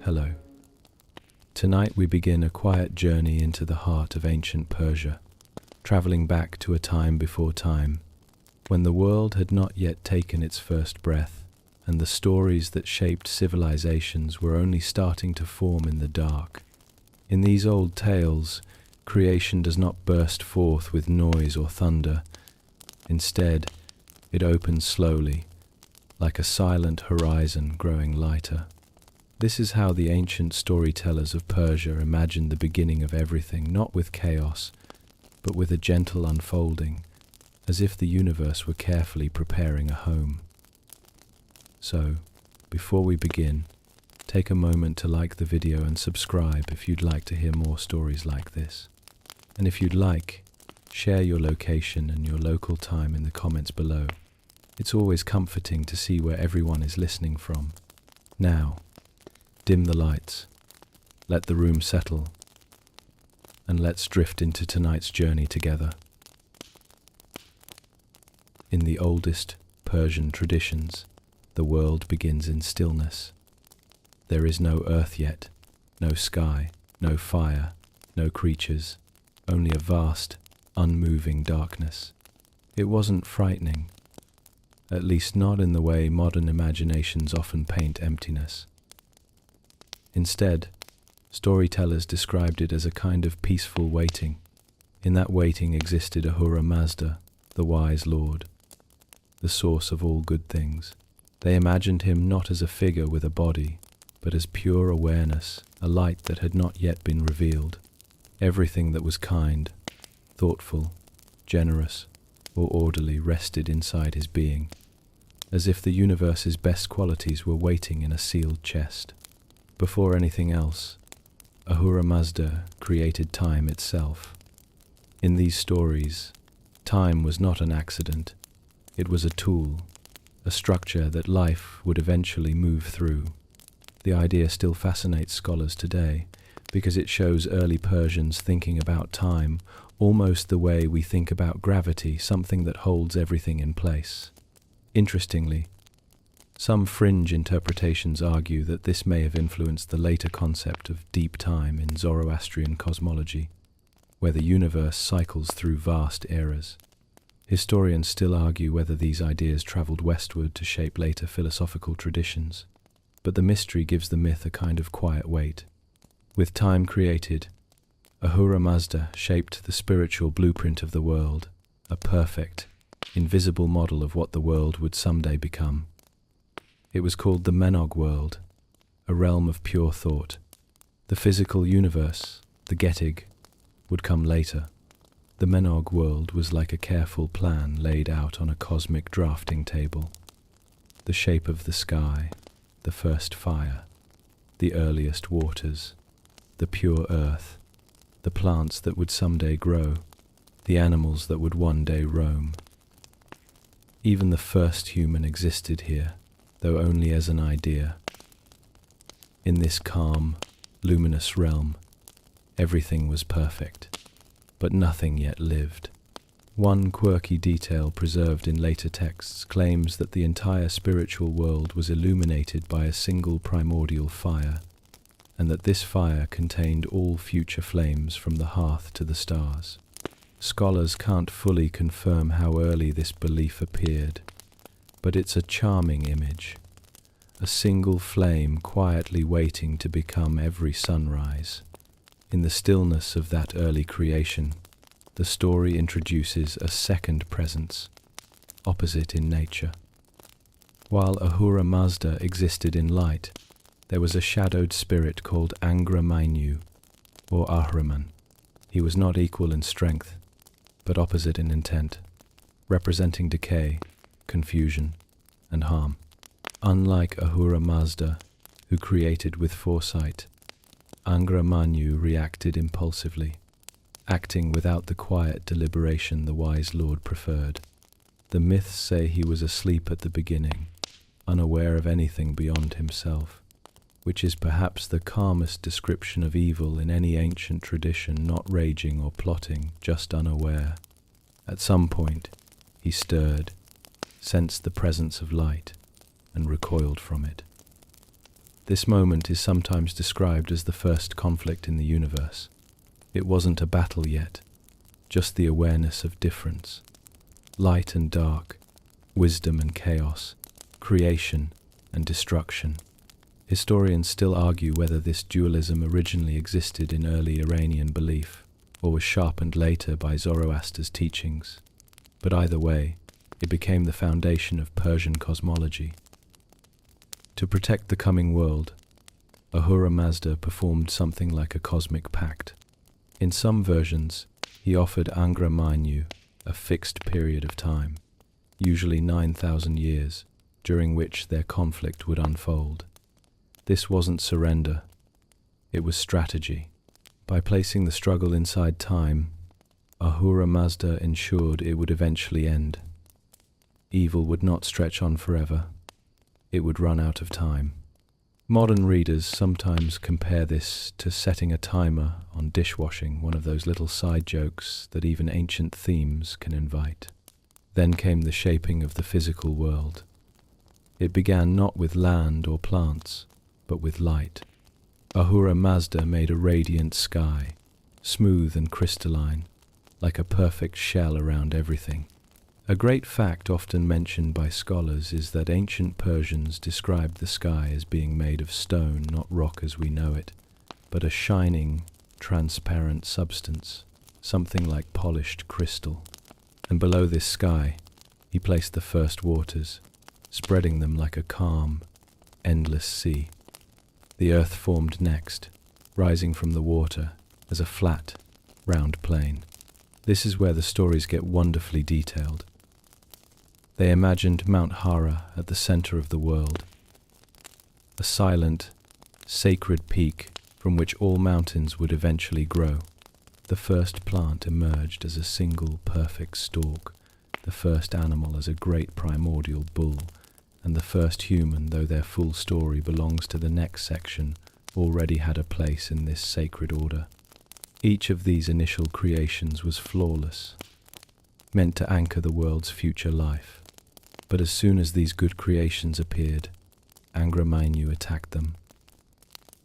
Hello. Tonight we begin a quiet journey into the heart of ancient Persia, traveling back to a time before time, when the world had not yet taken its first breath, and the stories that shaped civilizations were only starting to form in the dark. In these old tales, creation does not burst forth with noise or thunder. Instead, it opens slowly, like a silent horizon growing lighter. This is how the ancient storytellers of Persia imagined the beginning of everything, not with chaos, but with a gentle unfolding, as if the universe were carefully preparing a home. So, before we begin, take a moment to like the video and subscribe if you'd like to hear more stories like this. And if you'd like, share your location and your local time in the comments below. It's always comforting to see where everyone is listening from. Now, dim the lights, let the room settle, and let's drift into tonight's journey together. In the oldest Persian traditions, the world begins in stillness. There is no earth yet, no sky, no fire, no creatures, only a vast, unmoving darkness. It wasn't frightening, at least not in the way modern imaginations often paint emptiness. Instead, storytellers described it as a kind of peaceful waiting. In that waiting existed Ahura Mazda, the wise lord, the source of all good things. They imagined him not as a figure with a body, but as pure awareness, a light that had not yet been revealed. Everything that was kind, thoughtful, generous, or orderly rested inside his being, as if the universe's best qualities were waiting in a sealed chest. Before anything else, Ahura Mazda created time itself. In these stories, time was not an accident. It was a tool, a structure that life would eventually move through. The idea still fascinates scholars today because it shows early Persians thinking about time almost the way we think about gravity, something that holds everything in place. Interestingly, some fringe interpretations argue that this may have influenced the later concept of deep time in Zoroastrian cosmology, where the universe cycles through vast eras. Historians still argue whether these ideas traveled westward to shape later philosophical traditions, but the mystery gives the myth a kind of quiet weight. With time created, Ahura Mazda shaped the spiritual blueprint of the world, a perfect, invisible model of what the world would someday become. It was called the Menog world, a realm of pure thought. The physical universe, the Getig, would come later. The Menog world was like a careful plan laid out on a cosmic drafting table. The shape of the sky, the first fire, the earliest waters, the pure earth, the plants that would someday grow, the animals that would one day roam. Even the first human existed here, though only as an idea. In this calm, luminous realm, everything was perfect, but nothing yet lived. One quirky detail preserved in later texts claims that the entire spiritual world was illuminated by a single primordial fire, and that this fire contained all future flames from the hearth to the stars. Scholars can't fully confirm how early this belief appeared, but it's a charming image, a single flame quietly waiting to become every sunrise. In the stillness of that early creation, the story introduces a second presence, opposite in nature. While Ahura Mazda existed in light, there was a shadowed spirit called Angra Mainyu, or Ahriman. He was not equal in strength, but opposite in intent, representing decay, confusion, and harm. Unlike Ahura Mazda, who created with foresight, Angra Mainyu reacted impulsively, acting without the quiet deliberation the wise lord preferred. The myths say he was asleep at the beginning, unaware of anything beyond himself, which is perhaps the calmest description of evil in any ancient tradition, not raging or plotting, just unaware. At some point, he stirred, sensed the presence of light, and recoiled from it. This moment is sometimes described as the first conflict in the universe. It wasn't a battle yet, just the awareness of difference. Light and dark, wisdom and chaos, creation and destruction. Historians still argue whether this dualism originally existed in early Iranian belief or was sharpened later by Zoroaster's teachings. But either way, it became the foundation of Persian cosmology. To protect the coming world, Ahura Mazda performed something like a cosmic pact. In some versions, he offered Angra Mainyu a fixed period of time, usually 9,000 years, during which their conflict would unfold. This wasn't surrender, it was strategy. By placing the struggle inside time, Ahura Mazda ensured it would eventually end. Evil would not stretch on forever, it would run out of time. Modern readers sometimes compare this to setting a timer on dishwashing, one of those little side jokes that even ancient themes can invite. Then came the shaping of the physical world. It began not with land or plants, but with light. Ahura Mazda made a radiant sky, smooth and crystalline, like a perfect shell around everything. A great fact often mentioned by scholars is that ancient Persians described the sky as being made of stone, not rock as we know it, but a shining, transparent substance, something like polished crystal. And below this sky, he placed the first waters, spreading them like a calm, endless sea. The earth formed next, rising from the water as a flat, round plain. This is where the stories get wonderfully detailed. They imagined Mount Hara at the center of the world, a silent, sacred peak from which all mountains would eventually grow. The first plant emerged as a single perfect stalk, the first animal as a great primordial bull, and the first human, though their full story belongs to the next section, already had a place in this sacred order. Each of these initial creations was flawless, meant to anchor the world's future life. But as soon as these good creations appeared, Angra Mainyu attacked them.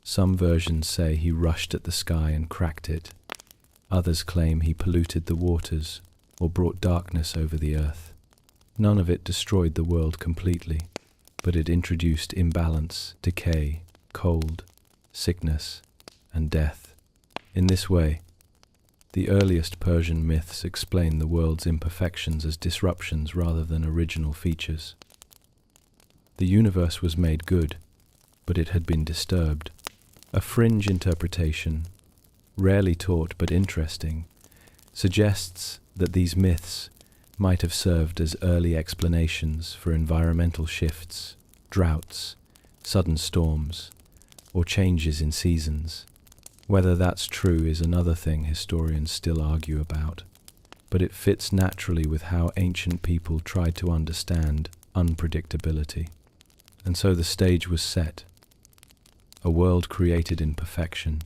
Some versions say he rushed at the sky and cracked it. Others claim he polluted the waters or brought darkness over the earth. None of it destroyed the world completely, but it introduced imbalance, decay, cold, sickness, and death. In this way, the earliest Persian myths explain the world's imperfections as disruptions rather than original features. The universe was made good, but it had been disturbed. A fringe interpretation, rarely taught but interesting, suggests that these myths might have served as early explanations for environmental shifts, droughts, sudden storms, or changes in seasons. Whether that's true is another thing historians still argue about, but it fits naturally with how ancient people tried to understand unpredictability. And so the stage was set, a world created in perfection,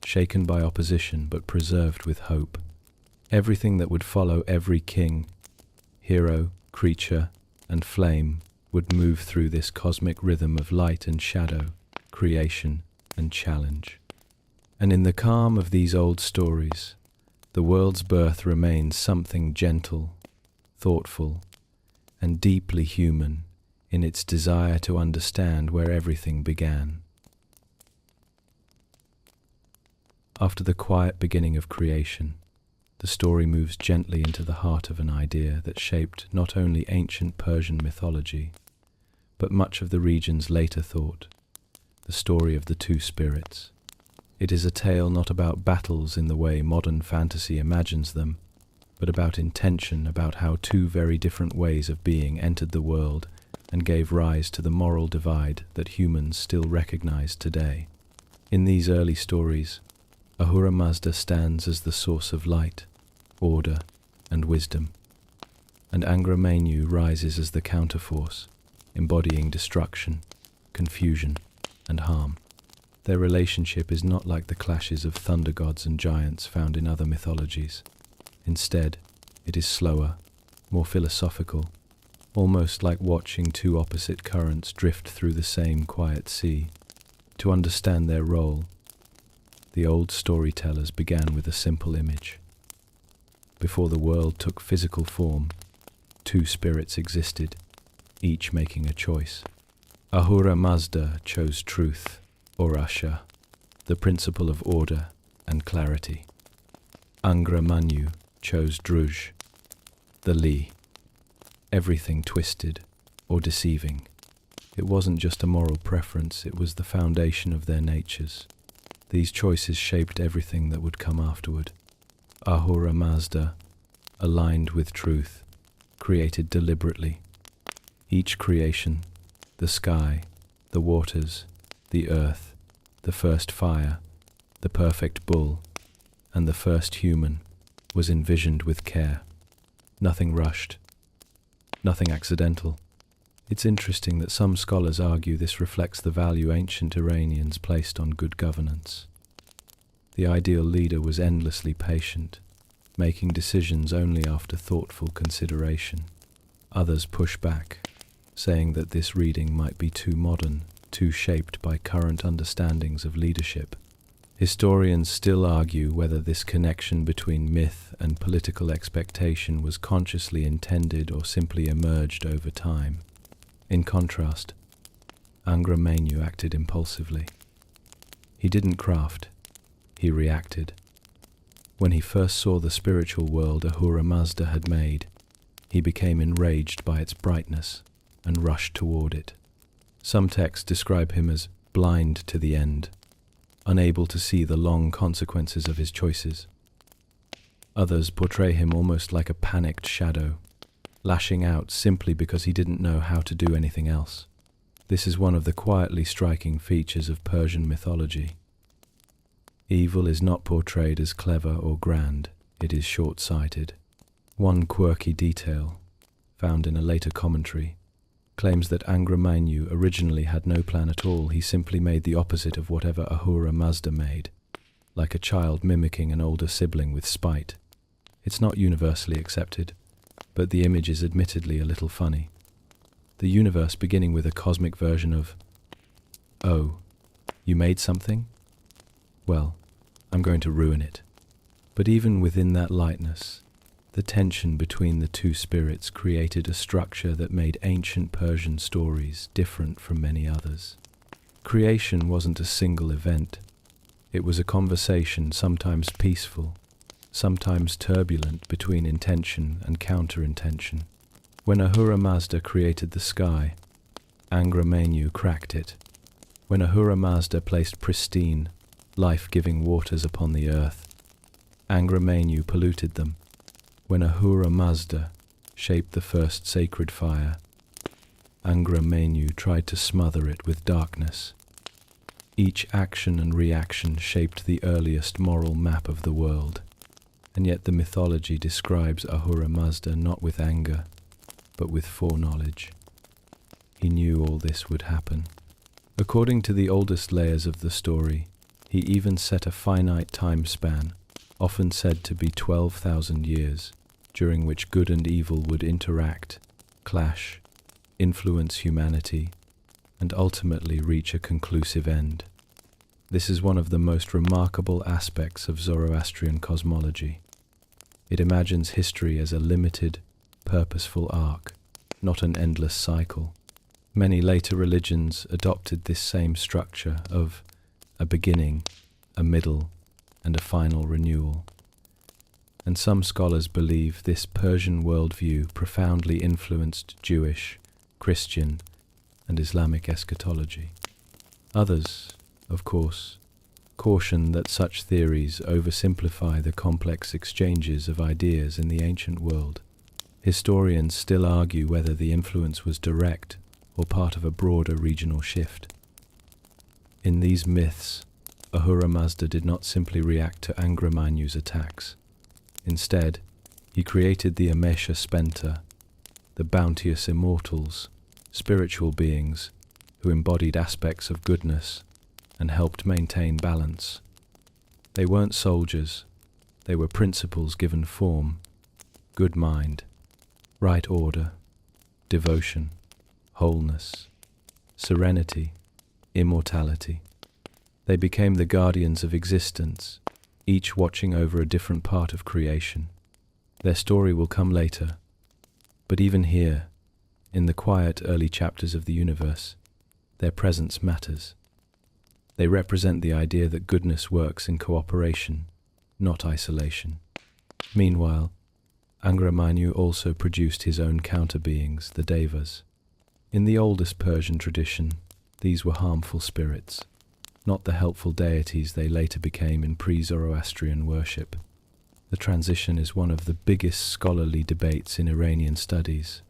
shaken by opposition but preserved with hope. Everything that would follow every king, hero, creature, and flame would move through this cosmic rhythm of light and shadow, creation and challenge. And in the calm of these old stories, the world's birth remains something gentle, thoughtful, and deeply human in its desire to understand where everything began. After the quiet beginning of creation, the story moves gently into the heart of an idea that shaped not only ancient Persian mythology, but much of the region's later thought, the story of the two spirits. It is a tale not about battles in the way modern fantasy imagines them, but about intention, about how two very different ways of being entered the world and gave rise to the moral divide that humans still recognize today. In these early stories, Ahura Mazda stands as the source of light, order, and wisdom, and Angra Mainyu rises as the counterforce, embodying destruction, confusion, and harm. Their relationship is not like the clashes of thunder gods and giants found in other mythologies. Instead, it is slower, more philosophical, almost like watching two opposite currents drift through the same quiet sea. To understand their role, the old storytellers began with a simple image. Before the world took physical form, two spirits existed, each making a choice. Ahura Mazda chose truth, or Asha, the principle of order and clarity. Angra Mainyu chose Druj, the Li, everything twisted or deceiving. It wasn't just a moral preference, it was the foundation of their natures. These choices shaped everything that would come afterward. Ahura Mazda, aligned with truth, created deliberately. Each creation, the sky, the waters, the earth, the first fire, the perfect bull, and the first human, was envisioned with care. Nothing rushed, nothing accidental. It's interesting that some scholars argue this reflects the value ancient Iranians placed on good governance. The ideal leader was endlessly patient, making decisions only after thoughtful consideration. Others push back, saying that this reading might be too modern, too shaped by current understandings of leadership. Historians still argue whether this connection between myth and political expectation was consciously intended or simply emerged over time. In contrast, Angra Mainyu acted impulsively. He didn't craft, he reacted. When he first saw the spiritual world Ahura Mazda had made, he became enraged by its brightness and rushed toward it. Some texts describe him as blind to the end, unable to see the long consequences of his choices. Others portray him almost like a panicked shadow, lashing out simply because he didn't know how to do anything else. This is one of the quietly striking features of Persian mythology. Evil is not portrayed as clever or grand, it is short-sighted. One quirky detail, found in a later commentary, claims that Angra Mainyu originally had no plan at all. He simply made the opposite of whatever Ahura Mazda made, like a child mimicking an older sibling with spite. It's not universally accepted, but the image is admittedly a little funny. The universe beginning with a cosmic version of, "Oh, you made something? Well, I'm going to ruin it." But even within that lightness, the tension between the two spirits created a structure that made ancient Persian stories different from many others. Creation wasn't a single event. It was a conversation, sometimes peaceful, sometimes turbulent, between intention and counter-intention. When Ahura Mazda created the sky, Angra Mainyu cracked it. When Ahura Mazda placed pristine, life-giving waters upon the earth, Angra Mainyu polluted them. When Ahura Mazda shaped the first sacred fire, Angra Mainyu tried to smother it with darkness. Each action and reaction shaped the earliest moral map of the world, and yet the mythology describes Ahura Mazda not with anger, but with foreknowledge. He knew all this would happen. According to the oldest layers of the story, he even set a finite time span, often said to be 12,000 years, during which good and evil would interact, clash, influence humanity, and ultimately reach a conclusive end. This is one of the most remarkable aspects of Zoroastrian cosmology. It imagines history as a limited, purposeful arc, not an endless cycle. Many later religions adopted this same structure of a beginning, a middle, and a final renewal. And some scholars believe this Persian worldview profoundly influenced Jewish, Christian, and Islamic eschatology. Others, of course, caution that such theories oversimplify the complex exchanges of ideas in the ancient world. Historians still argue whether the influence was direct or part of a broader regional shift. In these myths, Ahura Mazda did not simply react to Angra Mainyu's attacks. Instead, he created the Amesha Spenta, the bounteous immortals, spiritual beings who embodied aspects of goodness and helped maintain balance. They weren't soldiers, they were principles given form, good mind, right order, devotion, wholeness, serenity, immortality. They became the guardians of existence, each watching over a different part of creation. Their story will come later, but even here, in the quiet early chapters of the universe, their presence matters. They represent the idea that goodness works in cooperation, not isolation. Meanwhile, Angra Mainyu also produced his own counter-beings, the Devas. In the oldest Persian tradition, these were harmful spirits, not the helpful deities they later became in pre-Zoroastrian worship. The transition is one of the biggest scholarly debates in Iranian studies.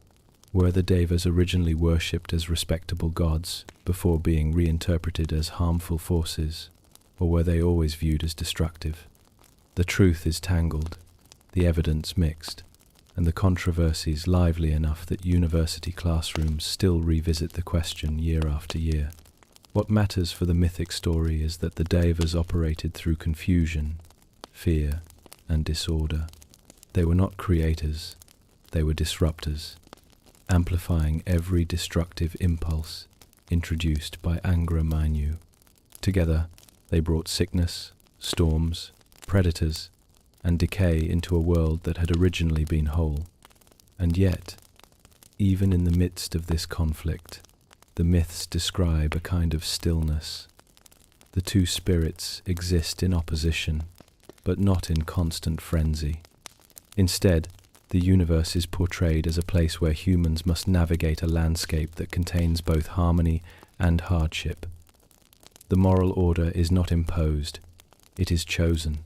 Were the Devas originally worshipped as respectable gods before being reinterpreted as harmful forces, or were they always viewed as destructive? The truth is tangled, the evidence mixed, and the controversies lively enough that university classrooms still revisit the question year after year. What matters for the mythic story is that the Devas operated through confusion, fear, and disorder. They were not creators, they were disruptors, amplifying every destructive impulse introduced by Angra Mainyu. Together, they brought sickness, storms, predators, and decay into a world that had originally been whole. And yet, even in the midst of this conflict, the myths describe a kind of stillness. The two spirits exist in opposition, but not in constant frenzy. Instead, the universe is portrayed as a place where humans must navigate a landscape that contains both harmony and hardship. The moral order is not imposed, it is chosen.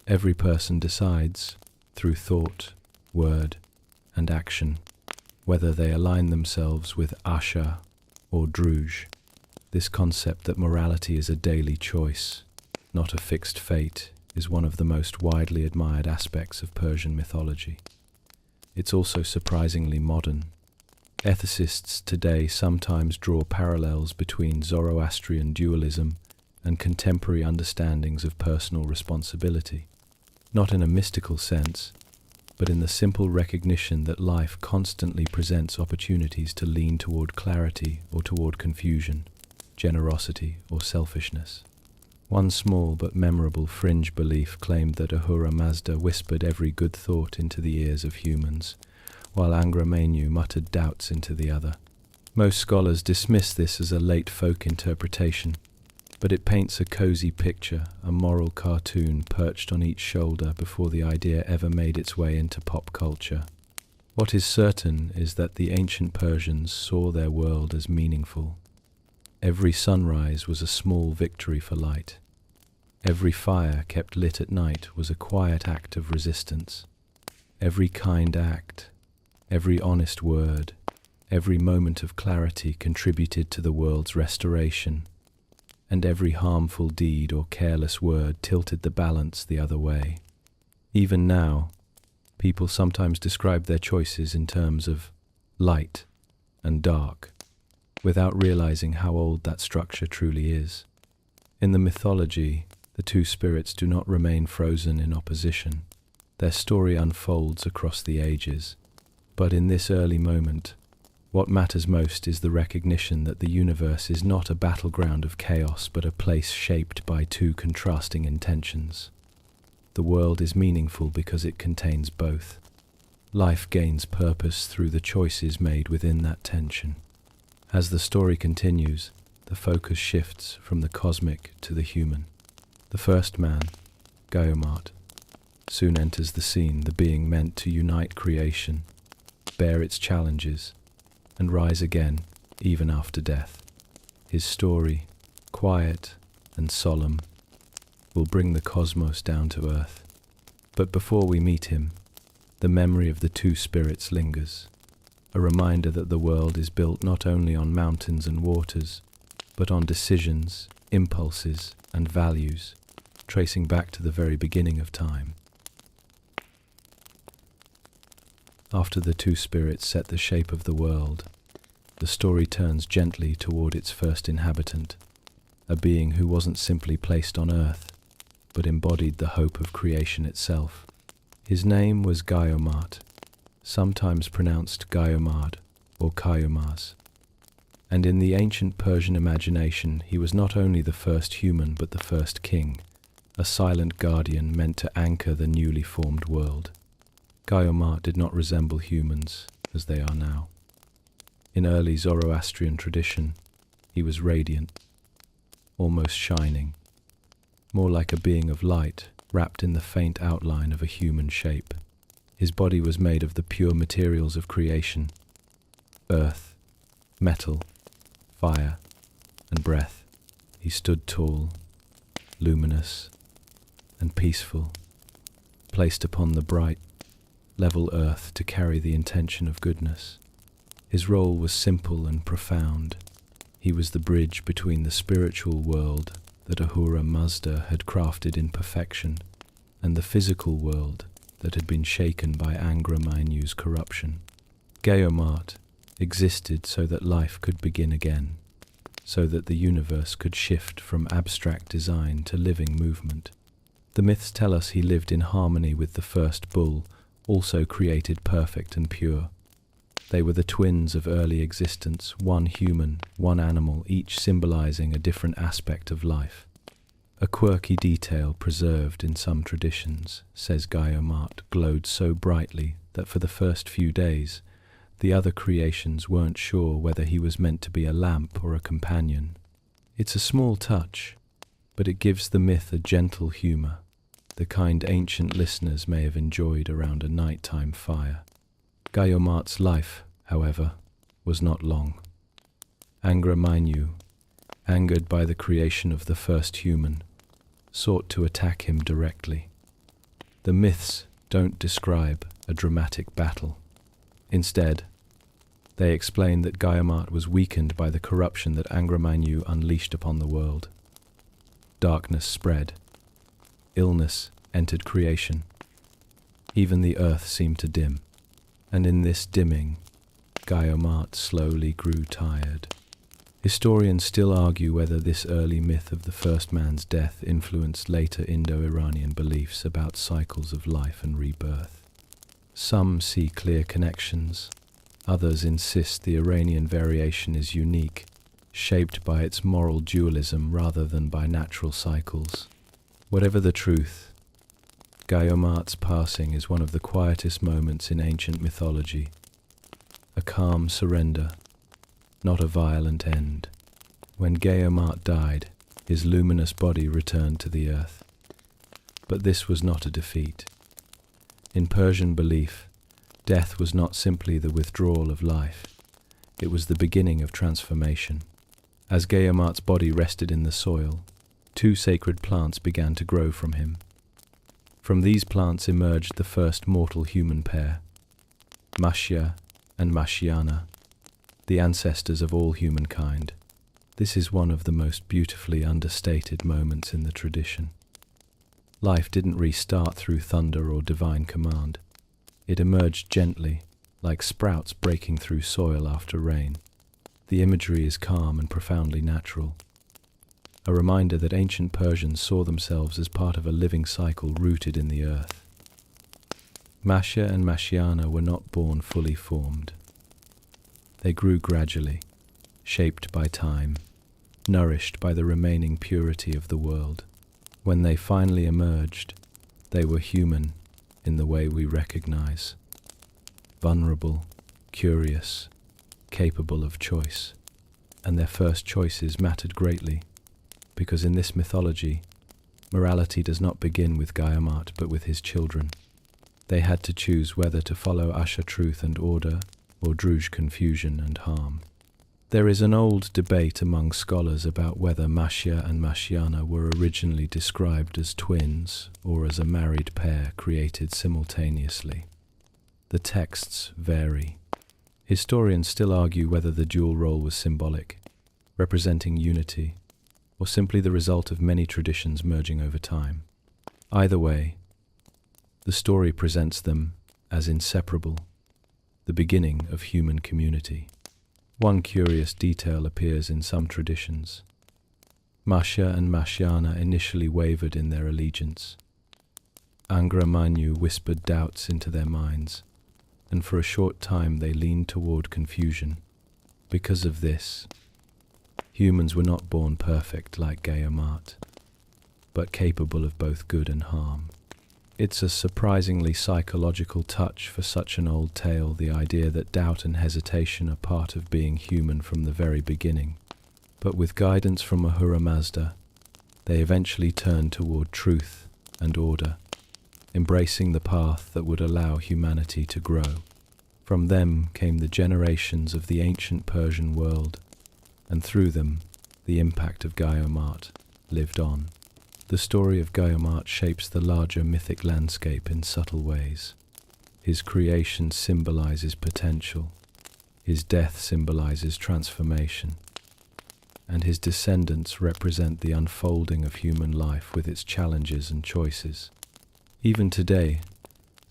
Every person decides, through thought, word, and action, whether they align themselves with Asha or Druj. This concept that morality is a daily choice, not a fixed fate, is one of the most widely admired aspects of Persian mythology. It's also surprisingly modern. Ethicists today sometimes draw parallels between Zoroastrian dualism and contemporary understandings of personal responsibility, not in a mystical sense, but in the simple recognition that life constantly presents opportunities to lean toward clarity or toward confusion, generosity or selfishness. One small but memorable fringe belief claimed that Ahura Mazda whispered every good thought into the ears of humans, while Angra Mainyu muttered doubts into the other. Most scholars dismiss this as a late folk interpretation, but it paints a cozy picture, a moral cartoon perched on each shoulder before the idea ever made its way into pop culture. What is certain is that the ancient Persians saw their world as meaningful. Every sunrise was a small victory for light. Every fire kept lit at night was a quiet act of resistance. Every kind act, every honest word, every moment of clarity contributed to the world's restoration, and every harmful deed or careless word tilted the balance the other way. Even now, people sometimes describe their choices in terms of light and dark, without realizing how old that structure truly is. In the mythology, the two spirits do not remain frozen in opposition. Their story unfolds across the ages. But in this early moment, what matters most is the recognition that the universe is not a battleground of chaos, but a place shaped by two contrasting intentions. The world is meaningful because it contains both. Life gains purpose through the choices made within that tension. As the story continues, the focus shifts from the cosmic to the human. The first man, Gayomart, soon enters the scene, the being meant to unite creation, bear its challenges, and rise again even after death. His story, quiet and solemn, will bring the cosmos down to earth. But before we meet him, the memory of the two spirits lingers, a reminder that the world is built not only on mountains and waters, but on decisions, impulses, and values, tracing back to the very beginning of time. After the two spirits set the shape of the world, the story turns gently toward its first inhabitant, a being who wasn't simply placed on earth, but embodied the hope of creation itself. His name was Gayomart, sometimes pronounced Gayomard, or Gayomars. And in the ancient Persian imagination, he was not only the first human but the first king, a silent guardian meant to anchor the newly formed world. Gayomart did not resemble humans as they are now. In early Zoroastrian tradition, he was radiant, almost shining, more like a being of light wrapped in the faint outline of a human shape. His body was made of the pure materials of creation: earth, metal, fire, and breath. He stood tall, luminous, and peaceful, placed upon the bright, level earth to carry the intention of goodness. His role was simple and profound. He was the bridge between the spiritual world that Ahura Mazda had crafted in perfection and the physical world that had been shaken by Angra Mainyu's corruption. Gayomart existed so that life could begin again, so that the universe could shift from abstract design to living movement. The myths tell us he lived in harmony with the first bull, also created perfect and pure. They were the twins of early existence, one human, one animal, each symbolizing a different aspect of life. A quirky detail preserved in some traditions, says Gayomart, glowed so brightly that for the first few days, the other creations weren't sure whether he was meant to be a lamp or a companion. It's a small touch, but it gives the myth a gentle humor, the kind ancient listeners may have enjoyed around a nighttime fire. Gayomart's life, however, was not long. Angra Mainyu, angered by the creation of the first human, sought to attack him directly. The myths don't describe a dramatic battle. Instead, they explain that Gayomart was weakened by the corruption that Angra Mainyu unleashed upon the world. Darkness spread. Illness entered creation. Even the earth seemed to dim. And in this dimming, Gayomart slowly grew tired. Historians still argue whether this early myth of the first man's death influenced later Indo-Iranian beliefs about cycles of life and rebirth. Some see clear connections. Others insist the Iranian variation is unique, shaped by its moral dualism rather than by natural cycles. Whatever the truth, Gayomart's passing is one of the quietest moments in ancient mythology. A calm surrender, not a violent end. When Gayomart died, his luminous body returned to the earth. But this was not a defeat. In Persian belief, death was not simply the withdrawal of life. It was the beginning of transformation. As Gayomart's body rested in the soil, two sacred plants began to grow from him. From these plants emerged the first mortal human pair, Mashya and Mashyana, the ancestors of all humankind. This is one of the most beautifully understated moments in the tradition. Life didn't restart through thunder or divine command. It emerged gently, like sprouts breaking through soil after rain. The imagery is calm and profoundly natural, a reminder that ancient Persians saw themselves as part of a living cycle rooted in the earth. Mashya and Mashyana were not born fully formed. They grew gradually, shaped by time, nourished by the remaining purity of the world. When they finally emerged, they were human in the way we recognize. Vulnerable, curious, capable of choice. And their first choices mattered greatly, because in this mythology, morality does not begin with Gayomart but with his children. They had to choose whether to follow Asha truth and order, or Druj confusion and harm. There is an old debate among scholars about whether Mashya and Mashyana were originally described as twins or as a married pair created simultaneously. The texts vary. Historians still argue whether the dual role was symbolic, representing unity, or simply the result of many traditions merging over time. Either way, the story presents them as inseparable, the beginning of human community. One curious detail appears in some traditions. Mashya and Mashyana initially wavered in their allegiance. Angra Mainyu whispered doubts into their minds. and for a short time they leaned toward confusion. Because of this, humans were not born perfect like Gayomart, but capable of both good and harm. It's a surprisingly psychological touch for such an old tale, the idea that doubt and hesitation are part of being human from the very beginning. But with guidance from Ahura Mazda, they eventually turned toward truth and order, embracing the path that would allow humanity to grow. From them came the generations of the ancient Persian world, and through them, the impact of Gayomart lived on. The story of Gayomart shapes the larger mythic landscape in subtle ways. His creation symbolizes potential, his death symbolizes transformation, and his descendants represent the unfolding of human life with its challenges and choices. Even today,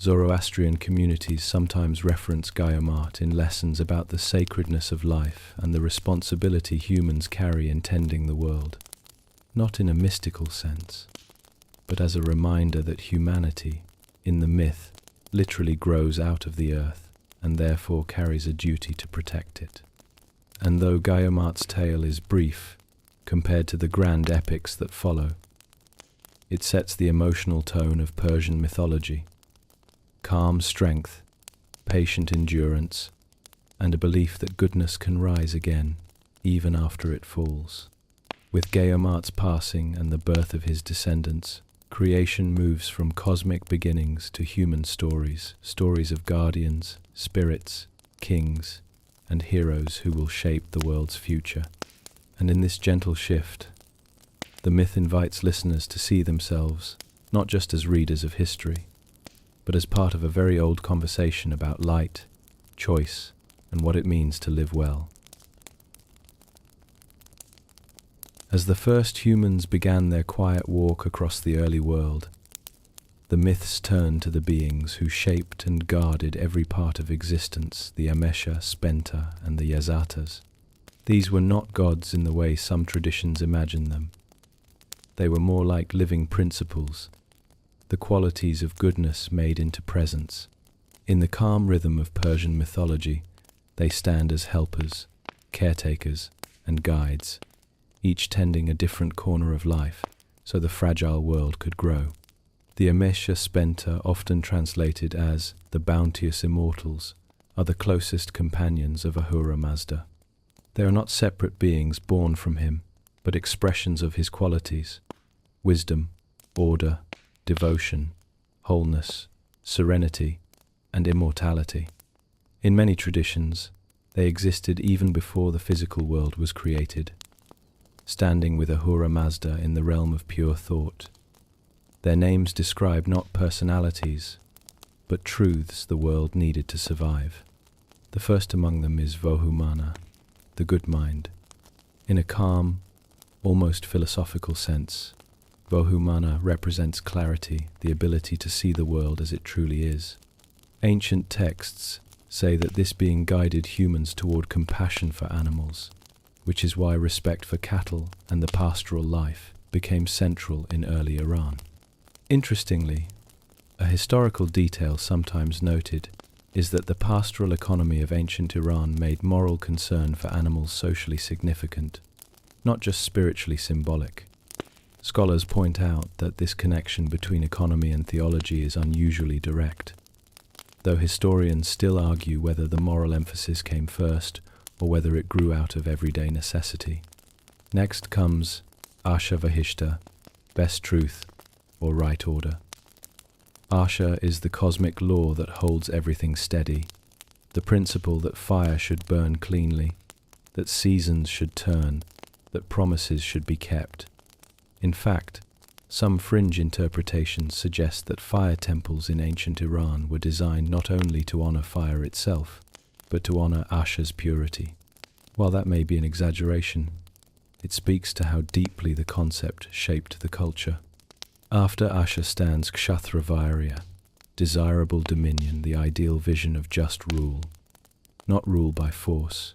Zoroastrian communities sometimes reference Gayomart in lessons about the sacredness of life and the responsibility humans carry in tending the world, not in a mystical sense, but as a reminder that humanity, in the myth, literally grows out of the earth and therefore carries a duty to protect it. And though Gayomart's tale is brief compared to the grand epics that follow, it sets the emotional tone of Persian mythology: calm strength, patient endurance, and a belief that goodness can rise again, even after it falls. With Gayomart's passing and the birth of his descendants, creation moves from cosmic beginnings to human stories, stories of guardians, spirits, kings, and heroes who will shape the world's future. And in this gentle shift, the myth invites listeners to see themselves not just as readers of history, but as part of a very old conversation about light, choice, and what it means to live well. As the first humans began their quiet walk across the early world, the myths turned to the beings who shaped and guarded every part of existence, the Amesha, Spenta, and the Yazatas. These were not gods in the way some traditions imagine them. They were more like living principles, the qualities of goodness made into presence. In the calm rhythm of Persian mythology, they stand as helpers, caretakers, and guides, each tending a different corner of life so the fragile world could grow. The Amesha Spenta, often translated as the bounteous immortals, are the closest companions of Ahura Mazda. They are not separate beings born from him, but expressions of his qualities: wisdom, order, devotion, wholeness, serenity, and immortality. In many traditions, they existed even before the physical world was created, standing with Ahura Mazda in the realm of pure thought. Their names describe not personalities, but truths the world needed to survive. The first among them is Vohumana, the good mind. In a calm, almost philosophical sense, Vohumana represents clarity, the ability to see the world as it truly is. Ancient texts say that this being guided humans toward compassion for animals, which is why respect for cattle and the pastoral life became central in early Iran. Interestingly, a historical detail sometimes noted is that the pastoral economy of ancient Iran made moral concern for animals socially significant, not just spiritually symbolic. Scholars point out that this connection between economy and theology is unusually direct, though historians still argue whether the moral emphasis came first or whether it grew out of everyday necessity. Next comes Asha Vahishta, best truth, or right order. Asha is the cosmic law that holds everything steady, the principle that fire should burn cleanly, that seasons should turn, that promises should be kept. In fact, some fringe interpretations suggest that fire temples in ancient Iran were designed not only to honor fire itself, but to honor Asha's purity. While that may be an exaggeration, it speaks to how deeply the concept shaped the culture. After Asha stands Kshathra Vairya, desirable dominion, the ideal vision of just rule, not rule by force,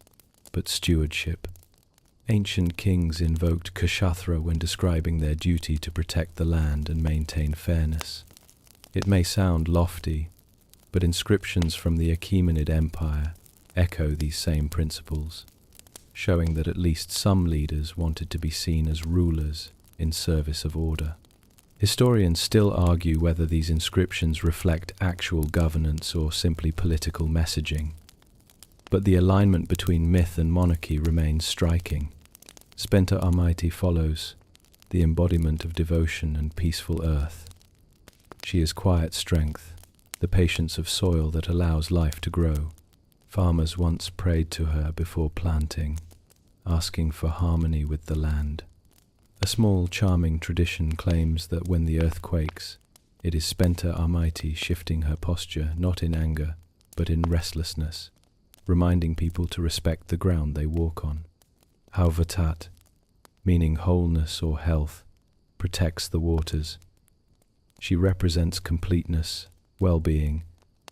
but stewardship. Ancient kings invoked Kshathra when describing their duty to protect the land and maintain fairness. It may sound lofty, but inscriptions from the Achaemenid Empire echo these same principles, showing that at least some leaders wanted to be seen as rulers in service of order. Historians still argue whether these inscriptions reflect actual governance or simply political messaging, but the alignment between myth and monarchy remains striking. Spenta Almighty follows the embodiment of devotion and peaceful earth. She is quiet strength, the patience of soil that allows life to grow. Farmers once prayed to her before planting, asking for harmony with the land. A small, charming tradition claims that when the earth quakes, it is Spenta Almighty shifting her posture not in anger, but in restlessness, reminding people to respect the ground they walk on. Hauvatat, meaning wholeness or health, protects the waters. She represents completeness, well-being,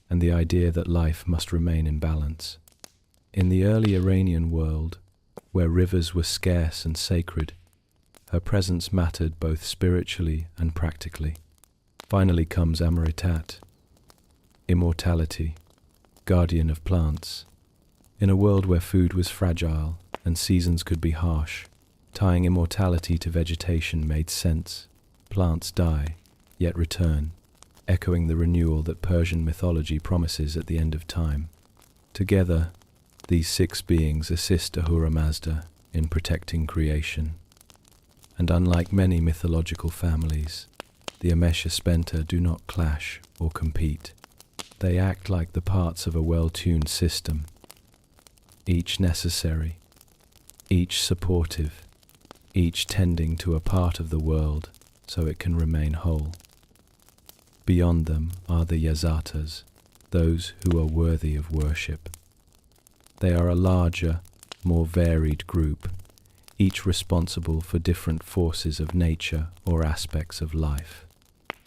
and the idea that life must remain in balance. In the early Iranian world, where rivers were scarce and sacred, her presence mattered both spiritually and practically. Finally comes Amritat, immortality, guardian of plants. In a world where food was fragile and seasons could be harsh, tying immortality to vegetation made sense. Plants die, yet return, echoing the renewal that Persian mythology promises at the end of time. Together, these six beings assist Ahura Mazda in protecting creation. And unlike many mythological families, the Amesha Spenta do not clash or compete. They act like the parts of a well-tuned system, each necessary, each supportive, each tending to a part of the world so it can remain whole. Beyond them are the Yazatas, those who are worthy of worship. They are a larger, more varied group, each responsible for different forces of nature or aspects of life.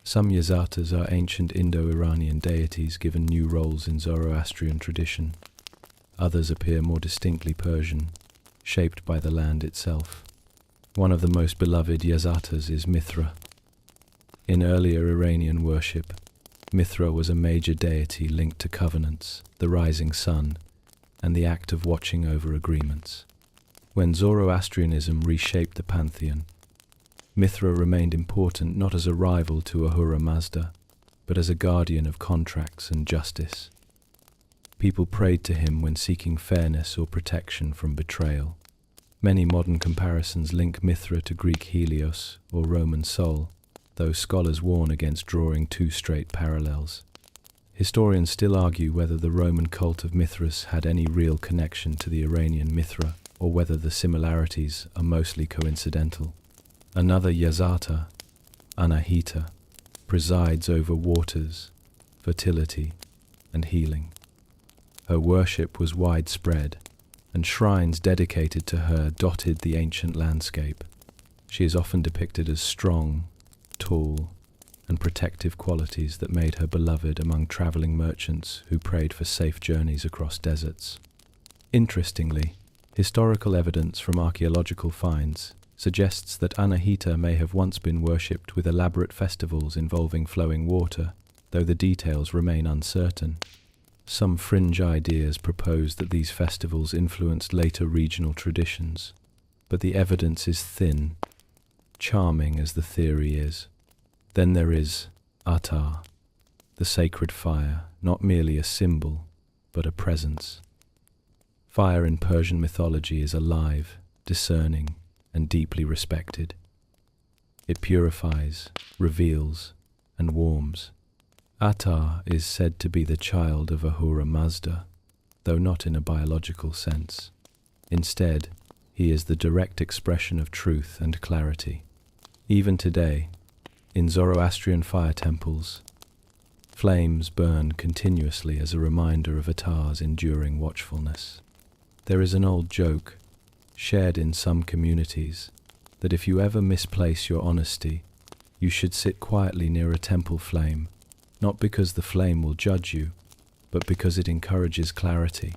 Some Yazatas are ancient Indo-Iranian deities given new roles in Zoroastrian tradition. Others appear more distinctly Persian, shaped by the land itself. One of the most beloved Yazatas is Mithra. In earlier Iranian worship, Mithra was a major deity linked to covenants, the rising sun, and the act of watching over agreements. When Zoroastrianism reshaped the pantheon, Mithra remained important not as a rival to Ahura Mazda, but as a guardian of contracts and justice. People prayed to him when seeking fairness or protection from betrayal. Many modern comparisons link Mithra to Greek Helios or Roman Sol, though scholars warn against drawing too straight parallels. Historians still argue whether the Roman cult of Mithras had any real connection to the Iranian Mithra, or whether the similarities are mostly coincidental. Another Yazata, Anahita, presides over waters, fertility, and healing. Her worship was widespread, and shrines dedicated to her dotted the ancient landscape. She is often depicted as strong, tall, and protective qualities that made her beloved among traveling merchants who prayed for safe journeys across deserts. Interestingly, historical evidence from archaeological finds suggests that Anahita may have once been worshipped with elaborate festivals involving flowing water, though the details remain uncertain. Some fringe ideas propose that these festivals influenced later regional traditions, but the evidence is thin, charming as the theory is. Then there is Atar, the sacred fire, not merely a symbol, but a presence. Fire in Persian mythology is alive, discerning, and deeply respected. It purifies, reveals, and warms. Atar is said to be the child of Ahura Mazda, though not in a biological sense. Instead, he is the direct expression of truth and clarity. Even today, in Zoroastrian fire temples, flames burn continuously as a reminder of Atar's enduring watchfulness. There is an old joke, shared in some communities, that if you ever misplace your honesty, you should sit quietly near a temple flame, not because the flame will judge you, but because it encourages clarity.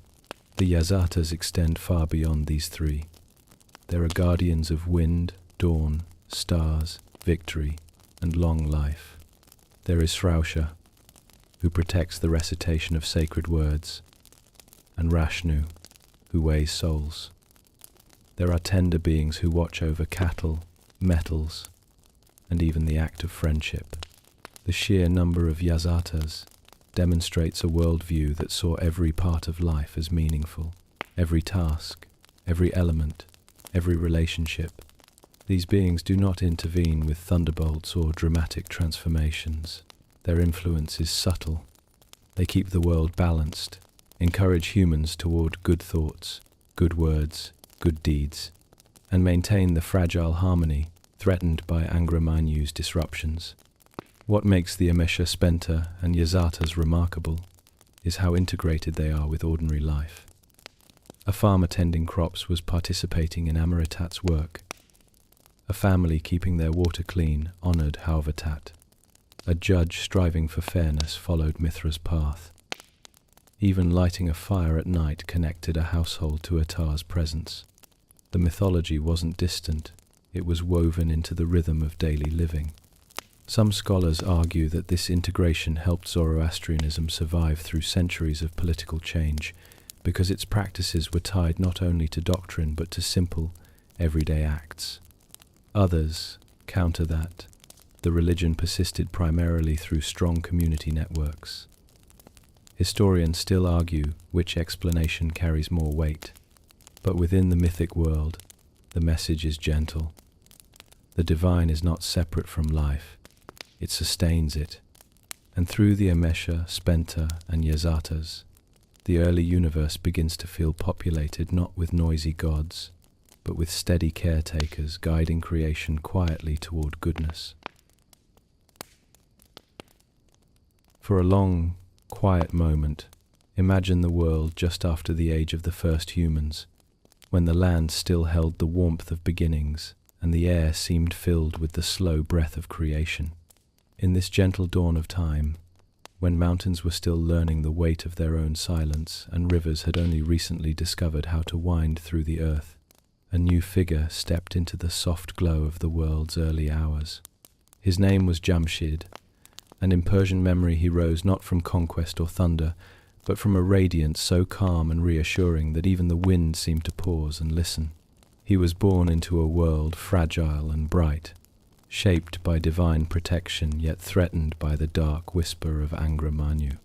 The Yazatas extend far beyond these three. They are guardians of wind, dawn, stars, victory, and long life. There is Frashokereti, who protects the recitation of sacred words, and Rashnu, who weighs souls. There are tender beings who watch over cattle, metals, and even the act of friendship. The sheer number of Yazatas demonstrates a worldview that saw every part of life as meaningful, every task, every element, every relationship. These beings do not intervene with thunderbolts or dramatic transformations. Their influence is subtle. They keep the world balanced, encourage humans toward good thoughts, good words, good deeds, and maintain the fragile harmony threatened by Angra Mainyu's disruptions. What makes the Amesha, Spenta, and Yazatas remarkable is how integrated they are with ordinary life. A farmer tending crops was participating in Amaritat's work. A family keeping their water clean honored Hauvatat. A judge striving for fairness followed Mithra's path. Even lighting a fire at night connected a household to Atar's presence. The mythology wasn't distant, it was woven into the rhythm of daily living. Some scholars argue that this integration helped Zoroastrianism survive through centuries of political change, because its practices were tied not only to doctrine but to simple, everyday acts. Others counter that the religion persisted primarily through strong community networks. Historians still argue which explanation carries more weight, but within the mythic world, the message is gentle. The divine is not separate from life, it sustains it, and through the Amesha, Spenta, and Yazatas, the early universe begins to feel populated not with noisy gods, but with steady caretakers guiding creation quietly toward goodness. For a long, quiet moment, imagine the world just after the age of the first humans, when the land still held the warmth of beginnings and the air seemed filled with the slow breath of creation. In this gentle dawn of time, when mountains were still learning the weight of their own silence and rivers had only recently discovered how to wind through the earth, a new figure stepped into the soft glow of the world's early hours. His name was Jamshid, and in Persian memory he rose not from conquest or thunder, but from a radiance so calm and reassuring that even the wind seemed to pause and listen. He was born into a world fragile and bright, shaped by divine protection yet threatened by the dark whisper of Angra Mainyu.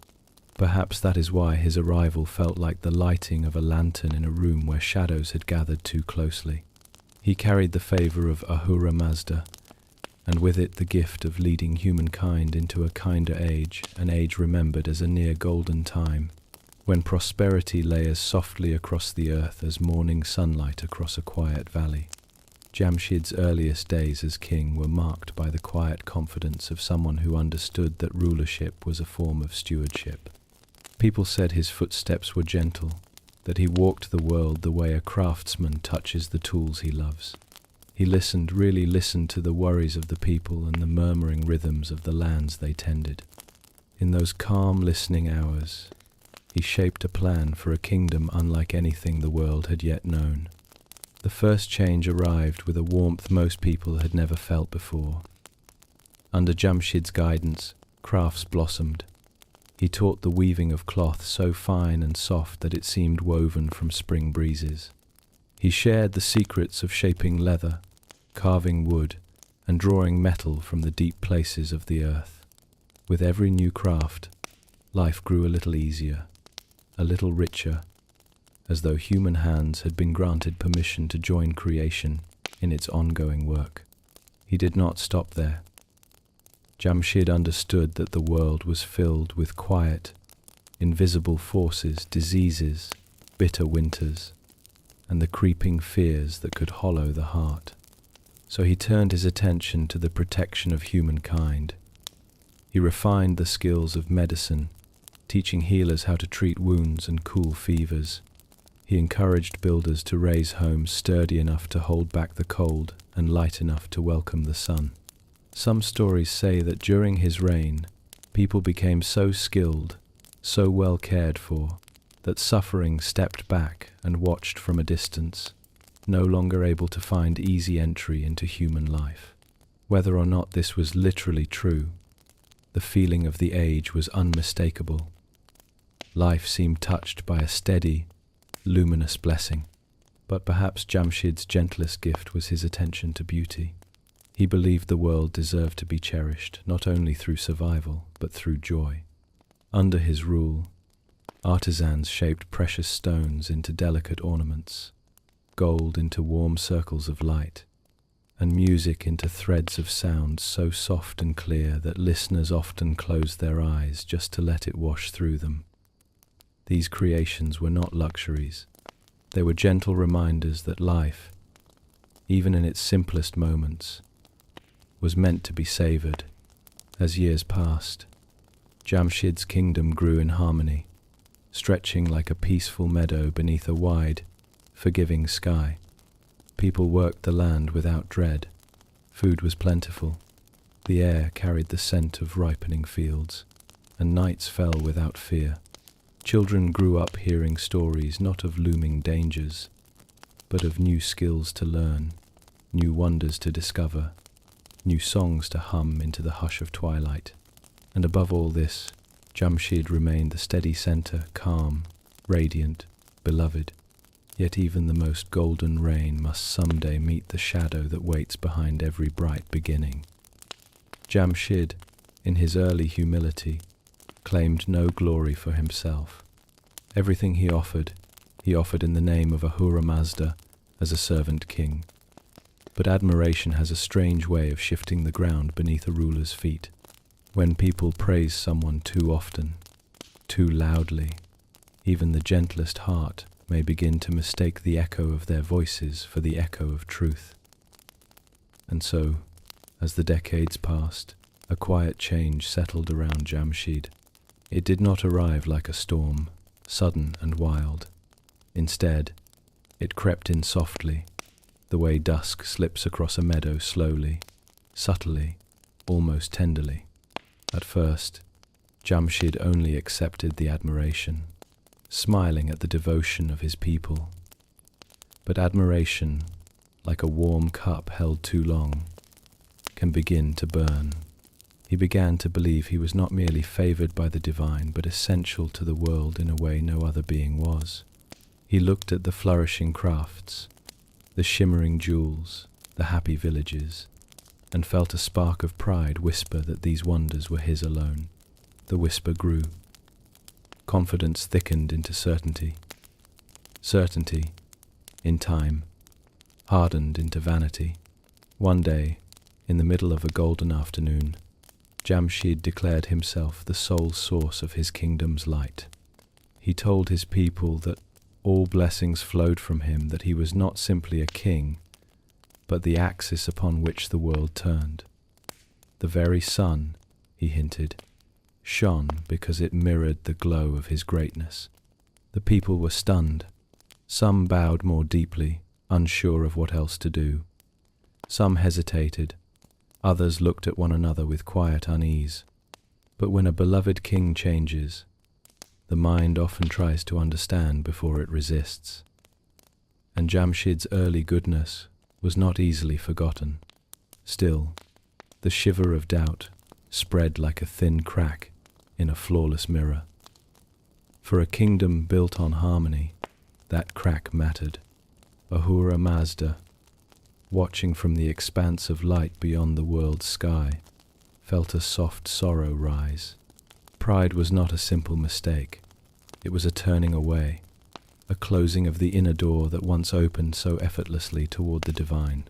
Perhaps that is why his arrival felt like the lighting of a lantern in a room where shadows had gathered too closely. He carried the favor of Ahura Mazda, and with it the gift of leading humankind into a kinder age, an age remembered as a near golden time, when prosperity lay as softly across the earth as morning sunlight across a quiet valley. Jamshid's earliest days as king were marked by the quiet confidence of someone who understood that rulership was a form of stewardship. People said his footsteps were gentle, that he walked the world the way a craftsman touches the tools he loves. He really listened to the worries of the people and the murmuring rhythms of the lands they tended. In those calm listening hours, he shaped a plan for a kingdom unlike anything the world had yet known. The first change arrived with a warmth most people had never felt before. Under Jamshid's guidance, crafts blossomed. He taught the weaving of cloth so fine and soft that it seemed woven from spring breezes. He shared the secrets of shaping leather, carving wood, and drawing metal from the deep places of the earth. With every new craft, life grew a little easier, a little richer, as though human hands had been granted permission to join creation in its ongoing work. He did not stop there. Jamshid understood that the world was filled with quiet, invisible forces, diseases, bitter winters, and the creeping fears that could hollow the heart. So he turned his attention to the protection of humankind. He refined the skills of medicine, teaching healers how to treat wounds and cool fevers. He encouraged builders to raise homes sturdy enough to hold back the cold and light enough to welcome the sun. Some stories say that during his reign, people became so skilled, so well cared for, that suffering stepped back and watched from a distance, no longer able to find easy entry into human life. Whether or not this was literally true, The feeling of the age was unmistakable. Life seemed touched by a steady, luminous blessing. But perhaps Jamshid's gentlest gift was his attention to beauty. He believed the world deserved to be cherished, not only through survival, but through joy. Under his rule, artisans shaped precious stones into delicate ornaments, gold into warm circles of light, and music into threads of sound so soft and clear that listeners often closed their eyes just to let it wash through them. These creations were not luxuries. They were gentle reminders that life, even in its simplest moments, was meant to be savoured. As years passed, Jamshid's kingdom grew in harmony, stretching like a peaceful meadow beneath a wide, forgiving sky. People worked the land without dread. Food was plentiful. The air carried the scent of ripening fields, and nights fell without fear. Children grew up hearing stories not of looming dangers, but of new skills to learn, new wonders to discover, new songs to hum into the hush of twilight. And above all this, Jamshid remained the steady centre, calm, radiant, beloved. Yet even the most golden rain must someday meet the shadow that waits behind every bright beginning. Jamshid, in his early humility, claimed no glory for himself. Everything he offered in the name of Ahura Mazda as a servant king. But admiration has a strange way of shifting the ground beneath a ruler's feet. When people praise someone too often, too loudly, even the gentlest heart may begin to mistake the echo of their voices for the echo of truth. And so, as the decades passed, a quiet change settled around Jamshid. It did not arrive like a storm, sudden and wild. Instead, it crept in softly, the way dusk slips across a meadow slowly, subtly, almost tenderly. At first, Jamshid only accepted the admiration, smiling at the devotion of his people. But admiration, like a warm cup held too long, can begin to burn. He began to believe he was not merely favoured by the divine, but essential to the world in a way no other being was. He looked at the flourishing crafts, the shimmering jewels, the happy villages, and felt a spark of pride whisper that these wonders were his alone. The whisper grew. Confidence thickened into certainty. Certainty, in time, hardened into vanity. One day, in the middle of a golden afternoon, Jamshid declared himself the sole source of his kingdom's light. He told his people that all blessings flowed from him, that he was not simply a king, but the axis upon which the world turned. The very sun, he hinted, shone because it mirrored the glow of his greatness. The people were stunned. Some bowed more deeply, unsure of what else to do. Some hesitated. Others looked at one another with quiet unease. But when a beloved king changes, the mind often tries to understand before it resists. And Jamshid's early goodness was not easily forgotten. Still, the shiver of doubt spread like a thin crack in a flawless mirror. For a kingdom built on harmony, that crack mattered. Ahura Mazda, watching from the expanse of light beyond the world's sky, felt a soft sorrow rise. Pride was not a simple mistake. It was a turning away, a closing of the inner door that once opened so effortlessly toward the divine.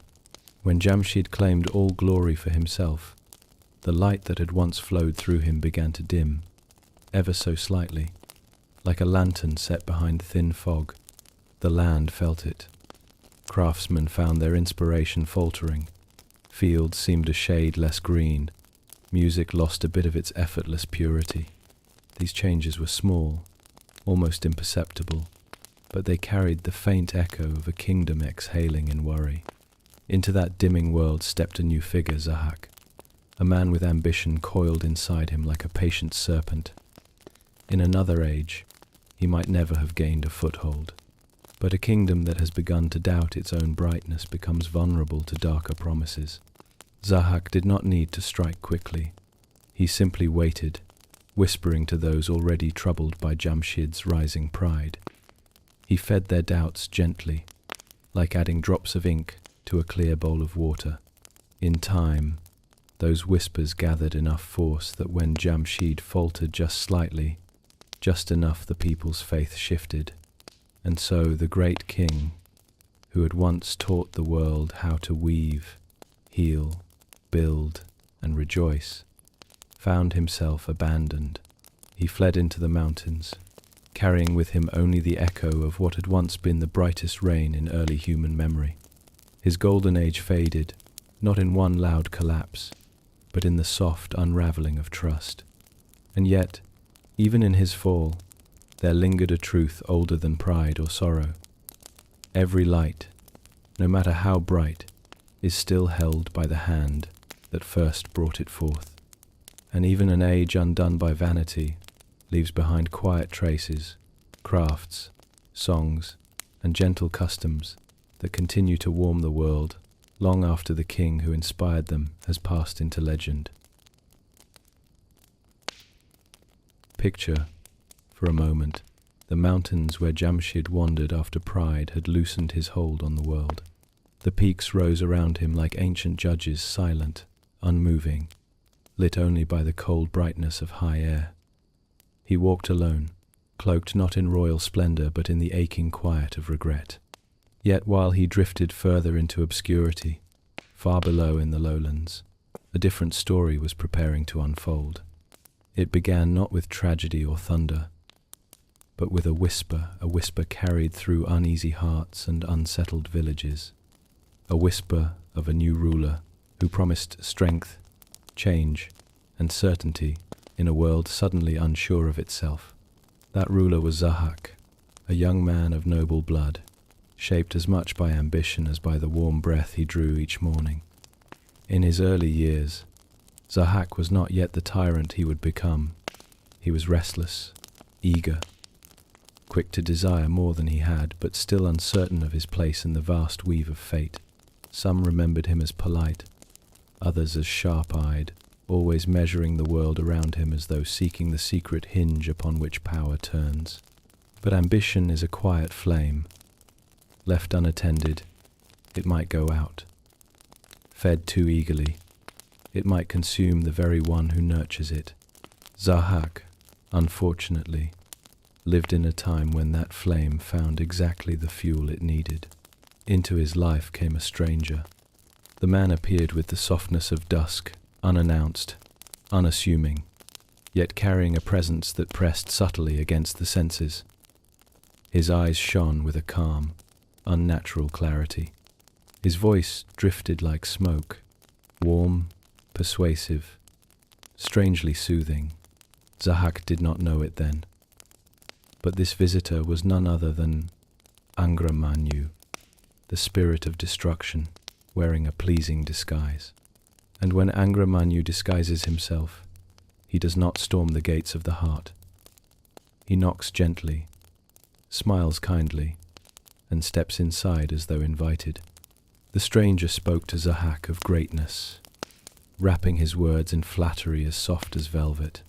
When Jamshid claimed all glory for himself, the light that had once flowed through him began to dim, ever so slightly, like a lantern set behind thin fog. The land felt it. Craftsmen found their inspiration faltering. Fields seemed a shade less green. Music lost a bit of its effortless purity. These changes were small, almost imperceptible, but they carried the faint echo of a kingdom exhaling in worry. Into that dimming world stepped a new figure, Zahhak, a man with ambition coiled inside him like a patient serpent. In another age, he might never have gained a foothold. But a kingdom that has begun to doubt its own brightness becomes vulnerable to darker promises. Zahhak did not need to strike quickly. He simply waited, whispering to those already troubled by Jamshid's rising pride. He fed their doubts gently, like adding drops of ink to a clear bowl of water. In time, those whispers gathered enough force that when Jamshid faltered just slightly, just enough the people's faith shifted, and so the great king, who had once taught the world how to weave, heal, build, and rejoice, found himself abandoned. He fled into the mountains, carrying with him only the echo of what had once been the brightest reign in early human memory. His golden age faded, not in one loud collapse, but in the soft unraveling of trust. And yet, even in his fall, there lingered a truth older than pride or sorrow. Every light, no matter how bright, is still held by the hand that first brought it forth. And even an age undone by vanity leaves behind quiet traces, crafts, songs, and gentle customs that continue to warm the world long after the king who inspired them has passed into legend. Picture, for a moment, the mountains where Jamshid wandered after pride had loosened his hold on the world. The peaks rose around him like ancient judges, silent, unmoving, lit only by the cold brightness of high air. He walked alone, cloaked not in royal splendor but in the aching quiet of regret. Yet while he drifted further into obscurity, far below in the lowlands, a different story was preparing to unfold. It began not with tragedy or thunder, but with a whisper carried through uneasy hearts and unsettled villages, a whisper of a new ruler who promised strength, change, and certainty in a world suddenly unsure of itself. That ruler was Zahhak, a young man of noble blood, shaped as much by ambition as by the warm breath he drew each morning. In his early years, Zahhak was not yet the tyrant he would become. He was restless, eager, quick to desire more than he had, but still uncertain of his place in the vast weave of fate. Some remembered him as polite, others as sharp-eyed, always measuring the world around him as though seeking the secret hinge upon which power turns. But ambition is a quiet flame. Left unattended, it might go out. Fed too eagerly, it might consume the very one who nurtures it. Zahhak, unfortunately, lived in a time when that flame found exactly the fuel it needed. Into his life came a stranger. The man appeared with the softness of dusk, unannounced, unassuming, yet carrying a presence that pressed subtly against the senses. His eyes shone with a calm, unnatural clarity. His voice drifted like smoke, warm, persuasive, strangely soothing. Zahhak did not know it then. But this visitor was none other than Angra, the spirit of destruction, wearing a pleasing disguise. And when Angra disguises himself, he does not storm the gates of the heart. He knocks gently, smiles kindly, and steps inside as though invited. The stranger spoke to Zahhak of greatness, wrapping his words in flattery as soft as velvet,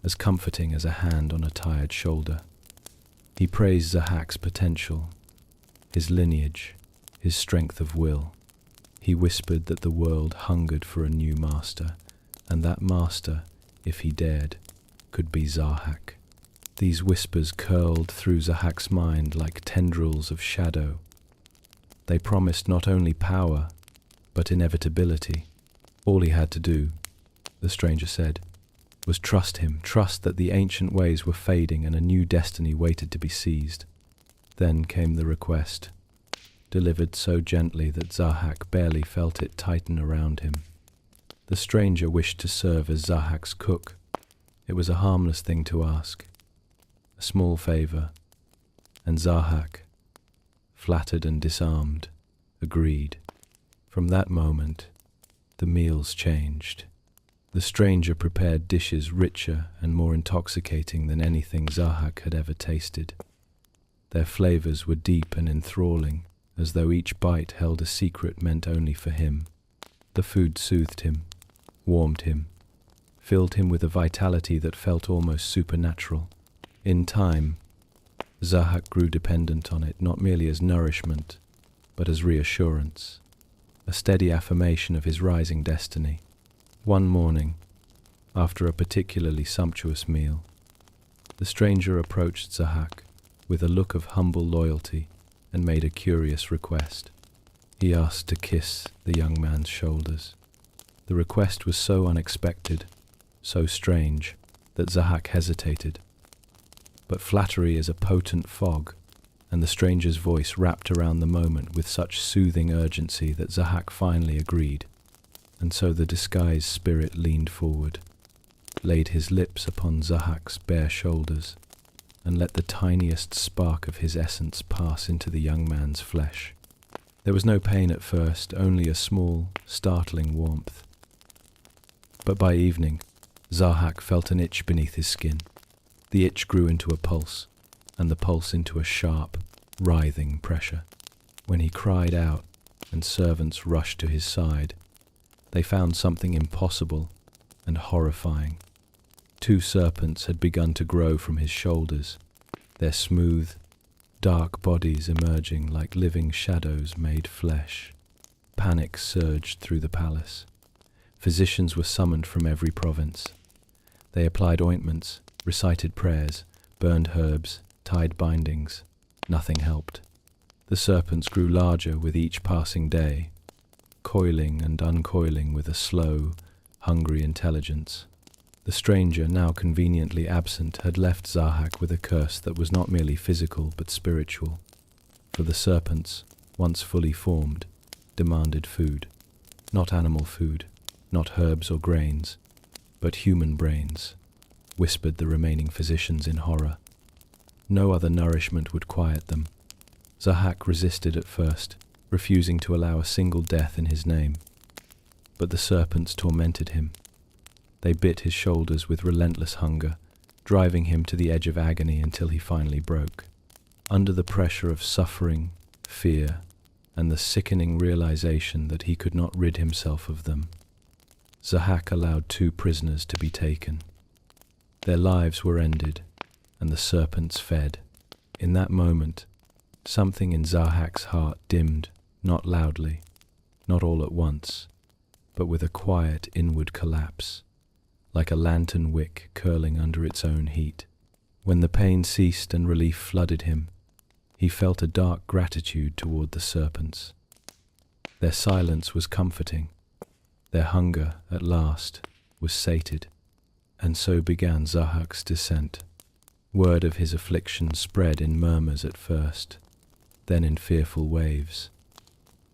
as comforting as a hand on a tired shoulder. He praised Zahhak's potential, his lineage, his strength of will. He whispered that the world hungered for a new master, and that master, if he dared, could be Zahhak. These whispers curled through Zahhak's mind like tendrils of shadow. They promised not only power, but inevitability. All he had to do, the stranger said, was trust him, trust that the ancient ways were fading and a new destiny waited to be seized. Then came the request, delivered so gently that Zahhak barely felt it tighten around him. The stranger wished to serve as Zahhak's cook. It was a harmless thing to ask, a small favor, and Zahhak, flattered and disarmed, agreed. From that moment, the meals changed. The stranger prepared dishes richer and more intoxicating than anything Zahhak had ever tasted. Their flavors were deep and enthralling, as though each bite held a secret meant only for him. The food soothed him, warmed him, filled him with a vitality that felt almost supernatural. In time, Zahhak grew dependent on it not merely as nourishment, but as reassurance, a steady affirmation of his rising destiny. One morning, after a particularly sumptuous meal, the stranger approached Zahhak with a look of humble loyalty and made a curious request. He asked to kiss the young man's shoulders. The request was so unexpected, so strange, that Zahhak hesitated. But flattery is a potent fog, and the stranger's voice wrapped around the moment with such soothing urgency that Zahhak finally agreed. And so the disguised spirit leaned forward, laid his lips upon Zahhak's bare shoulders, and let the tiniest spark of his essence pass into the young man's flesh. There was no pain at first, only a small, startling warmth. But by evening, Zahhak felt an itch beneath his skin. The itch grew into a pulse, and the pulse into a sharp, writhing pressure. When he cried out, and servants rushed to his side, they found something impossible and horrifying. 2 serpents had begun to grow from his shoulders, their smooth, dark bodies emerging like living shadows made flesh. Panic surged through the palace. Physicians were summoned from every province. They applied ointments, recited prayers, burned herbs, tied bindings. Nothing helped. The serpents grew larger with each passing day, coiling and uncoiling with a slow, hungry intelligence. The stranger, now conveniently absent, had left Zahhak with a curse that was not merely physical but spiritual. For the serpents, once fully formed, demanded food. Not animal food, not herbs or grains, but human brains, whispered the remaining physicians in horror. No other nourishment would quiet them. Zahhak resisted at first, refusing to allow a single death in his name. But the serpents tormented him. They bit his shoulders with relentless hunger, driving him to the edge of agony until he finally broke. Under the pressure of suffering, fear, and the sickening realization that he could not rid himself of them, Zahhak allowed 2 prisoners to be taken. Their lives were ended, and the serpents fed. In that moment, something in Zahhak's heart dimmed, not loudly, not all at once, but with a quiet inward collapse, like a lantern wick curling under its own heat. When the pain ceased and relief flooded him, he felt a dark gratitude toward the serpents. Their silence was comforting. Their hunger, at last, was sated. And so began Zahhak's descent. Word of his affliction spread in murmurs at first, then in fearful waves.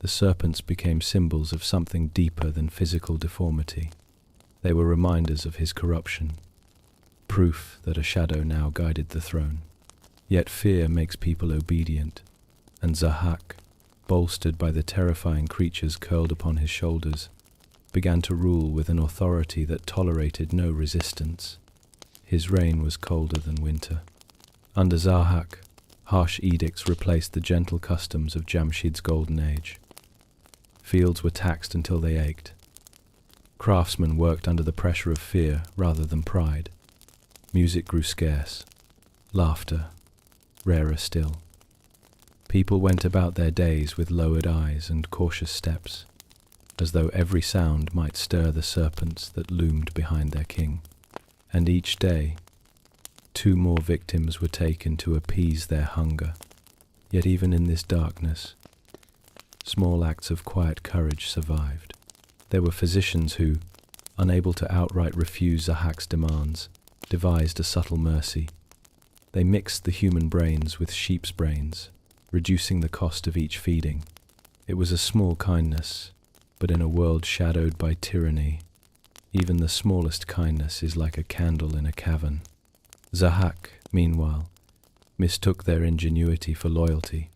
The serpents became symbols of something deeper than physical deformity. They were reminders of his corruption, proof that a shadow now guided the throne. Yet fear makes people obedient, and Zahhak, bolstered by the terrifying creatures curled upon his shoulders, began to rule with an authority that tolerated no resistance. His reign was colder than winter. Under Zahhak, harsh edicts replaced the gentle customs of Jamshid's golden age. Fields were taxed until they ached. Craftsmen worked under the pressure of fear rather than pride. Music grew scarce. Laughter, rarer still. People went about their days with lowered eyes and cautious steps, as though every sound might stir the serpents that loomed behind their king. And each day, 2 more victims were taken to appease their hunger. Yet even in this darkness, small acts of quiet courage survived. There were physicians who, unable to outright refuse Zahhak's demands, devised a subtle mercy. They mixed the human brains with sheep's brains, reducing the cost of each feeding. It was a small kindness, but in a world shadowed by tyranny, even the smallest kindness is like a candle in a cavern. Zahhak, meanwhile, mistook their ingenuity for loyalty,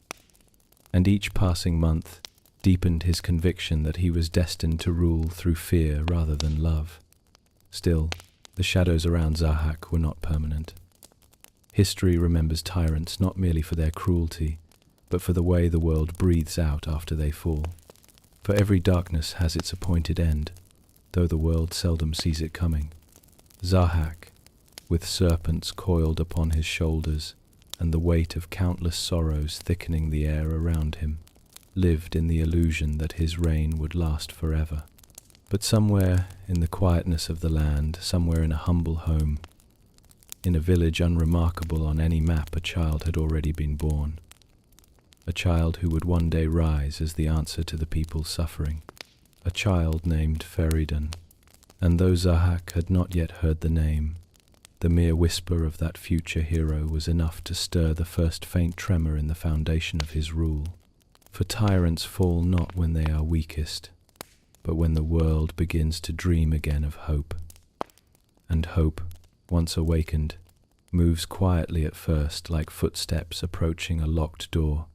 and each passing month deepened his conviction that he was destined to rule through fear rather than love. Still, the shadows around Zahhak were not permanent. History remembers tyrants not merely for their cruelty, but for the way the world breathes out after they fall. For every darkness has its appointed end, though the world seldom sees it coming. Zahhak, with serpents coiled upon his shoulders and the weight of countless sorrows thickening the air around him, lived in the illusion that his reign would last forever. But somewhere in the quietness of the land, somewhere in a humble home, in a village unremarkable on any map, a child had already been born. A child who would one day rise as the answer to the people's suffering. A child named Fereydun. And though Zahhak had not yet heard the name, the mere whisper of that future hero was enough to stir the first faint tremor in the foundation of his rule. For tyrants fall not when they are weakest, but when the world begins to dream again of hope. And hope, once awakened, moves quietly at first, like footsteps approaching a locked door.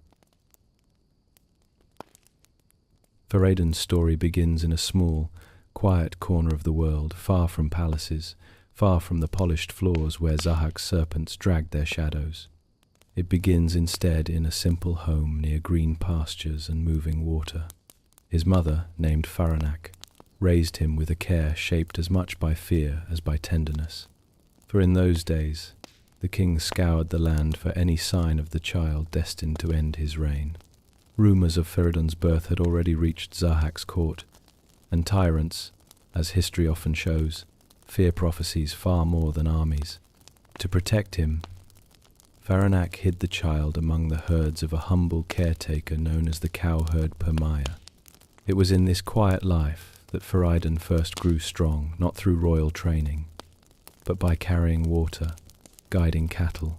Fereydun's story begins in a small, quiet corner of the world, far from palaces, far from the polished floors where Zahhak's serpents dragged their shadows. It begins instead in a simple home near green pastures and moving water. His mother, named Fereydun, raised him with a care shaped as much by fear as by tenderness. For in those days, the king scoured the land for any sign of the child destined to end his reign. Rumours of Fereydun's birth had already reached Zahhak's court, and tyrants, as history often shows, fear prophecies far more than armies. To protect him, Fereydun hid the child among the herds of a humble caretaker known as the cowherd Permaya. It was in this quiet life that Fereydun first grew strong, not through royal training, but by carrying water, guiding cattle,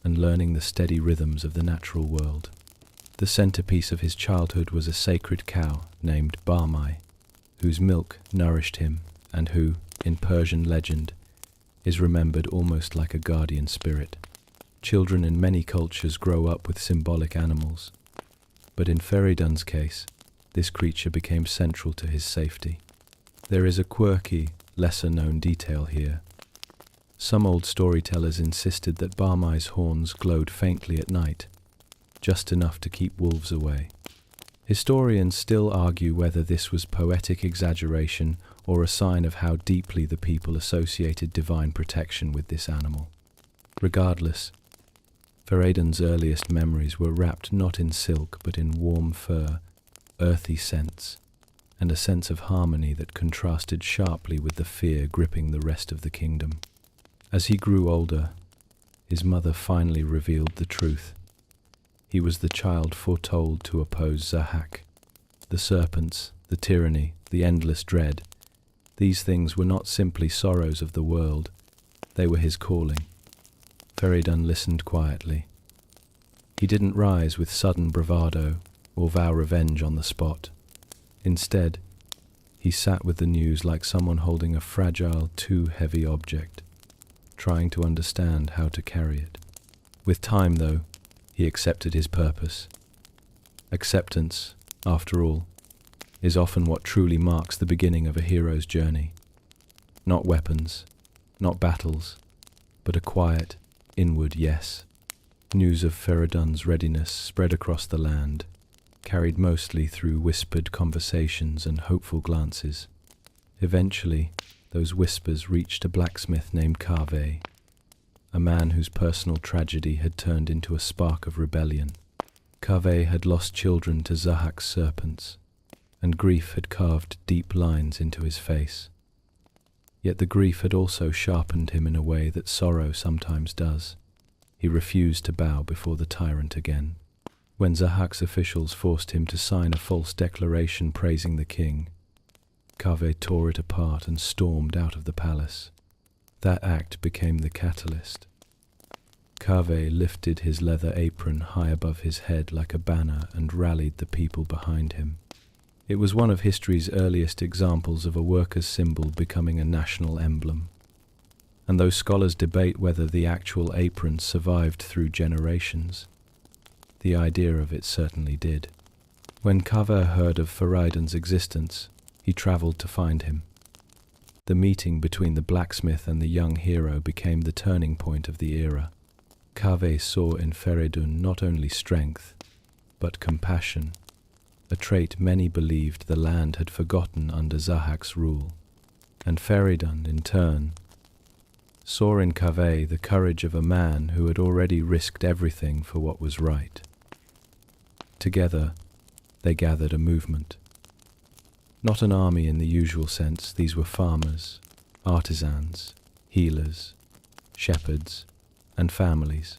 and learning the steady rhythms of the natural world. The centerpiece of his childhood was a sacred cow named Barmai, whose milk nourished him and who, in Persian legend, is remembered almost like a guardian spirit. Children in many cultures grow up with symbolic animals, but in Fereydun's case, this creature became central to his safety. There is a quirky, lesser-known detail here. Some old storytellers insisted that Barmai's horns glowed faintly at night, just enough to keep wolves away. Historians still argue whether this was poetic exaggeration or a sign of how deeply the people associated divine protection with this animal. Regardless, Fereydun's earliest memories were wrapped not in silk but in warm fur, earthy scents, and a sense of harmony that contrasted sharply with the fear gripping the rest of the kingdom. As he grew older, his mother finally revealed the truth. He was the child foretold to oppose Zahhak. The serpents, the tyranny, the endless dread, these things were not simply sorrows of the world, they were his calling. Fereydun listened quietly. He didn't rise with sudden bravado or vow revenge on the spot. Instead, he sat with the news like someone holding a fragile, too heavy object, trying to understand how to carry it. With time, though, he accepted his purpose. Acceptance, after all, is often what truly marks the beginning of a hero's journey. Not weapons, not battles, but a quiet, inward yes. News of Fereydun's readiness spread across the land, carried mostly through whispered conversations and hopeful glances. Eventually, those whispers reached a blacksmith named Kaveh, a man whose personal tragedy had turned into a spark of rebellion. Kaveh had lost children to Zahhak's serpents, and grief had carved deep lines into his face. Yet the grief had also sharpened him in a way that sorrow sometimes does. He refused to bow before the tyrant again. When Zahhak's officials forced him to sign a false declaration praising the king, Kaveh tore it apart and stormed out of the palace. That act became the catalyst. Kaveh lifted his leather apron high above his head like a banner and rallied the people behind him. It was one of history's earliest examples of a worker's symbol becoming a national emblem. And though scholars debate whether the actual apron survived through generations, the idea of it certainly did. When Kaveh heard of Fereydun's existence, he travelled to find him. The meeting between the blacksmith and the young hero became the turning point of the era. Kaveh saw in Fereydun not only strength, but compassion, a trait many believed the land had forgotten under Zahhak's rule. And Fereydun, in turn, saw in Kaveh the courage of a man who had already risked everything for what was right. Together, they gathered a movement. Not an army in the usual sense, these were farmers, artisans, healers, shepherds, and families,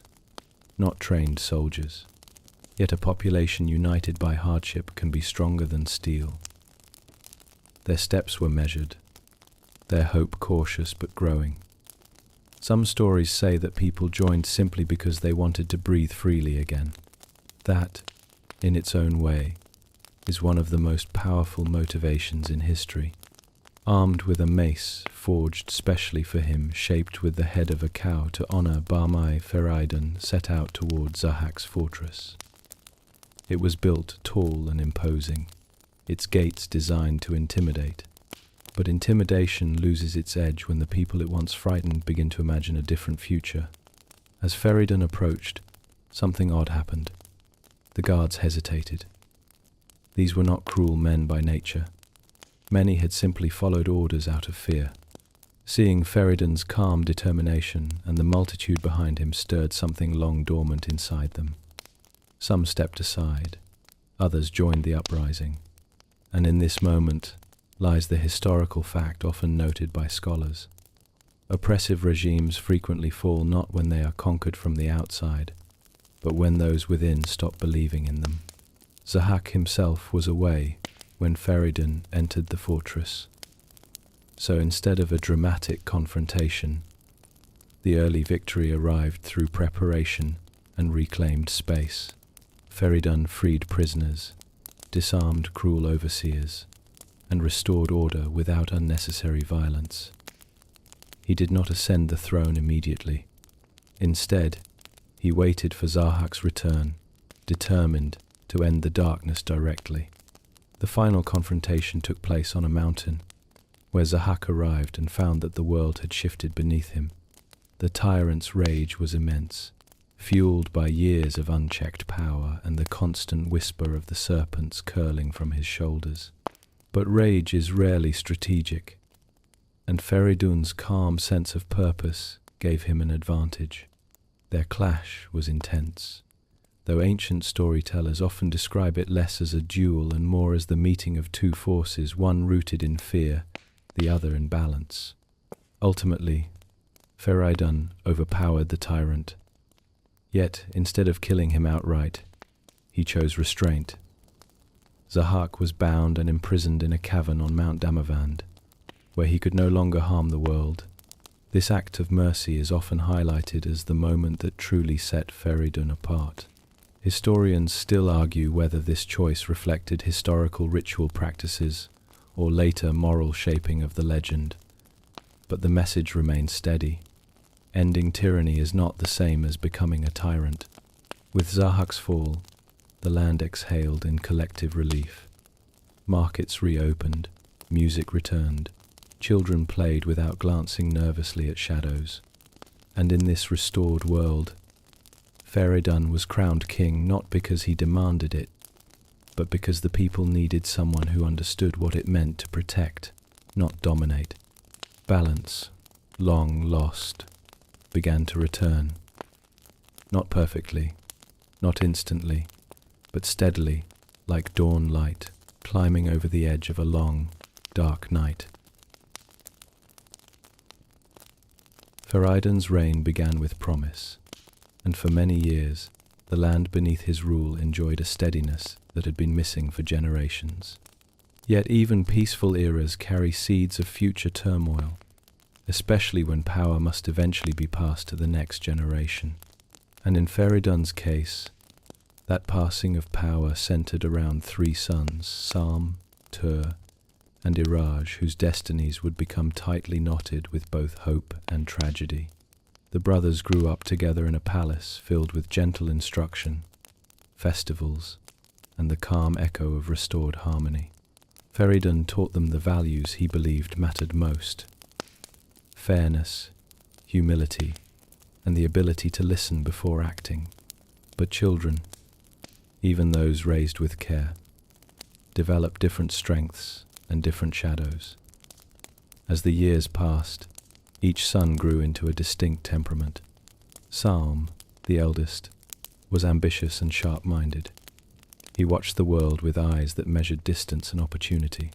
not trained soldiers. Yet a population united by hardship can be stronger than steel. Their steps were measured, their hope cautious but growing. Some stories say that people joined simply because they wanted to breathe freely again. That, in its own way, is one of the most powerful motivations in history. Armed with a mace forged specially for him, shaped with the head of a cow to honor Barmai, Fereydun set out toward Zahhak's fortress. It was built tall and imposing, its gates designed to intimidate. But intimidation loses its edge when the people it once frightened begin to imagine a different future. As Fereydun approached, something odd happened. The guards hesitated. These were not cruel men by nature. Many had simply followed orders out of fear. Seeing Fereydun's calm determination and the multitude behind him stirred something long dormant inside them. Some stepped aside, others joined the uprising, and in this moment lies the historical fact often noted by scholars. Oppressive regimes frequently fall not when they are conquered from the outside, but when those within stop believing in them. Zahhak himself was away when Fereydun entered the fortress. So instead of a dramatic confrontation, the early victory arrived through preparation and reclaimed space. Fereydun freed prisoners, disarmed cruel overseers, and restored order without unnecessary violence. He did not ascend the throne immediately. Instead, he waited for Zahhak's return, determined to end the darkness directly. The final confrontation took place on a mountain, where Zahhak arrived and found that the world had shifted beneath him. The tyrant's rage was immense, fueled by years of unchecked power and the constant whisper of the serpents curling from his shoulders. But rage is rarely strategic, and Fereydun's calm sense of purpose gave him an advantage. Their clash was intense, though ancient storytellers often describe it less as a duel and more as the meeting of two forces, one rooted in fear, the other in balance. Ultimately, Fereydun overpowered the tyrant. Yet, instead of killing him outright, he chose restraint. Zahhak was bound and imprisoned in a cavern on Mount Damavand, where he could no longer harm the world. This act of mercy is often highlighted as the moment that truly set Fereydun apart. Historians still argue whether this choice reflected historical ritual practices or later moral shaping of the legend, but the message remains steady. Ending tyranny is not the same as becoming a tyrant. With Zahhak's fall, the land exhaled in collective relief. Markets reopened, music returned, children played without glancing nervously at shadows. And in this restored world, Fereydun was crowned king not because he demanded it, but because the people needed someone who understood what it meant to protect, not dominate. Balance, long lost, began to return. Not perfectly, not instantly, but steadily, like dawn light, climbing over the edge of a long, dark night. Fereydun's reign began with promise, and for many years, the land beneath his rule enjoyed a steadiness that had been missing for generations. Yet even peaceful eras carry seeds of future turmoil, especially when power must eventually be passed to the next generation. And in Fereydun's case, that passing of power centered around three sons, Salm, Tur, and Iraj, whose destinies would become tightly knotted with both hope and tragedy. The brothers grew up together in a palace filled with gentle instruction, festivals, and the calm echo of restored harmony. Fereydun taught them the values he believed mattered most: fairness, humility, and the ability to listen before acting. But children, even those raised with care, develop different strengths and different shadows. As the years passed, Each son grew into a distinct temperament. Salm, the eldest, was ambitious and sharp-minded. He watched the world with eyes that measured distance and opportunity.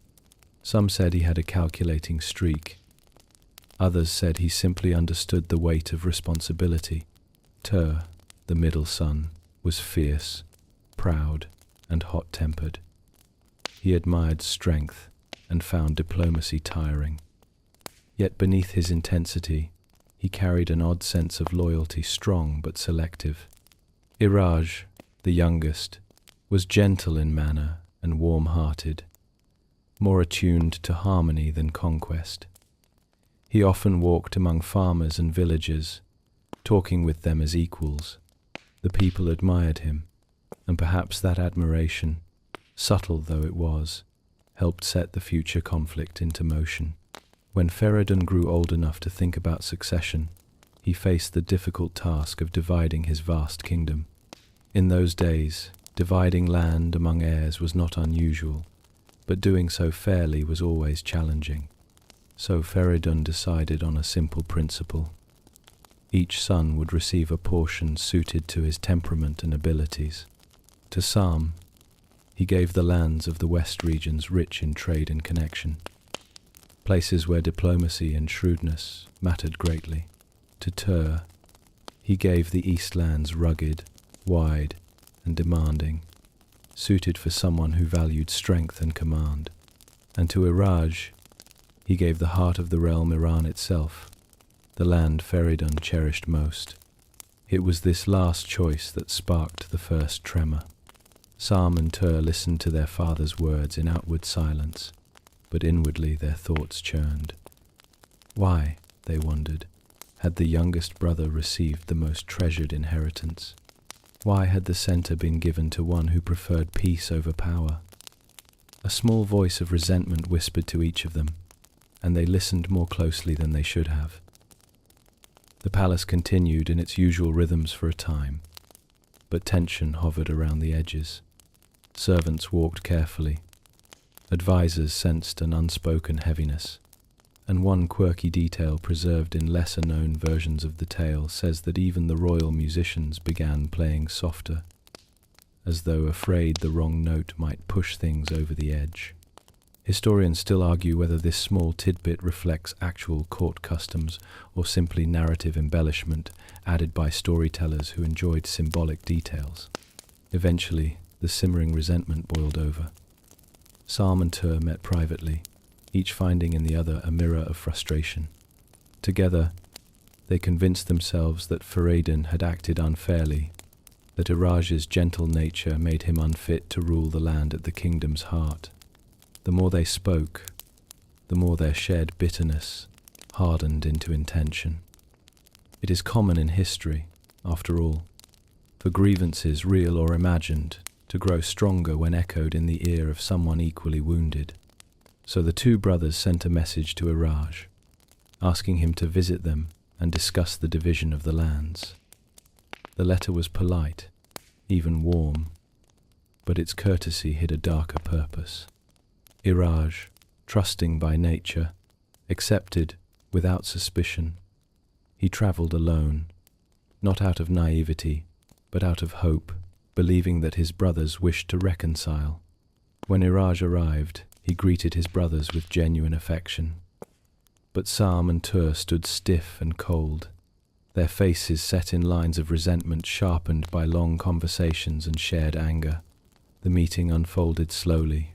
Some said he had a calculating streak. Others said he simply understood the weight of responsibility. Tur, the middle son, was fierce, proud, and hot-tempered. He admired strength and found diplomacy tiring. Yet beneath his intensity, he carried an odd sense of loyalty, strong but selective. Iraj, the youngest, was gentle in manner and warm-hearted, more attuned to harmony than conquest. He often walked among farmers and villagers, talking with them as equals. The people admired him, and perhaps that admiration, subtle though it was, helped set the future conflict into motion. When Fereydun grew old enough to think about succession, he faced the difficult task of dividing his vast kingdom. In those days, dividing land among heirs was not unusual, but doing so fairly was always challenging. So Fereydun decided on a simple principle. Each son would receive a portion suited to his temperament and abilities. To Salm, he gave the lands of the west regions rich in trade and connection, places where diplomacy and shrewdness mattered greatly. To Tur, he gave the east lands rugged, wide, and demanding, suited for someone who valued strength and command. And to Iraj, he gave the heart of the realm, Iran itself, the land Fereydun cherished most. It was this last choice that sparked the first tremor. Salm and Tur listened to their father's words in outward silence, but inwardly their thoughts churned. Why, they wondered, had the youngest brother received the most treasured inheritance? Why had the center been given to one who preferred peace over power? A small voice of resentment whispered to each of them, and they listened more closely than they should have. The palace continued in its usual rhythms for a time, but tension hovered around the edges. Servants walked carefully. Advisors sensed an unspoken heaviness, and one quirky detail preserved in lesser-known versions of the tale says that even the royal musicians began playing softer, as though afraid the wrong note might push things over the edge. Historians still argue whether this small tidbit reflects actual court customs or simply narrative embellishment added by storytellers who enjoyed symbolic details. Eventually, the simmering resentment boiled over. Salm and Tur met privately, each finding in the other a mirror of frustration. Together, they convinced themselves that Fereydun had acted unfairly, that Iraj's gentle nature made him unfit to rule the land at the kingdom's heart. The more they spoke, the more their shared bitterness hardened into intention. It is common in history, after all, for grievances, real or imagined, to grow stronger when echoed in the ear of someone equally wounded. So the two brothers sent a message to Iraj, asking him to visit them and discuss the division of the lands. The letter was polite, even warm, but its courtesy hid a darker purpose. Iraj, trusting by nature, accepted without suspicion. He travelled alone, not out of naivety, but out of hope, believing that his brothers wished to reconcile. When Iraj arrived, he greeted his brothers with genuine affection. But Salm and Tur stood stiff and cold, their faces set in lines of resentment sharpened by long conversations and shared anger. The meeting unfolded slowly.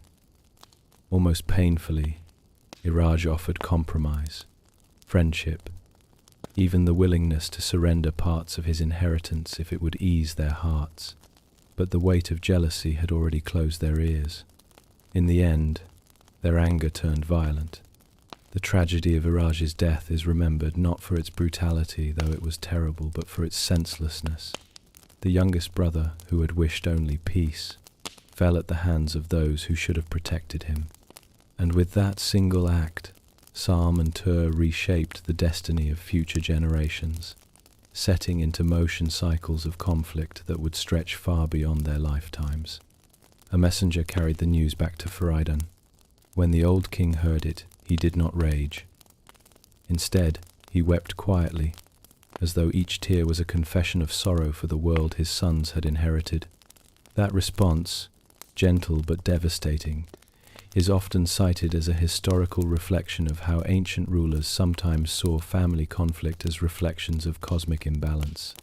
Almost painfully, Iraj offered compromise, friendship, even the willingness to surrender parts of his inheritance if it would ease their hearts. But the weight of jealousy had already closed their ears. In the end, their anger turned violent. The tragedy of Iraj's death is remembered not for its brutality, though it was terrible, but for its senselessness. The youngest brother, who had wished only peace, fell at the hands of those who should have protected him. And with that single act, Salm and Tur reshaped the destiny of future generations, setting into motion cycles of conflict that would stretch far beyond their lifetimes. A messenger carried the news back to Fereydun. When the old king heard it, he did not rage. Instead, he wept quietly, as though each tear was a confession of sorrow for the world his sons had inherited. That response, gentle but devastating, is often cited as a historical reflection of how ancient rulers sometimes saw family conflict as reflections of cosmic imbalance.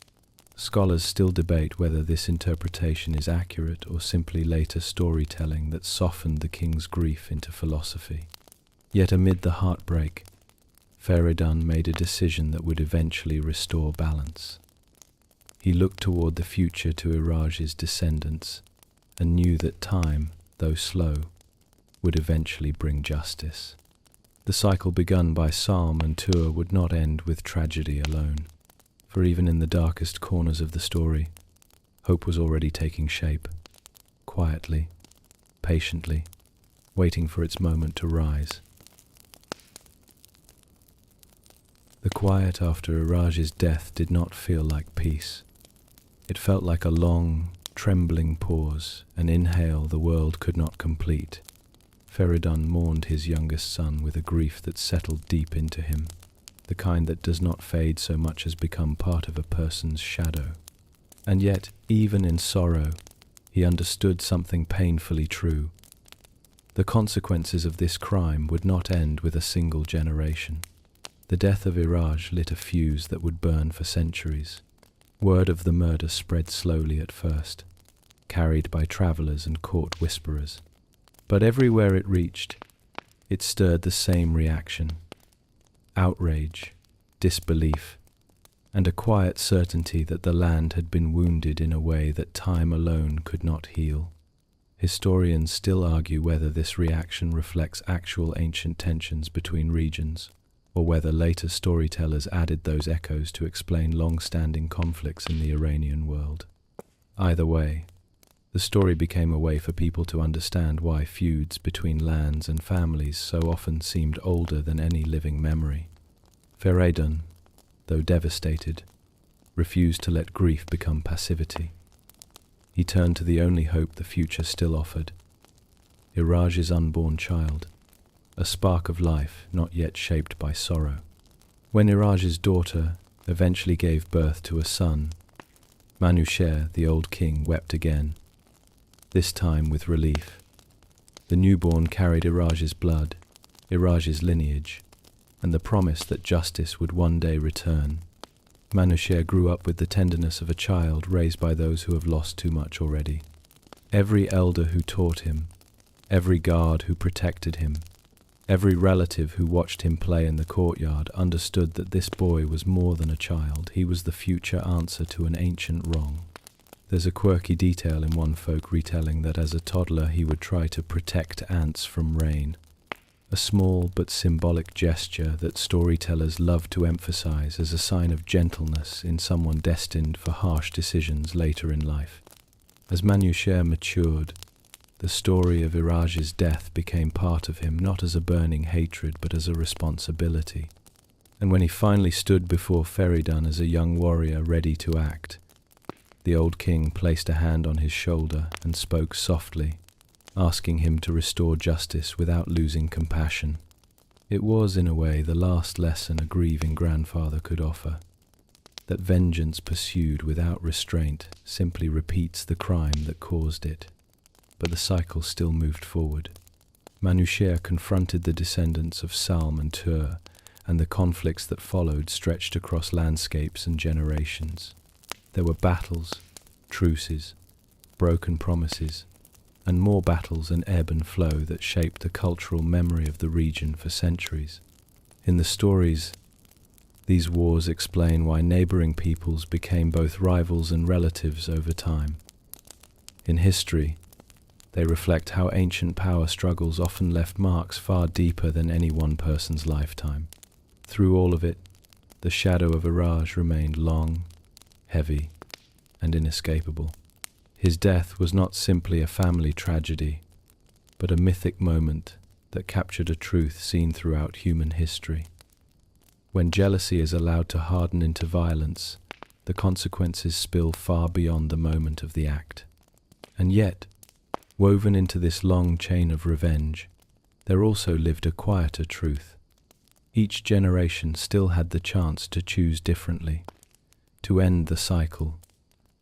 Scholars still debate whether this interpretation is accurate or simply later storytelling that softened the king's grief into philosophy. Yet amid the heartbreak, Fereydun made a decision that would eventually restore balance. He looked toward the future to Iraj's descendants and knew that time, though slow, would eventually bring justice. The cycle begun by Salm and Tur would not end with tragedy alone, for even in the darkest corners of the story, hope was already taking shape, quietly, patiently, waiting for its moment to rise. The quiet after Iraj's death did not feel like peace. It felt like a long, trembling pause, an inhale the world could not complete. Fereydun mourned his youngest son with a grief that settled deep into him, the kind that does not fade so much as become part of a person's shadow. And yet, even in sorrow, he understood something painfully true. The consequences of this crime would not end with a single generation. The death of Iraj lit a fuse that would burn for centuries. Word of the murder spread slowly at first, carried by travelers and court whisperers. But everywhere it reached, it stirred the same reaction: outrage, disbelief, and a quiet certainty that the land had been wounded in a way that time alone could not heal. Historians still argue whether this reaction reflects actual ancient tensions between regions, or whether later storytellers added those echoes to explain long-standing conflicts in the Iranian world. Either way, the story became a way for people to understand why feuds between lands and families so often seemed older than any living memory. Fereydun, though devastated, refused to let grief become passivity. He turned to the only hope the future still offered: Iraj's unborn child, a spark of life not yet shaped by sorrow. When Iraj's daughter eventually gave birth to a son, Mainyu, the old king, wept again, this time with relief. The newborn carried Iraj's blood, Iraj's lineage, and the promise that justice would one day return. Mainyu grew up with the tenderness of a child raised by those who have lost too much already. Every elder who taught him, every guard who protected him, every relative who watched him play in the courtyard understood that this boy was more than a child. He was the future answer to an ancient wrong. There's a quirky detail in one folk retelling that as a toddler he would try to protect ants from rain. A small but symbolic gesture that storytellers love to emphasize as a sign of gentleness in someone destined for harsh decisions later in life. As Mainyu matured, the story of Iraj's death became part of him, not as a burning hatred but as a responsibility. And when he finally stood before Fereydun as a young warrior ready to act, the old king placed a hand on his shoulder and spoke softly, asking him to restore justice without losing compassion. It was, in a way, the last lesson a grieving grandfather could offer: that vengeance pursued without restraint simply repeats the crime that caused it. But the cycle still moved forward. Mainyu confronted the descendants of Salm and Tur, and the conflicts that followed stretched across landscapes and generations. There were battles, truces, broken promises, and more battles and ebb and flow that shaped the cultural memory of the region for centuries. In the stories, these wars explain why neighboring peoples became both rivals and relatives over time. In history, they reflect how ancient power struggles often left marks far deeper than any one person's lifetime. Through all of it, the shadow of Iraj remained long, heavy, and inescapable. His death was not simply a family tragedy, but a mythic moment that captured a truth seen throughout human history. When jealousy is allowed to harden into violence, the consequences spill far beyond the moment of the act. And yet, woven into this long chain of revenge, there also lived a quieter truth. Each generation still had the chance to choose differently, to end the cycle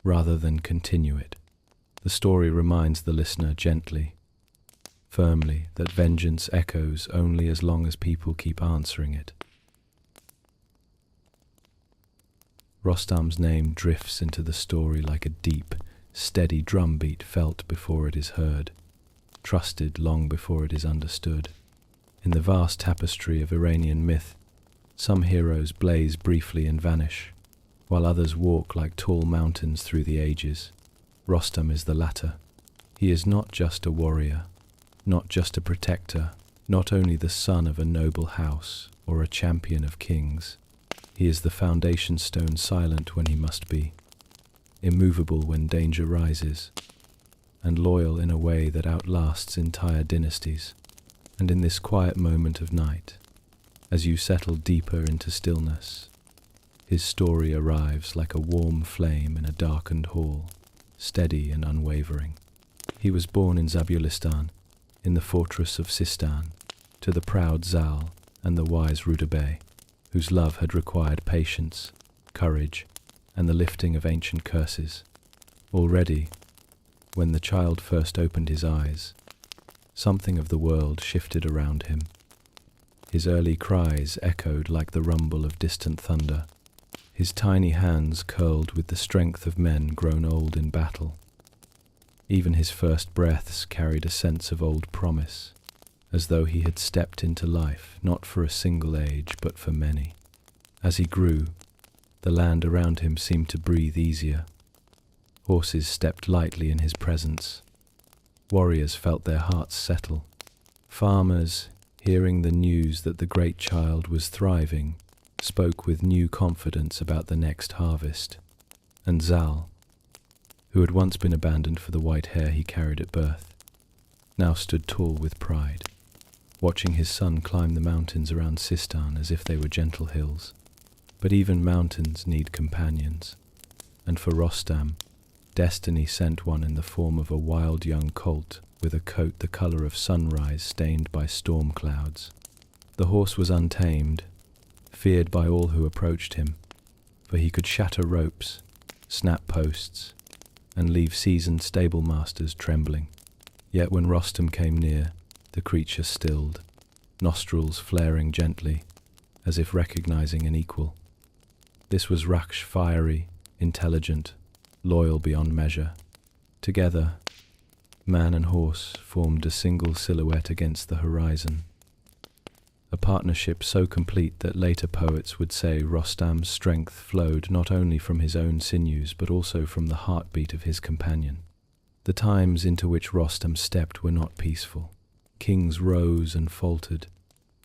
rather than continue it. The story reminds the listener gently, firmly, that vengeance echoes only as long as people keep answering it. Rostam's name drifts into the story like a deep, steady drumbeat felt before it is heard, trusted long before it is understood. In the vast tapestry of Iranian myth, some heroes blaze briefly and vanish, while others walk like tall mountains through the ages. Rostam is the latter. He is not just a warrior, not just a protector, not only the son of a noble house or a champion of kings. He is the foundation stone, silent when he must be, immovable when danger rises, and loyal in a way that outlasts entire dynasties. And in this quiet moment of night, as you settle deeper into stillness, his story arrives like a warm flame in a darkened hall, steady and unwavering. He was born in Zabulistan, in the fortress of Sistan, to the proud Zal and the wise Rudabeh, whose love had required patience, courage, and the lifting of ancient curses. Already, when the child first opened his eyes, something of the world shifted around him. His early cries echoed like the rumble of distant thunder. His tiny hands curled with the strength of men grown old in battle. Even his first breaths carried a sense of old promise, as though he had stepped into life not for a single age but for many. As he grew, the land around him seemed to breathe easier. Horses stepped lightly in his presence. Warriors felt their hearts settle. Farmers, hearing the news that the great child was thriving, spoke with new confidence about the next harvest. And Zal, who had once been abandoned for the white hair he carried at birth, now stood tall with pride, watching his son climb the mountains around Sistan as if they were gentle hills. But even mountains need companions, and for Rostam, destiny sent one in the form of a wild young colt with a coat the color of sunrise stained by storm clouds. The horse was untamed, feared by all who approached him, for he could shatter ropes, snap posts, and leave seasoned stable masters trembling. Yet when Rostam came near, the creature stilled, nostrils flaring gently, as if recognizing an equal. This was Raksh, fiery, intelligent, loyal beyond measure. Together, man and horse formed a single silhouette against the horizon, a partnership so complete that later poets would say Rostam's strength flowed not only from his own sinews but also from the heartbeat of his companion. The times into which Rostam stepped were not peaceful. Kings rose and faltered,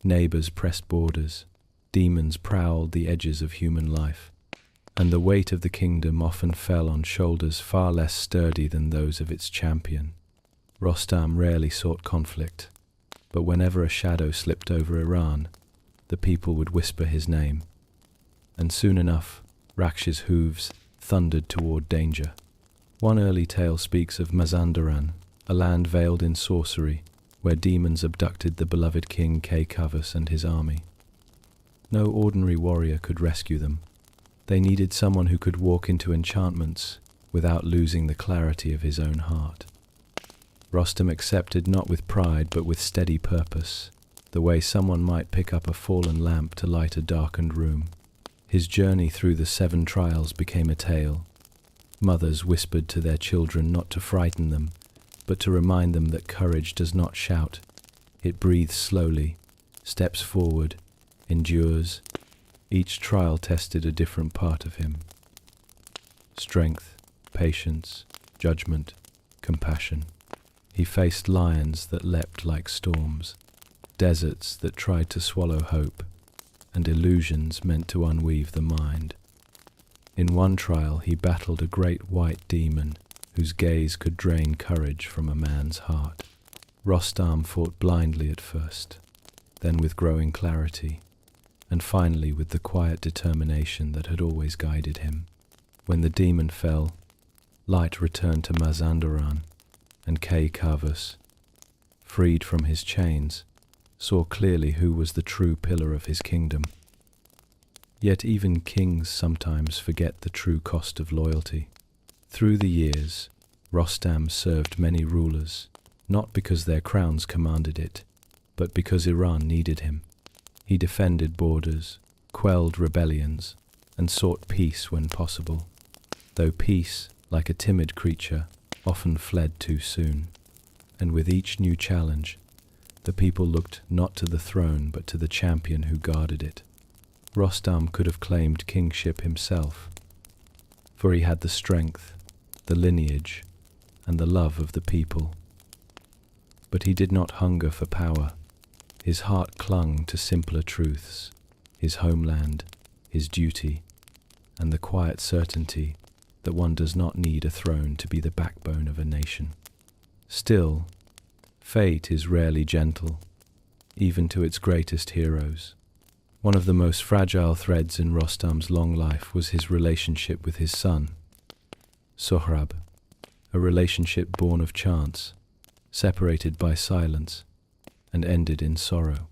neighbors pressed borders, demons prowled the edges of human life, and the weight of the kingdom often fell on shoulders far less sturdy than those of its champion. Rostam rarely sought conflict, but whenever a shadow slipped over Iran, the people would whisper his name, and soon enough Raksh's hooves thundered toward danger. One early tale speaks of Mazandaran, a land veiled in sorcery, where demons abducted the beloved king Kavus and his army. No ordinary warrior could rescue them. They needed someone who could walk into enchantments without losing the clarity of his own heart. Rostam accepted not with pride but with steady purpose, the way someone might pick up a fallen lamp to light a darkened room. His journey through the 7 trials became a tale. Mothers whispered to their children not to frighten them, but to remind them that courage does not shout. It breathes slowly, steps forward, endures. Each trial tested a different part of him. Strength, patience, judgment, compassion. He faced lions that leapt like storms, deserts that tried to swallow hope, and illusions meant to unweave the mind. In one trial he battled a great white demon whose gaze could drain courage from a man's heart. Rostam fought blindly at first, then with growing clarity, and finally with the quiet determination that had always guided him. When the demon fell, light returned to Mazandaran, and Kavus, freed from his chains, saw clearly who was the true pillar of his kingdom. Yet even kings sometimes forget the true cost of loyalty. Through the years, Rostam served many rulers, not because their crowns commanded it, but because Iran needed him. He defended borders, quelled rebellions, and sought peace when possible, though peace, like a timid creature, often fled too soon. And with each new challenge, the people looked not to the throne but to the champion who guarded it. Rostam could have claimed kingship himself, for he had the strength, the lineage, and the love of the people. But he did not hunger for power. His heart clung to simpler truths, his homeland, his duty, and the quiet certainty that one does not need a throne to be the backbone of a nation. Still, fate is rarely gentle, even to its greatest heroes. One of the most fragile threads in Rostam's long life was his relationship with his son, Sohrab, a relationship born of chance, separated by silence, and ended in sorrow.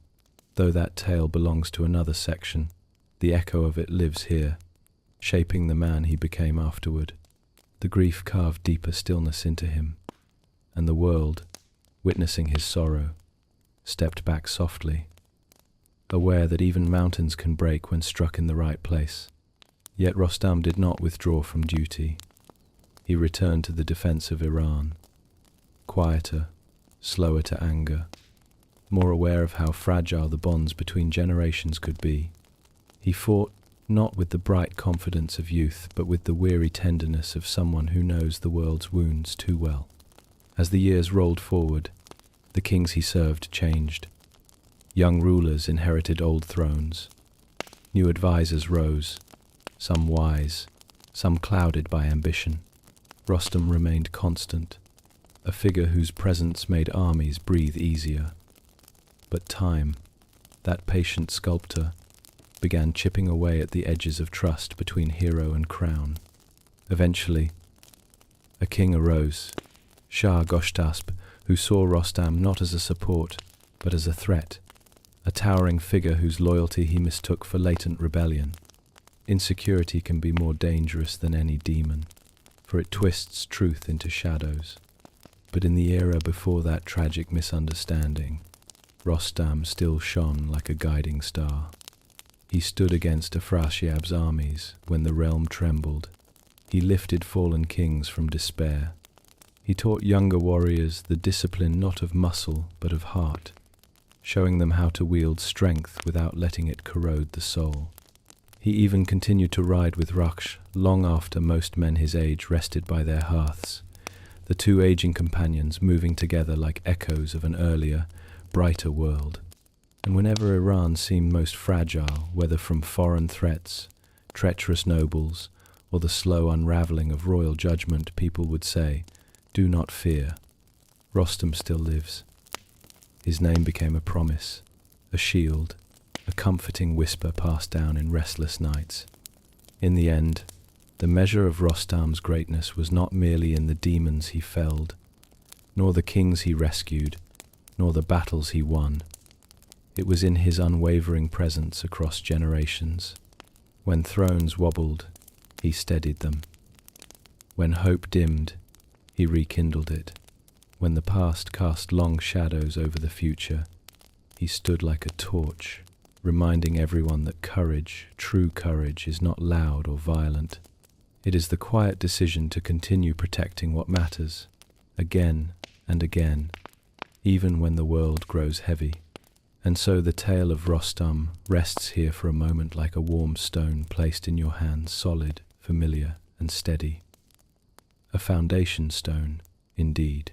Though that tale belongs to another section, the echo of it lives here, shaping the man he became afterward. The grief carved deeper stillness into him, and the world, witnessing his sorrow, stepped back softly, aware that even mountains can break when struck in the right place. Yet Rostam did not withdraw from duty. He returned to the defense of Iran, quieter, slower to anger, more aware of how fragile the bonds between generations could be. He fought not with the bright confidence of youth, but with the weary tenderness of someone who knows the world's wounds too well. As the years rolled forward, the kings he served changed. Young rulers inherited old thrones. New advisors rose, some wise, some clouded by ambition. Rostam remained constant, a figure whose presence made armies breathe easier. But time, that patient sculptor, began chipping away at the edges of trust between hero and crown. Eventually, a king arose, Shah Goshtasp, who saw Rostam not as a support, but as a threat, a towering figure whose loyalty he mistook for latent rebellion. Insecurity can be more dangerous than any demon, for it twists truth into shadows. But in the era before that tragic misunderstanding, Rostam still shone like a guiding star. He stood against Afrasiab's armies when the realm trembled. He lifted fallen kings from despair. He taught younger warriors the discipline not of muscle but of heart, showing them how to wield strength without letting it corrode the soul. He even continued to ride with Raksh long after most men his age rested by their hearths, the two aging companions moving together like echoes of an earlier, brighter world. And whenever Iran seemed most fragile, whether from foreign threats, treacherous nobles, or the slow unraveling of royal judgment, people would say, "Do not fear. Rostam still lives." His name became a promise, a shield, a comforting whisper passed down in restless nights. In the end, the measure of Rostam's greatness was not merely in the demons he felled, nor the kings he rescued, nor the battles he won. It was in his unwavering presence across generations. When thrones wobbled, he steadied them. When hope dimmed, he rekindled it. When the past cast long shadows over the future, he stood like a torch, reminding everyone that courage, true courage, is not loud or violent. It is the quiet decision to continue protecting what matters, again and again, even when the world grows heavy. And so the tale of Rostam rests here for a moment like a warm stone placed in your hands, solid, familiar, and steady. A foundation stone, indeed,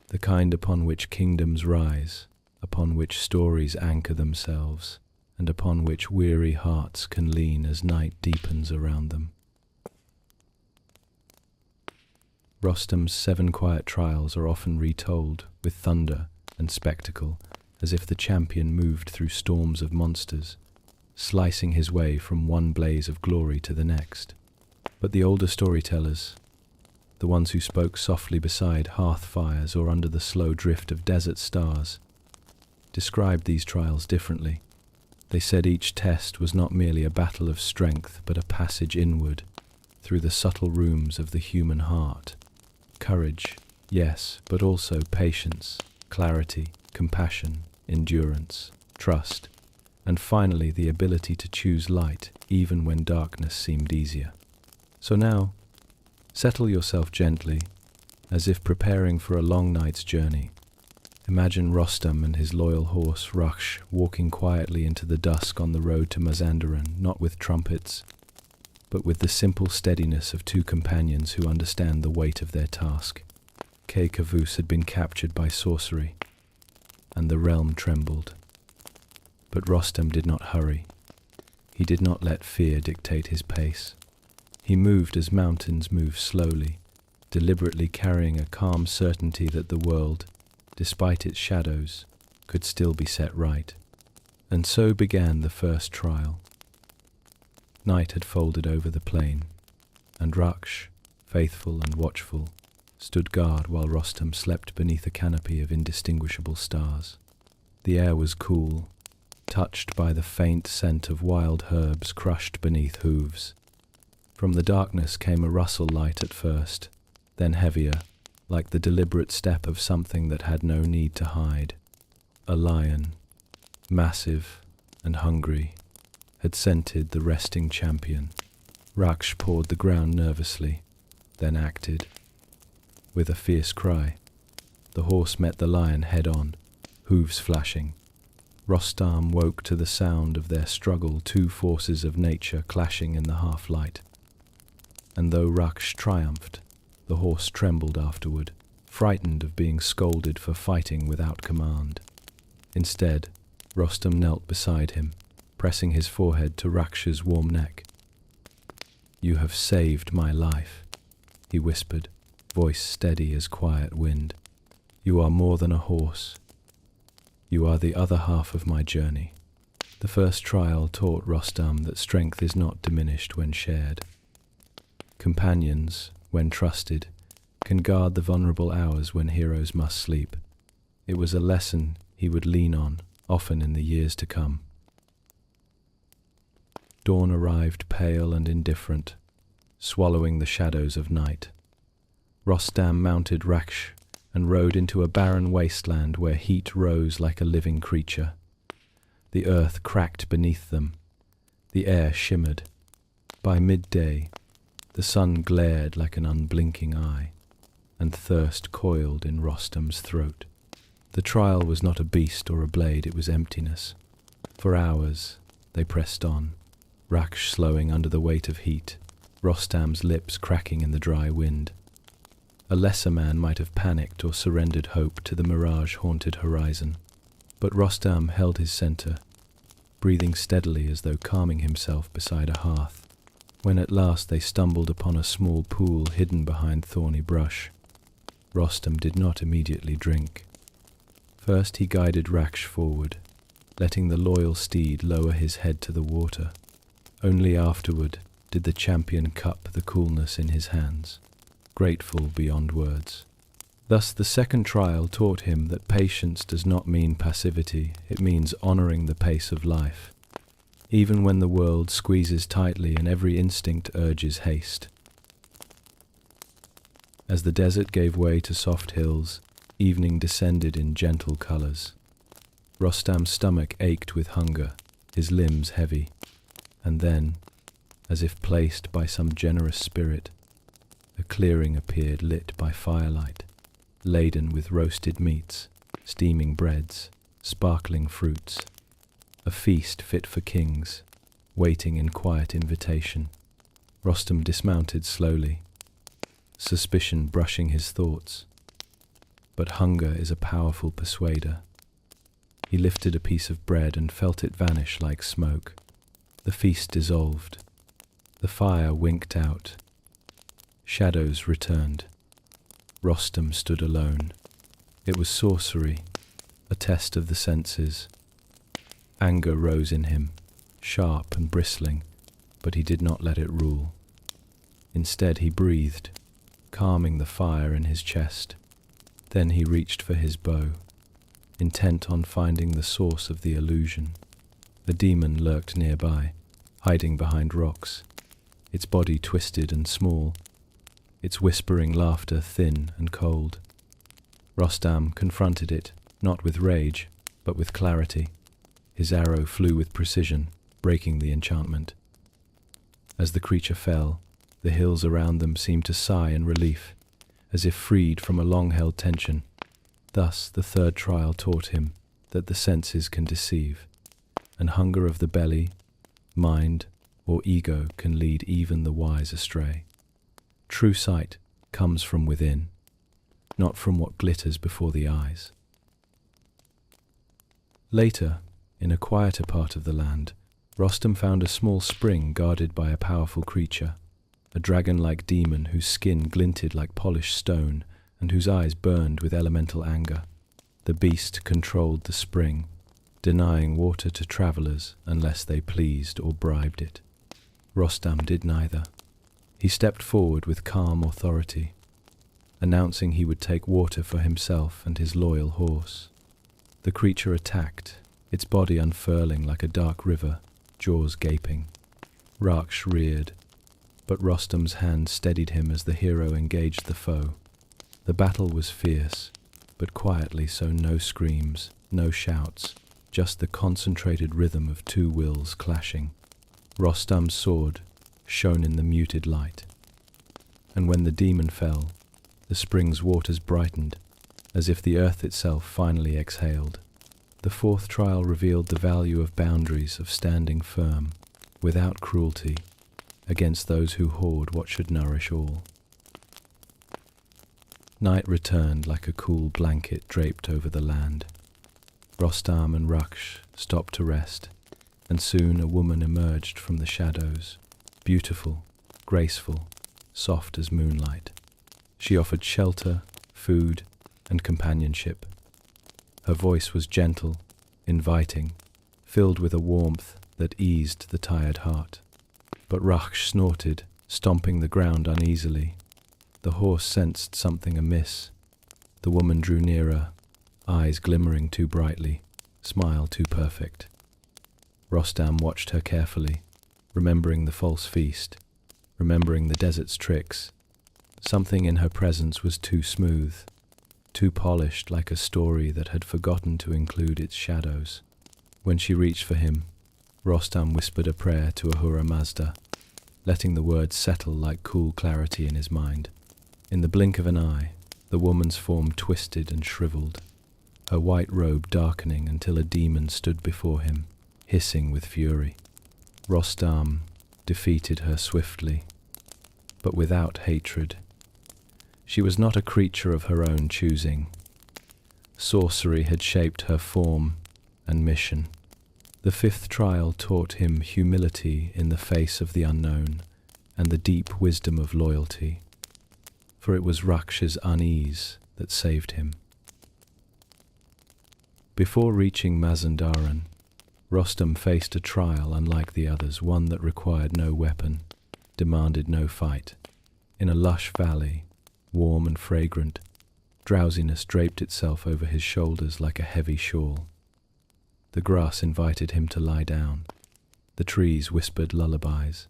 the kind upon which kingdoms rise, upon which stories anchor themselves, and upon which weary hearts can lean as night deepens around them. Rostam's 7 quiet trials are often retold with thunder and spectacle, as if the champion moved through storms of monsters, slicing his way from one blaze of glory to the next. But the older storytellers, the ones who spoke softly beside hearth fires or under the slow drift of desert stars, described these trials differently. They said each test was not merely a battle of strength, but a passage inward, through the subtle rooms of the human heart. Courage, yes, but also patience, clarity, compassion, endurance, trust, and finally the ability to choose light even when darkness seemed easier. So now, settle yourself gently, as if preparing for a long night's journey. Imagine Rostam and his loyal horse Raksh walking quietly into the dusk on the road to Mazandaran, not with trumpets, but with the simple steadiness of two companions who understand the weight of their task. Kavus had been captured by sorcery, and the realm trembled. But Rostam did not hurry. He did not let fear dictate his pace. He moved as mountains move slowly, deliberately carrying a calm certainty that the world, despite its shadows, could still be set right. And so began the first trial. Night had folded over the plain, and Raksh, faithful and watchful, stood guard while Rostam slept beneath a canopy of indistinguishable stars. The air was cool, touched by the faint scent of wild herbs crushed beneath hooves. From the darkness came a rustle light at first, then heavier, like the deliberate step of something that had no need to hide. A lion, massive and hungry, had scented the resting champion. Raksh pawed the ground nervously, then acted. With a fierce cry, the horse met the lion head-on, hooves flashing. Rostam woke to the sound of their struggle, two forces of nature clashing in the half-light. And though Raksh triumphed, the horse trembled afterward, frightened of being scolded for fighting without command. Instead, Rostam knelt beside him, pressing his forehead to Raksh's warm neck. "You have saved my life," he whispered, voice steady as quiet wind. "You are more than a horse. You are the other half of my journey." The first trial taught Rostam that strength is not diminished when shared. Companions, when trusted, can guard the vulnerable hours when heroes must sleep. It was a lesson he would lean on, often in the years to come. Dawn arrived pale and indifferent, swallowing the shadows of night. Rostam mounted Raksh and rode into a barren wasteland where heat rose like a living creature. The earth cracked beneath them. The air shimmered. By midday, the sun glared like an unblinking eye, and thirst coiled in Rostam's throat. The trial was not a beast or a blade, it was emptiness. For hours, they pressed on, Raksh slowing under the weight of heat, Rostam's lips cracking in the dry wind. A lesser man might have panicked or surrendered hope to the mirage-haunted horizon, but Rostam held his center, breathing steadily as though calming himself beside a hearth. When at last they stumbled upon a small pool hidden behind thorny brush, Rostam did not immediately drink. First he guided Raksh forward, letting the loyal steed lower his head to the water. Only afterward did the champion cup the coolness in his hands, grateful beyond words. Thus the second trial taught him that patience does not mean passivity, it means honoring the pace of life, even when the world squeezes tightly and every instinct urges haste. As the desert gave way to soft hills, evening descended in gentle colors. Rostam's stomach ached with hunger, his limbs heavy, and then, as if placed by some generous spirit, a clearing appeared lit by firelight, laden with roasted meats, steaming breads, sparkling fruits, a feast fit for kings, waiting in quiet invitation. Rostam dismounted slowly, suspicion brushing his thoughts. But hunger is a powerful persuader. He lifted a piece of bread and felt it vanish like smoke. The feast dissolved. The fire winked out. Shadows returned. Rostam stood alone. It was sorcery, a test of the senses. Anger rose in him, sharp and bristling, but he did not let it rule. Instead he breathed, calming the fire in his chest. Then he reached for his bow. intent on finding the source of the illusion. A demon lurked nearby, hiding behind rocks, its body twisted and small, its whispering laughter thin and cold. Rostam confronted it, not with rage, but with clarity. His arrow flew with precision, breaking the enchantment. As the creature fell, the hills around them seemed to sigh in relief, as if freed from a long-held tension. Thus the third trial taught him that the senses can deceive, and hunger of the belly, mind, or ego can lead even the wise astray. True sight comes from within, not from what glitters before the eyes. Later, in a quieter part of the land, Rostam found a small spring guarded by a powerful creature, a dragon-like demon whose skin glinted like polished stone and whose eyes burned with elemental anger. The beast controlled the spring, denying water to travelers unless they pleased or bribed it. Rostam did neither. He stepped forward with calm authority, announcing he would take water for himself and his loyal horse. The creature attacked, its body unfurling like a dark river, jaws gaping. Raksh reared, but Rostam's hand steadied him as the hero engaged the foe. The battle was fierce, but quietly, so no screams, no shouts, just the concentrated rhythm of two wills clashing. Rostam's sword shone in the muted light, and when the demon fell, the spring's waters brightened, as if the earth itself finally exhaled. The fourth trial revealed the value of boundaries, of standing firm, without cruelty, against those who hoard what should nourish all. Night returned like a cool blanket draped over the land. Rostam and Raksh stopped to rest, and soon a woman emerged from the shadows, beautiful, graceful, soft as moonlight. She offered shelter, food, and companionship. Her voice was gentle, inviting, filled with a warmth that eased the tired heart. But Raksh snorted, stomping the ground uneasily. The horse sensed something amiss. The woman drew nearer, eyes glimmering too brightly, smile too perfect. Rostam watched her carefully, remembering the false feast, remembering the desert's tricks. Something in her presence was too smooth, too polished, like a story that had forgotten to include its shadows. When she reached for him, Rostam whispered a prayer to Ahura Mazda, letting the words settle like cool clarity in his mind. In the blink of an eye, the woman's form twisted and shriveled, her white robe darkening until a demon stood before him, hissing with fury. Rostam defeated her swiftly, but without hatred. She was not a creature of her own choosing. Sorcery had shaped her form and mission. The fifth trial taught him humility in the face of the unknown and the deep wisdom of loyalty, for it was Raksh's unease that saved him. Before reaching Mazandaran, Rostam faced a trial unlike the others, one that required no weapon, demanded no fight. In a lush valley, warm and fragrant, drowsiness draped itself over his shoulders like a heavy shawl. The grass invited him to lie down. The trees whispered lullabies.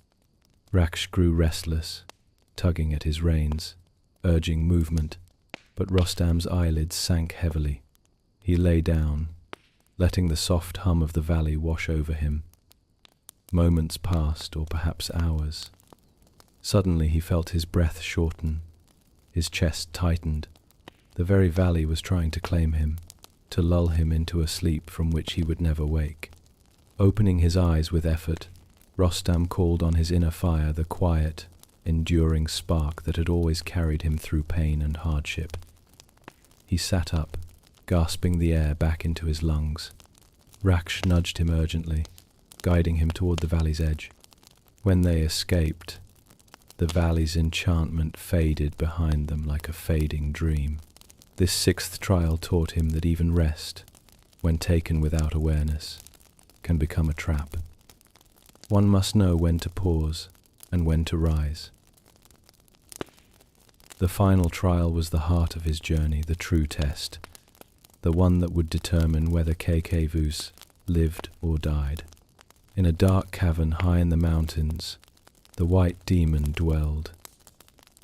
Raksh grew restless, tugging at his reins, urging movement, but Rostam's eyelids sank heavily. He lay down, letting the soft hum of the valley wash over him. Moments passed, or perhaps hours. Suddenly he felt his breath shorten. His chest tightened. The very valley was trying to claim him, to lull him into a sleep from which he would never wake. Opening his eyes with effort, Rostam called on his inner fire, the quiet, enduring spark that had always carried him through pain and hardship. He sat up, gasping the air back into his lungs. Raksh nudged him urgently, guiding him toward the valley's edge. When they escaped, the valley's enchantment faded behind them like a fading dream. This sixth trial taught him that even rest, when taken without awareness, can become a trap. One must know when to pause and when to rise. The final trial was the heart of his journey, the true test. the one that would determine whether Kekavus lived or died. In a dark cavern high in the mountains, the white demon dwelled.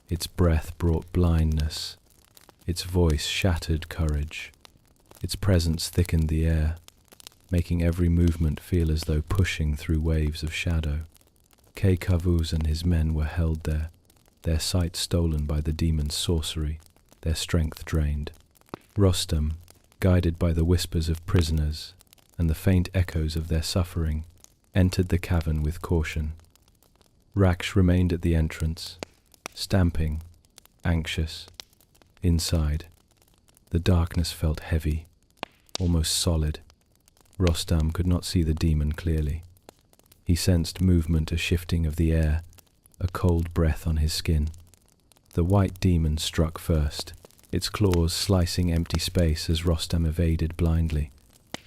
Its breath brought blindness, its voice shattered courage. Its presence thickened the air, making every movement feel as though pushing through waves of shadow. Kekavus and his men were held there, their sight stolen by the demon's sorcery, their strength drained. Rostam, guided by the whispers of prisoners and the faint echoes of their suffering, entered the cavern with caution. Raksh remained at the entrance, stamping, anxious. Inside, the darkness felt heavy, almost solid. Rostam could not see the demon clearly. He sensed movement, a shifting of the air, a cold breath on his skin. The white demon struck first, its claws slicing empty space as Rostam evaded blindly.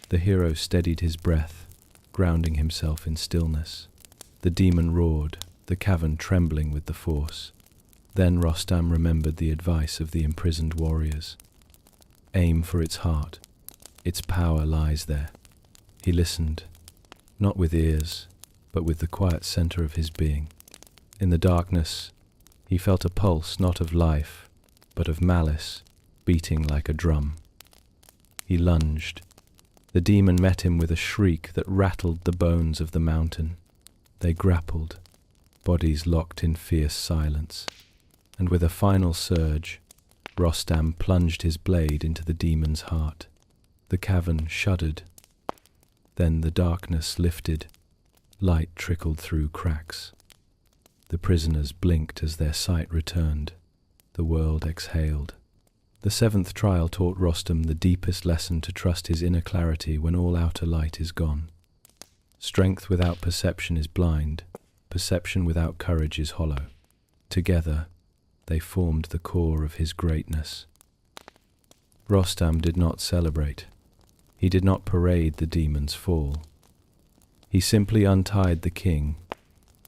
The hero steadied his breath, grounding himself in stillness. The demon roared, the cavern trembling with the force. Then Rostam remembered the advice of the imprisoned warriors. Aim for its heart. Its power lies there. He listened, not with ears, but with the quiet center of his being. In the darkness, he felt a pulse not of life, but of malice, beating like a drum. He lunged. The demon met him with a shriek that rattled the bones of the mountain. They grappled, bodies locked in fierce silence. And with a final surge, Rostam plunged his blade into the demon's heart. The cavern shuddered. Then the darkness lifted. Light trickled through cracks. The prisoners blinked as their sight returned. The world exhaled. The seventh trial taught Rostam the deepest lesson: to trust his inner clarity when all outer light is gone. Strength without perception is blind. Perception without courage is hollow. Together, they formed the core of his greatness. Rostam did not celebrate. He did not parade the demon's fall. He simply untied the king,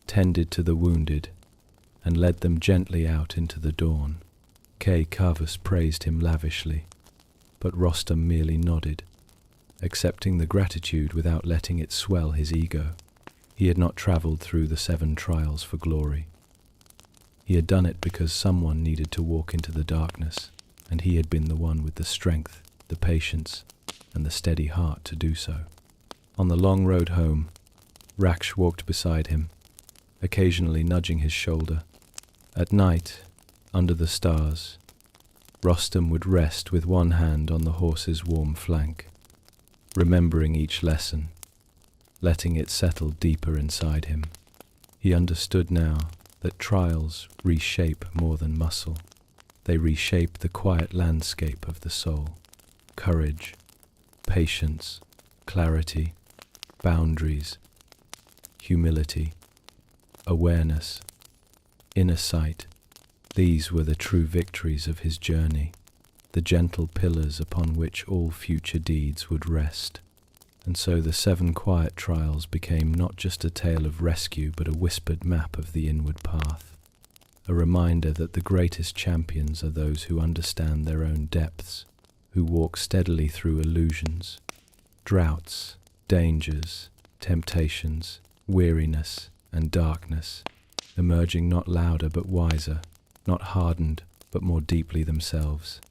tended to the wounded, and led them gently out into the dawn. Kavus praised him lavishly, but Rostam merely nodded, accepting the gratitude without letting it swell his ego. He had not traveled through the 7 trials for glory. He had done it because someone needed to walk into the darkness, and he had been the one with the strength, the patience, and the steady heart to do so. On the long road home, Raksh walked beside him, occasionally nudging his shoulder. At night, under the stars, Rostam would rest with one hand on the horse's warm flank, remembering each lesson, letting it settle deeper inside him. He understood now that trials reshape more than muscle. They reshape the quiet landscape of the soul. Courage, patience, clarity, boundaries, humility, awareness, inner sight. These were the true victories of his journey, the gentle pillars upon which all future deeds would rest. And so the 7 quiet trials became not just a tale of rescue, but a whispered map of the inward path, a reminder that the greatest champions are those who understand their own depths, who walk steadily through illusions, droughts, dangers, temptations, weariness, and darkness, emerging not louder but wiser, not hardened but more deeply themselves.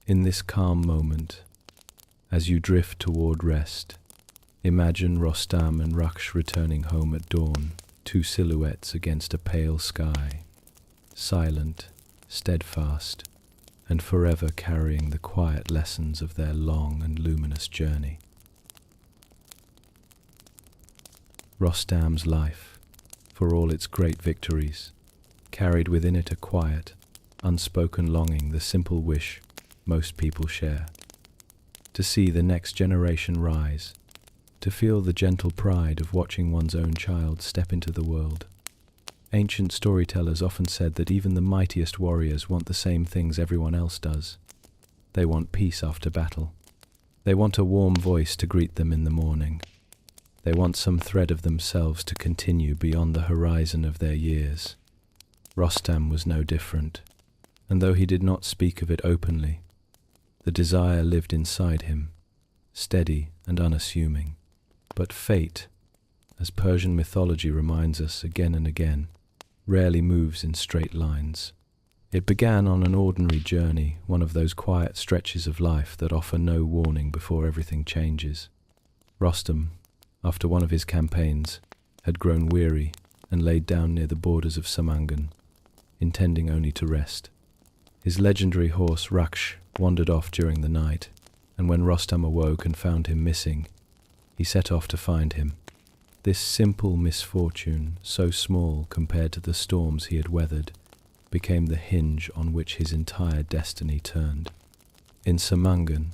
In this calm moment, as you drift toward rest, imagine Rostam and Raksh returning home at dawn, 2 silhouettes against a pale sky, silent, steadfast, and forever carrying the quiet lessons of their long and luminous journey. Rostam's life, for all its great victories, carried within it a quiet, unspoken longing, the simple wish most people share: to see the next generation rise, to feel the gentle pride of watching one's own child step into the world. Ancient storytellers often said that even the mightiest warriors want the same things everyone else does. They want peace after battle. They want a warm voice to greet them in the morning. They want some thread of themselves to continue beyond the horizon of their years. Rostam was no different, and though he did not speak of it openly, The desire lived inside him, steady and unassuming. But fate, as Persian mythology reminds us again and again, rarely moves in straight lines. It began on an ordinary journey, one of those quiet stretches of life that offer no warning before everything changes. Rostam, after one of his campaigns, had grown weary and laid down near the borders of Samangan, intending only to rest. His legendary horse Raksh wandered off during the night, and when Rostam awoke and found him missing, he set off to find him. This simple misfortune, so small compared to the storms he had weathered, became the hinge on which his entire destiny turned. In Samangan,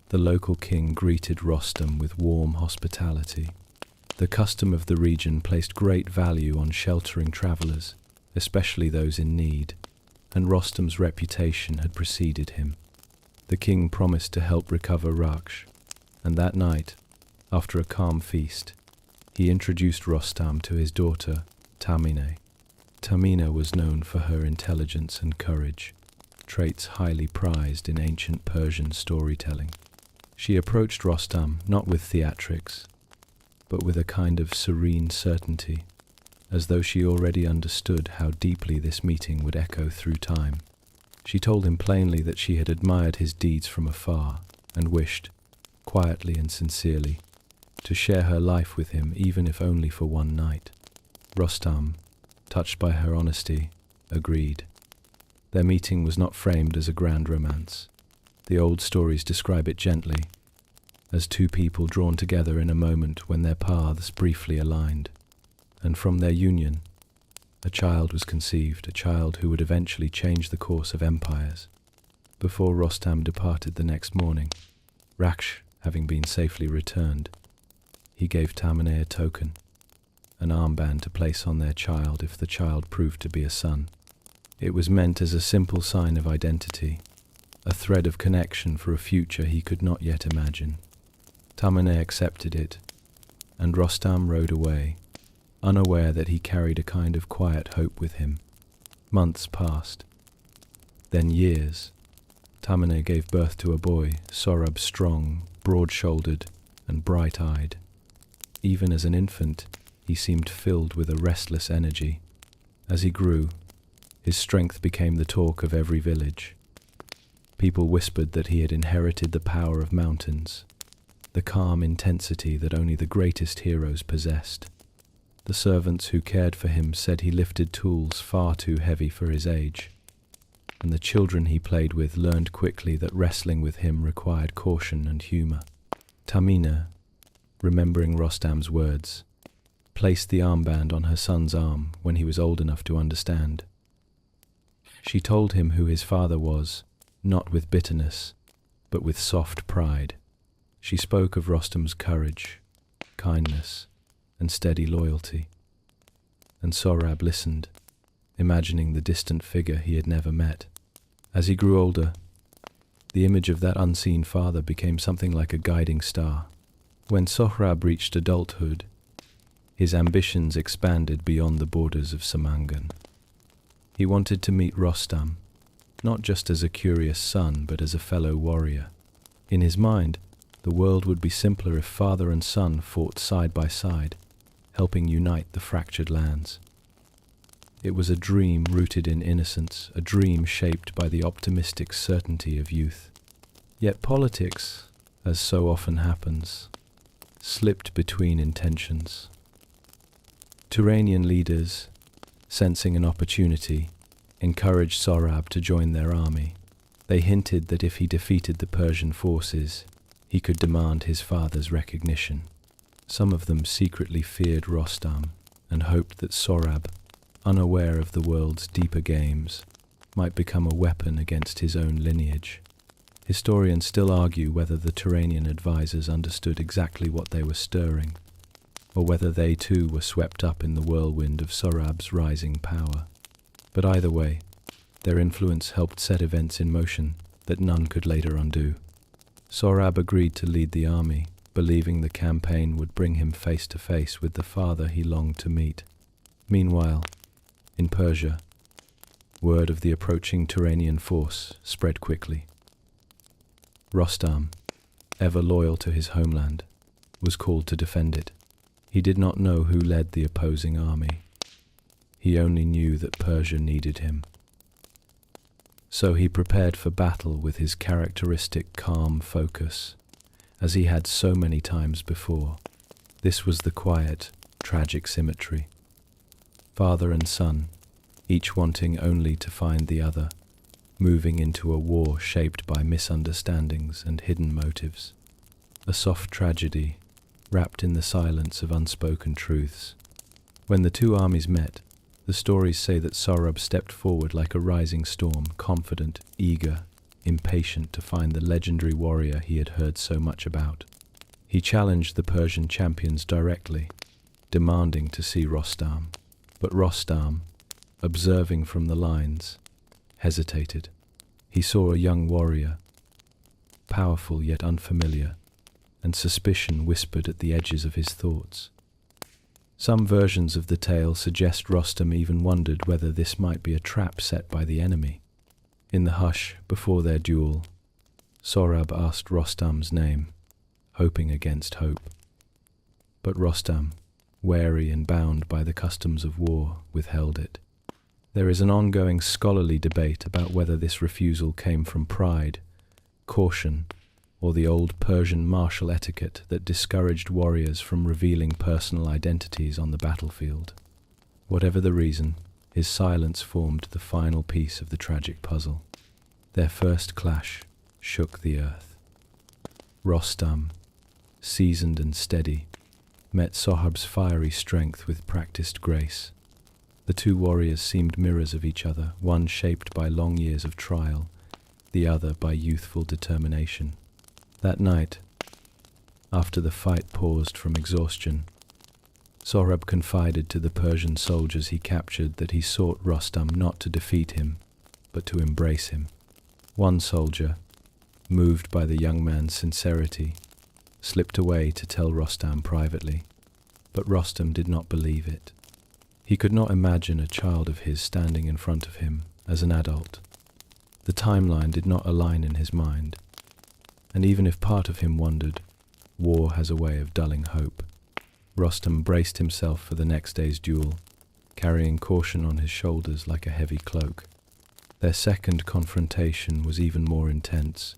the local king greeted Rostam with warm hospitality. The custom of the region placed great value on sheltering travellers, especially those in need, and Rostam's reputation had preceded him. The king promised to help recover Raksh, and that night, after a calm feast, he introduced Rostam to his daughter, Tamine. Tamina was known for her intelligence and courage, traits highly prized in ancient Persian storytelling. She approached Rostam not with theatrics, but with a kind of serene certainty, as though she already understood how deeply this meeting would echo through time. She told him plainly that she had admired his deeds from afar and wished, quietly and sincerely, to share her life with him, even if only for one night. Rostam, touched by her honesty, agreed. Their meeting was not framed as a grand romance. The old stories describe it gently, as two people drawn together in a moment when their paths briefly aligned. And from their union, a child was conceived, a child who would eventually change the course of empires. Before Rostam departed the next morning, Raksh having been safely returned, he gave Tamine a token, an armband to place on their child if the child proved to be a son. It was meant as a simple sign of identity, a thread of connection for a future he could not yet imagine. Tamine accepted it, and Rostam rode away, unaware that he carried a kind of quiet hope with him. Months passed, then years. Tamine gave birth to a boy, Sohrab, strong, broad-shouldered, and bright-eyed. Even as an infant, he seemed filled with a restless energy. As he grew, his strength became the talk of every village. People whispered that he had inherited the power of mountains, the calm intensity that only the greatest heroes possessed. The servants who cared for him said he lifted tools far too heavy for his age, and the children he played with learned quickly that wrestling with him required caution and humor. Tamina, remembering Rostam's words, placed the armband on her son's arm when he was old enough to understand. She told him who his father was, not with bitterness, but with soft pride. She spoke of Rostam's courage, kindness, and steady loyalty. And Sohrab listened, imagining the distant figure he had never met. As he grew older, the image of that unseen father became something like a guiding star. When Sohrab reached adulthood, his ambitions expanded beyond the borders of Samangan. He wanted to meet Rostam, not just as a curious son, but as a fellow warrior. In his mind, the world would be simpler if father and son fought side by side, helping unite the fractured lands. It was a dream rooted in innocence, a dream shaped by the optimistic certainty of youth. Yet politics, as so often happens, slipped between intentions. Turanian leaders, sensing an opportunity, encouraged Sohrab to join their army. They hinted that if he defeated the Persian forces, he could demand his father's recognition. Some of them secretly feared Rostam and hoped that Sohrab, unaware of the world's deeper games, might become a weapon against his own lineage. Historians still argue whether the Turanian advisors understood exactly what they were stirring, or whether they too were swept up in the whirlwind of Sohrab's rising power. But either way, their influence helped set events in motion that none could later undo. Sohrab agreed to lead the army, believing the campaign would bring him face to face with the father he longed to meet. Meanwhile, in Persia, word of the approaching Turanian force spread quickly. Rostam, ever loyal to his homeland, was called to defend it. He did not know who led the opposing army. He only knew that Persia needed him. So he prepared for battle with his characteristic calm focus, as he had so many times before. This was the quiet, tragic symmetry. Father and son, each wanting only to find the other, moving into a war shaped by misunderstandings and hidden motives. A soft tragedy, wrapped in the silence of unspoken truths. When the two armies met, the stories say that Sohrab stepped forward like a rising storm, confident, eager, impatient to find the legendary warrior he had heard so much about. He challenged the Persian champions directly, demanding to see Rostam. But Rostam, observing from the lines, hesitated. He saw a young warrior, powerful yet unfamiliar, and suspicion whispered at the edges of his thoughts. Some versions of the tale suggest Rostam even wondered whether this might be a trap set by the enemy. In the hush before their duel, Sohrab asked Rostam's name, hoping against hope. But Rostam, wary and bound by the customs of war, withheld it. There is an ongoing scholarly debate about whether this refusal came from pride, caution, or the old Persian martial etiquette that discouraged warriors from revealing personal identities on the battlefield. Whatever the reason, his silence formed the final piece of the tragic puzzle. Their first clash shook the earth. Rostam, seasoned and steady, met Sohrab's fiery strength with practiced grace. The two warriors seemed mirrors of each other, one shaped by long years of trial, the other by youthful determination. That night, after the fight paused from exhaustion, Sohrab confided to the Persian soldiers he captured that he sought Rostam not to defeat him, but to embrace him. One soldier, moved by the young man's sincerity, slipped away to tell Rostam privately, but Rostam did not believe it. He could not imagine a child of his standing in front of him as an adult. The timeline did not align in his mind, and even if part of him wondered, war has a way of dulling hope. Rostam braced himself for the next day's duel, carrying caution on his shoulders like a heavy cloak. Their second confrontation was even more intense.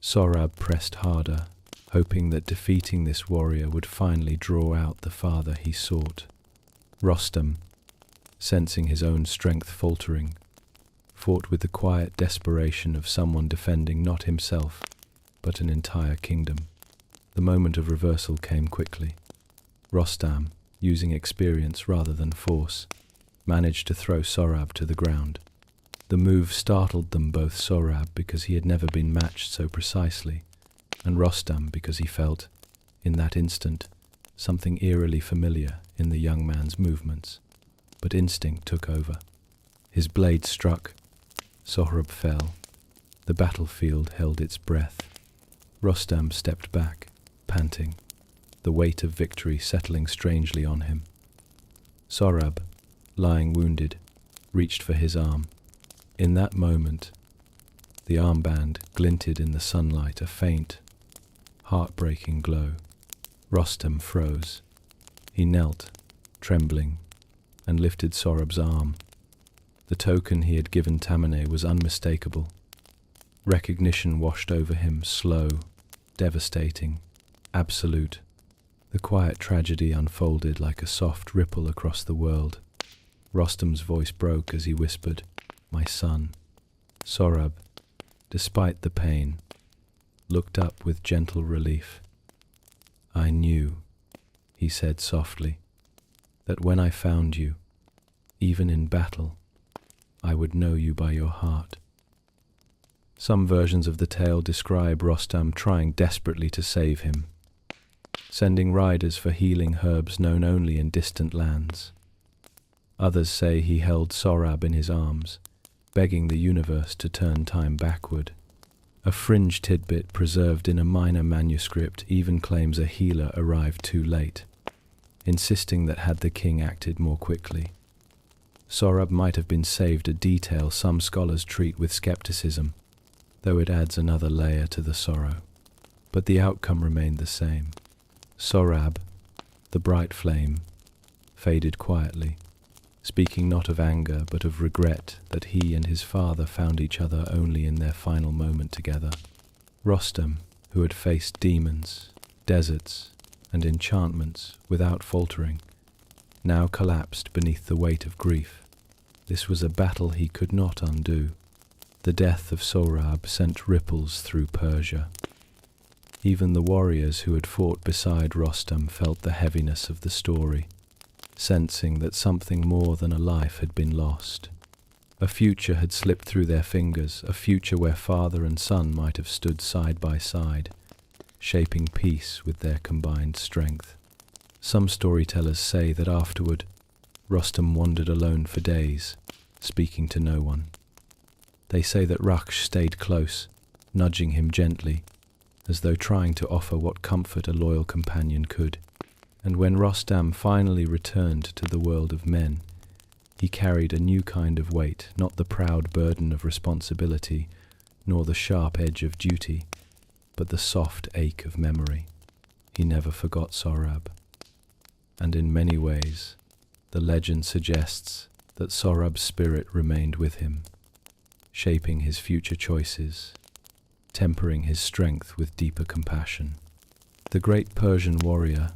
Sohrab pressed harder, hoping that defeating this warrior would finally draw out the father he sought. Rostam, sensing his own strength faltering, fought with the quiet desperation of someone defending not himself, but an entire kingdom. The moment of reversal came quickly. Rostam, using experience rather than force, managed to throw Sohrab to the ground. The move startled them both, Sohrab because he had never been matched so precisely, and Rostam because he felt, in that instant, something eerily familiar in the young man's movements. But instinct took over. His blade struck. Sohrab fell. The battlefield held its breath. Rostam stepped back, panting, the weight of victory settling strangely on him. Sohrab, lying wounded, reached for his arm. In that moment, the armband glinted in the sunlight, a faint, heartbreaking glow. Rostam froze. He knelt, trembling, and lifted Sohrab's arm. The token he had given Tamaneh was unmistakable. Recognition washed over him, slow, devastating, absolute. The quiet tragedy unfolded like a soft ripple across the world. Rostam's voice broke as he whispered, "My son." Sohrab, despite the pain, looked up with gentle relief. "I knew," he said softly, "that when I found you, even in battle, I would know you by your heart." Some versions of the tale describe Rostam trying desperately to save him, sending riders for healing herbs known only in distant lands. Others say he held Sohrab in his arms, begging the universe to turn time backward. A fringe tidbit preserved in a minor manuscript even claims a healer arrived too late, insisting that had the king acted more quickly, Sohrab might have been saved, a detail some scholars treat with skepticism. though it adds another layer to the sorrow. But the outcome remained the same. Sohrab, the bright flame, faded quietly, speaking not of anger but of regret that he and his father found each other only in their final moment together. Rostam, who had faced demons, deserts, and enchantments without faltering, now collapsed beneath the weight of grief. This was a battle he could not undo. The death of Sohrab sent ripples through Persia. Even the warriors who had fought beside Rostam felt the heaviness of the story, sensing that something more than a life had been lost. A future had slipped through their fingers, a future where father and son might have stood side by side, shaping peace with their combined strength. Some storytellers say that afterward, Rostam wandered alone for days, speaking to no one. They say that Raksh stayed close, nudging him gently, as though trying to offer what comfort a loyal companion could. And when Rostam finally returned to the world of men, he carried a new kind of weight, not the proud burden of responsibility, nor the sharp edge of duty, but the soft ache of memory. He never forgot Sohrab. And in many ways, the legend suggests that Sohrab's spirit remained with him, shaping his future choices, tempering his strength with deeper compassion. The great Persian warrior,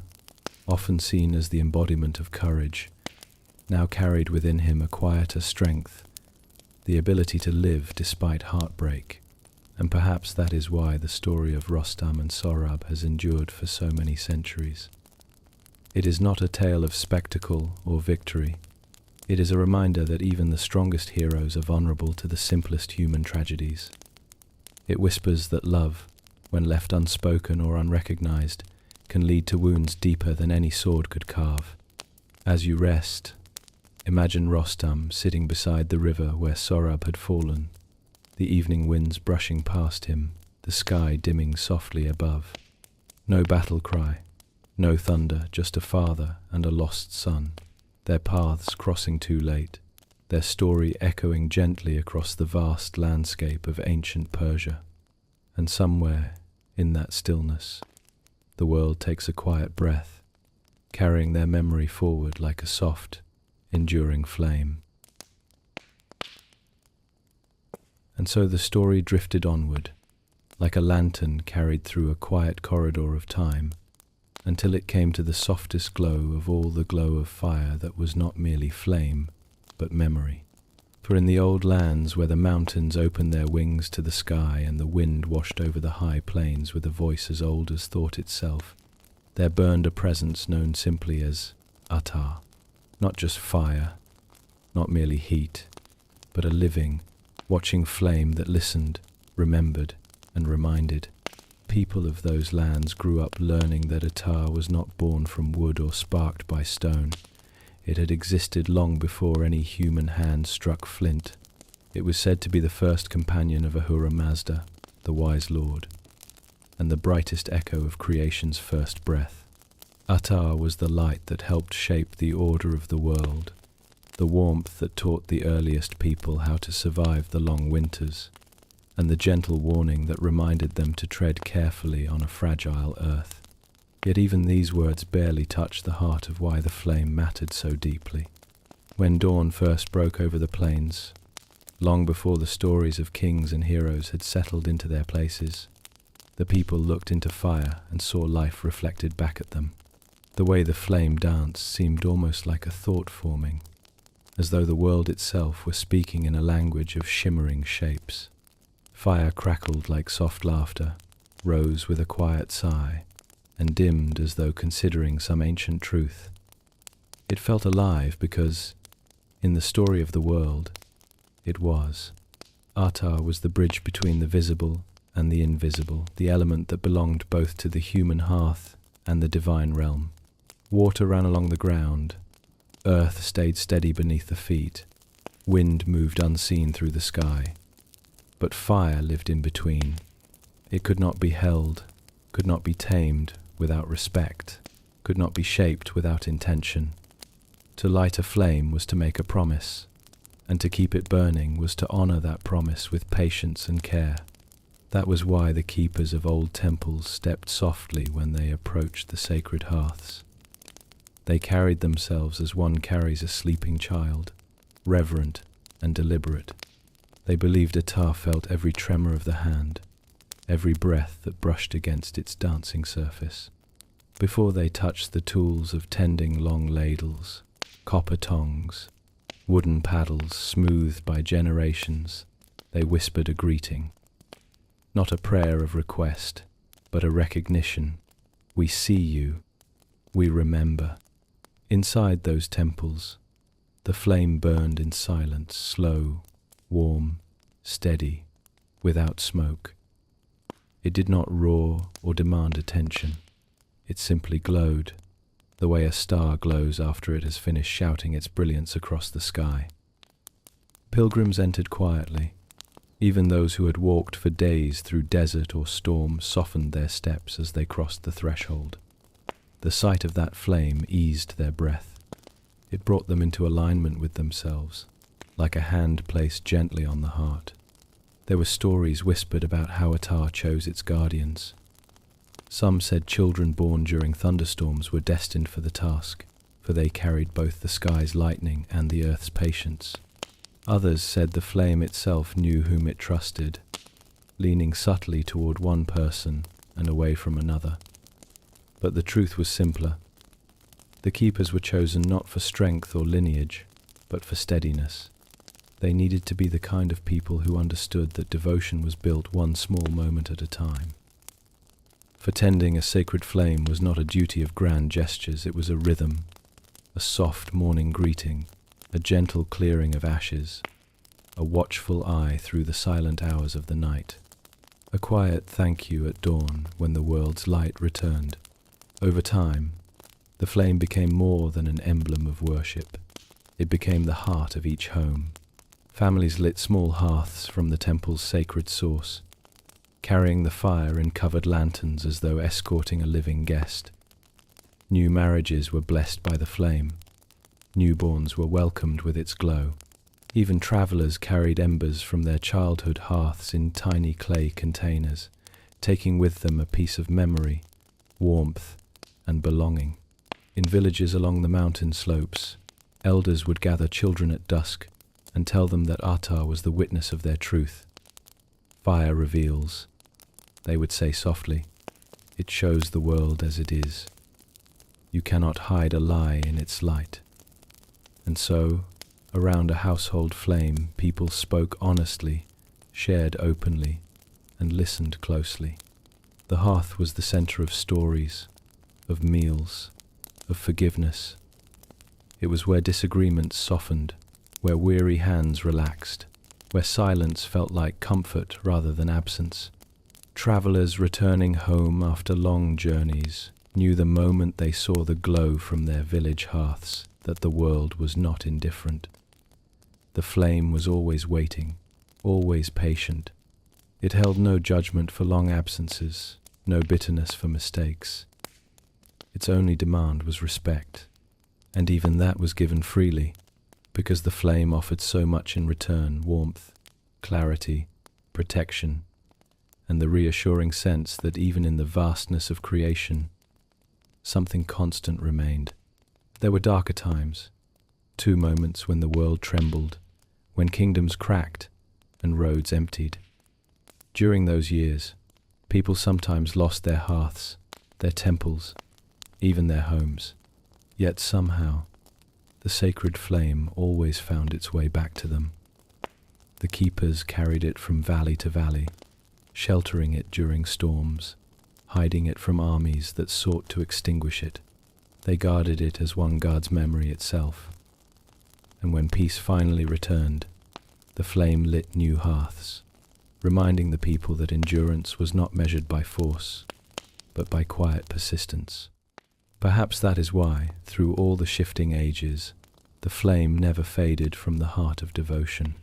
often seen as the embodiment of courage, now carried within him a quieter strength, the ability to live despite heartbreak, and perhaps that is why the story of Rostam and Sohrab has endured for so many centuries. It is not a tale of spectacle or victory. It is a reminder that even the strongest heroes are vulnerable to the simplest human tragedies. It whispers that love, when left unspoken or unrecognized, can lead to wounds deeper than any sword could carve. As you rest, imagine Rostam sitting beside the river where Sohrab had fallen, the evening winds brushing past him, the sky dimming softly above. No battle cry, no thunder, just a father and a lost son, their paths crossing too late, their story echoing gently across the vast landscape of ancient Persia. And somewhere, in that stillness, the world takes a quiet breath, carrying their memory forward like a soft, enduring flame. And so the story drifted onward, like a lantern carried through a quiet corridor of time, until it came to the softest glow of all the glow of fire that was not merely flame, but memory. For in the old lands where the mountains opened their wings to the sky and the wind washed over the high plains with a voice as old as thought itself, there burned a presence known simply as Atar. Not just fire, not merely heat, but a living, watching flame that listened, remembered, and reminded. People of those lands grew up learning that Atar was not born from wood or sparked by stone. It had existed long before any human hand struck flint. It was said to be the first companion of Ahura Mazda, the wise lord, and the brightest echo of creation's first breath. Atar was the light that helped shape the order of the world, the warmth that taught the earliest people how to survive the long winters, and the gentle warning that reminded them to tread carefully on a fragile earth. Yet even these words barely touched the heart of why the flame mattered so deeply. When dawn first broke over the plains, long before the stories of kings and heroes had settled into their places, the people looked into fire and saw life reflected back at them. The way the flame danced seemed almost like a thought forming, as though the world itself were speaking in a language of shimmering shapes. Fire crackled like soft laughter, rose with a quiet sigh, and dimmed as though considering some ancient truth. It felt alive because, in the story of the world, it was. Atar was the bridge between the visible and the invisible, the element that belonged both to the human hearth and the divine realm. Water ran along the ground, earth stayed steady beneath the feet, wind moved unseen through the sky. But fire lived in between. It could not be held, could not be tamed without respect, could not be shaped without intention. To light a flame was to make a promise, and to keep it burning was to honor that promise with patience and care. That was why the keepers of old temples stepped softly when they approached the sacred hearths. They carried themselves as one carries a sleeping child, reverent and deliberate. They believed Atar felt every tremor of the hand, every breath that brushed against its dancing surface. Before they touched the tools of tending long ladles, copper tongs, wooden paddles smoothed by generations, they whispered a greeting. Not a prayer of request, but a recognition. We see you. We remember. Inside those temples, the flame burned in silence, slow, warm, steady, without smoke. It did not roar or demand attention. It simply glowed, the way a star glows after it has finished shouting its brilliance across the sky. Pilgrims entered quietly. Even those who had walked for days through desert or storm softened their steps as they crossed the threshold. The sight of that flame eased their breath. It brought them into alignment with themselves, like a hand placed gently on the heart. There were stories whispered about how Atar chose its guardians. Some said children born during thunderstorms were destined for the task, for they carried both the sky's lightning and the earth's patience. Others said the flame itself knew whom it trusted, leaning subtly toward one person and away from another. But the truth was simpler. The keepers were chosen not for strength or lineage, but for steadiness. They needed to be the kind of people who understood that devotion was built one small moment at a time. For tending a sacred flame was not a duty of grand gestures, it was a rhythm, a soft morning greeting, a gentle clearing of ashes, a watchful eye through the silent hours of the night, a quiet thank you at dawn when the world's light returned. Over time, the flame became more than an emblem of worship. It became the heart of each home. Families lit small hearths from the temple's sacred source, carrying the fire in covered lanterns as though escorting a living guest. New marriages were blessed by the flame. Newborns were welcomed with its glow. Even travelers carried embers from their childhood hearths in tiny clay containers, taking with them a piece of memory, warmth, and belonging. In villages along the mountain slopes, elders would gather children at dusk and tell them that Atar was the witness of their truth. Fire reveals, they would say softly. It shows the world as it is. You cannot hide a lie in its light. And so, around a household flame, people spoke honestly, shared openly, and listened closely. The hearth was the center of stories, of meals, of forgiveness. It was where disagreements softened, where weary hands relaxed, where silence felt like comfort rather than absence. Travelers returning home after long journeys knew the moment they saw the glow from their village hearths that the world was not indifferent. The flame was always waiting, always patient. It held no judgment for long absences, no bitterness for mistakes. Its only demand was respect, and even that was given freely, because the flame offered so much in return: warmth, clarity, protection, and the reassuring sense that even in the vastness of creation, something constant remained. There were darker times, 2 moments when the world trembled, when kingdoms cracked and roads emptied. During those years, people sometimes lost their hearths, their temples, even their homes. Yet somehow, the sacred flame always found its way back to them. The keepers carried it from valley to valley, sheltering it during storms, hiding it from armies that sought to extinguish it. They guarded it as one guards memory itself. And when peace finally returned, the flame lit new hearths, reminding the people that endurance was not measured by force, but by quiet persistence. Perhaps that is why, through all the shifting ages, the flame never faded from the heart of devotion.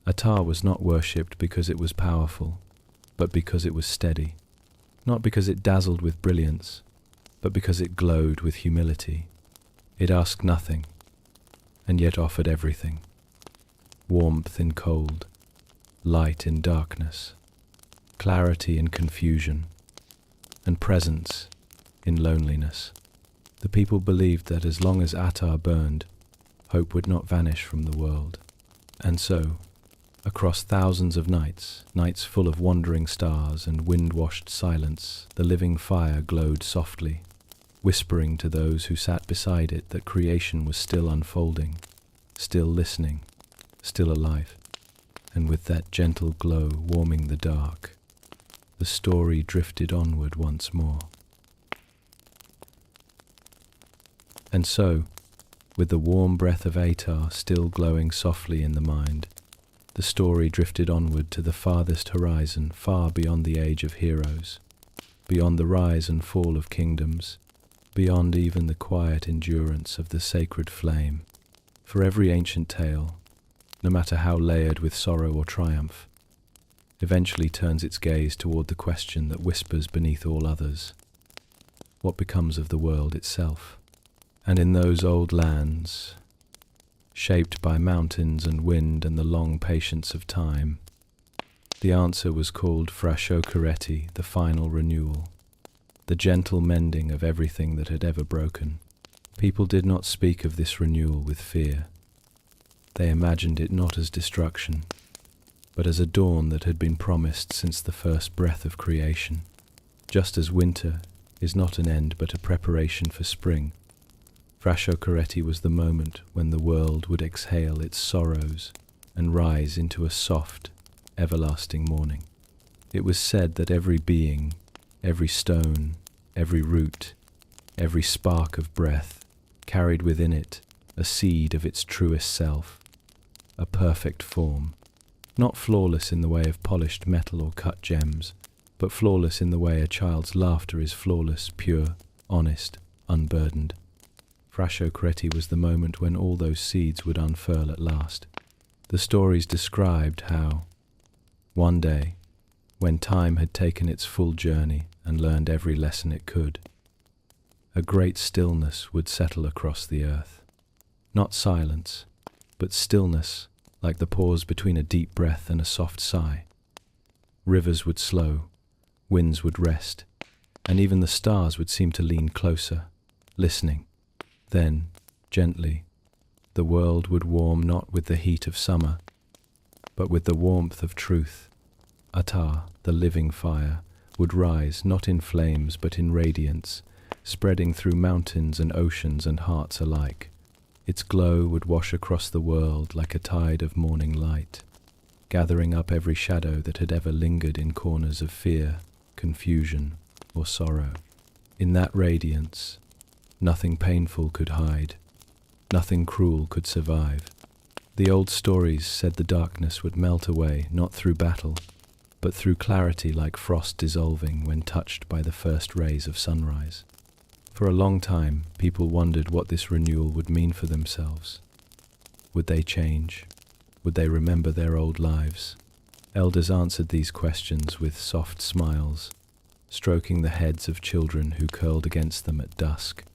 Atar was not worshipped because it was powerful, but because it was steady. Not because it dazzled with brilliance, but because it glowed with humility. It asked nothing, and yet offered everything. Warmth in cold, light in darkness, clarity in confusion, and presence in loneliness. The people believed that as long as Atar burned, hope would not vanish from the world. And so, across thousands of nights full of wandering stars and wind-washed silence, the living fire glowed softly, whispering to those who sat beside it that creation was still unfolding, still listening, still alive. And with that gentle glow warming the dark, the story drifted onward once more. And so, with the warm breath of Atar still glowing softly in the mind, the story drifted onward to the farthest horizon, far beyond the age of heroes, beyond the rise and fall of kingdoms, beyond even the quiet endurance of the sacred flame. For every ancient tale, no matter how layered with sorrow or triumph, eventually turns its gaze toward the question that whispers beneath all others: what becomes of the world itself? And in those old lands, shaped by mountains and wind and the long patience of time, the answer was called Frashokereti, the final renewal, the gentle mending of everything that had ever broken. People did not speak of this renewal with fear. They imagined it not as destruction, but as a dawn that had been promised since the first breath of creation. Just as winter is not an end but a preparation for spring, Frashokereti was the moment when the world would exhale its sorrows and rise into a soft, everlasting morning. It was said that every being, every stone, every root, every spark of breath carried within it a seed of its truest self, a perfect form, not flawless in the way of polished metal or cut gems, but flawless in the way a child's laughter is flawless, pure, honest, unburdened. Frashokereti was the moment when all those seeds would unfurl at last. The stories described how, one day, when time had taken its full journey and learned every lesson it could, a great stillness would settle across the earth. Not silence, but stillness, like the pause between a deep breath and a soft sigh. Rivers would slow, winds would rest, and even the stars would seem to lean closer, listening. Then, gently, the world would warm not with the heat of summer, but with the warmth of truth. Atar, the living fire, would rise not in flames but in radiance, spreading through mountains and oceans and hearts alike. Its glow would wash across the world like a tide of morning light, gathering up every shadow that had ever lingered in corners of fear, confusion, or sorrow. In that radiance, nothing painful could hide, nothing cruel could survive. The old stories said the darkness would melt away not through battle, but through clarity like frost dissolving when touched by the first rays of sunrise. For a long time, people wondered what this renewal would mean for themselves. Would they change? Would they remember their old lives? Elders answered these questions with soft smiles, stroking the heads of children who curled against them at dusk.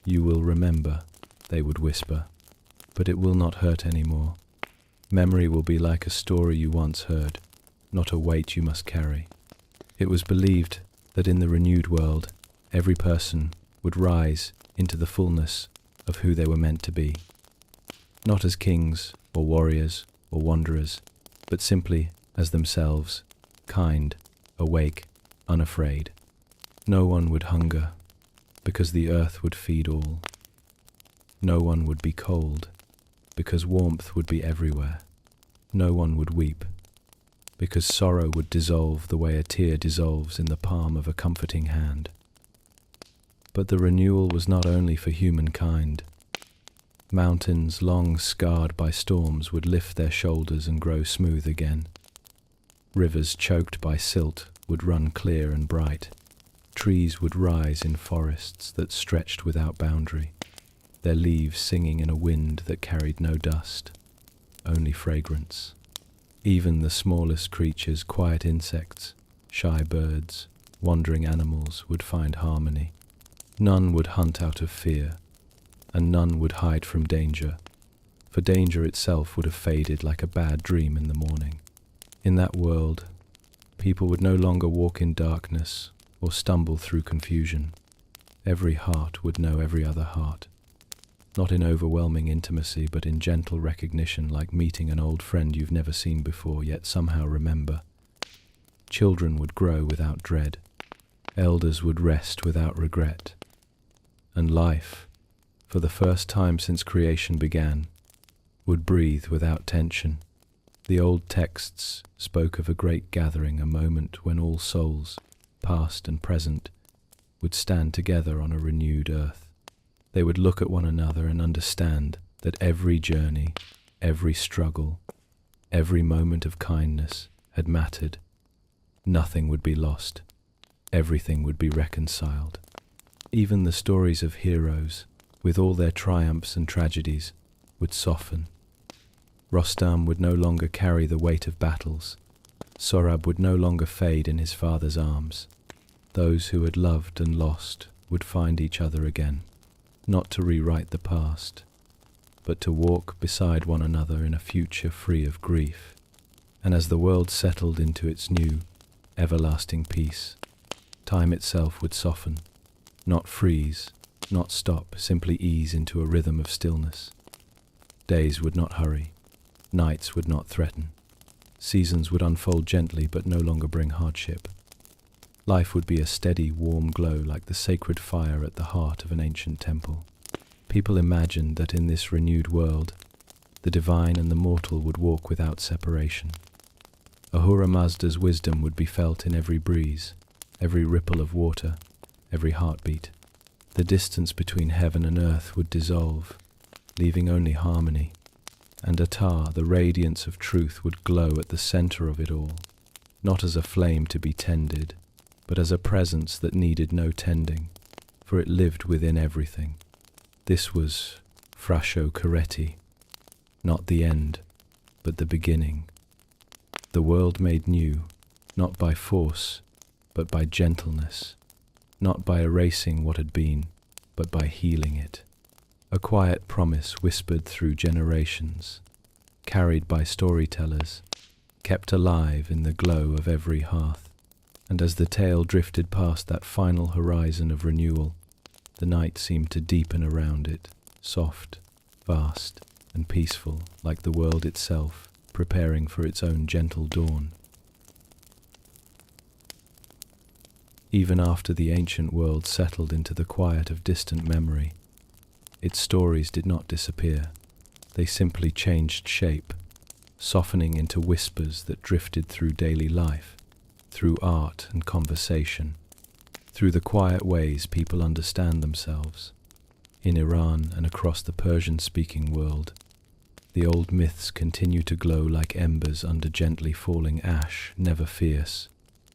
"You will remember," they would whisper, "but it will not hurt anymore. Memory will be like a story you once heard, not a weight you must carry." It was believed that in the renewed world, every person would rise into the fullness of who they were meant to be, not as kings or warriors or wanderers, but simply as themselves, kind, awake, unafraid. No one would hunger, because the earth would feed all. No one would be cold, because warmth would be everywhere. No one would weep, because sorrow would dissolve the way a tear dissolves in the palm of a comforting hand. But the renewal was not only for humankind. Mountains long scarred by storms would lift their shoulders and grow smooth again. Rivers choked by silt would run clear and bright. Trees would rise in forests that stretched without boundary, their leaves singing in a wind that carried no dust, only fragrance. Even the smallest creatures, quiet insects, shy birds, wandering animals, would find harmony. None would hunt out of fear, and none would hide from danger, for danger itself would have faded like a bad dream in the morning. In that world, People would no longer walk in darkness or stumble through confusion. Every heart would know every other heart, not in overwhelming intimacy, but in gentle recognition, like meeting an old friend you've never seen before, yet somehow remember. Children would grow without dread. Elders would rest without regret. And life, for the first time since creation began, would breathe without tension. The old texts spoke of a great gathering, a moment when all souls, past and present, would stand together on a renewed earth. They would look at one another and understand that every journey, every struggle, every moment of kindness had mattered. Nothing would be lost. Everything would be reconciled. Even the stories of heroes, with all their triumphs and tragedies, would soften. Rostam would no longer carry the weight of battles. Sohrab would no longer fade in his father's arms. Those who had loved and lost would find each other again, not to rewrite the past, but to walk beside one another in a future free of grief. And as the world settled into its new, everlasting peace, time itself would soften, not freeze, not stop, simply ease into a rhythm of stillness. Days would not hurry, nights would not threaten. Seasons would unfold gently but no longer bring hardship. Life would be a steady, warm glow like the sacred fire at the heart of an ancient temple. People imagined that in this renewed world, the divine and the mortal would walk without separation. Ahura Mazda's wisdom would be felt in every breeze, every ripple of water, every heartbeat. The distance between heaven and earth would dissolve, leaving only harmony. And Atar, the radiance of truth, would glow at the center of it all, not as a flame to be tended, but as a presence that needed no tending, for it lived within everything. This was Frashokereti, not the end, but the beginning. The world made new, not by force, but by gentleness, not by erasing what had been, but by healing it. A quiet promise whispered through generations, carried by storytellers, kept alive in the glow of every hearth. And as the tale drifted past that final horizon of renewal, the night seemed to deepen around it, soft, vast, and peaceful, like the world itself, preparing for its own gentle dawn. Even after the ancient world settled into the quiet of distant memory, its stories did not disappear. They simply changed shape, softening into whispers that drifted through daily life, through art and conversation, through the quiet ways people understand themselves. In Iran and across the Persian-speaking world, the old myths continue to glow like embers under gently falling ash, never fierce,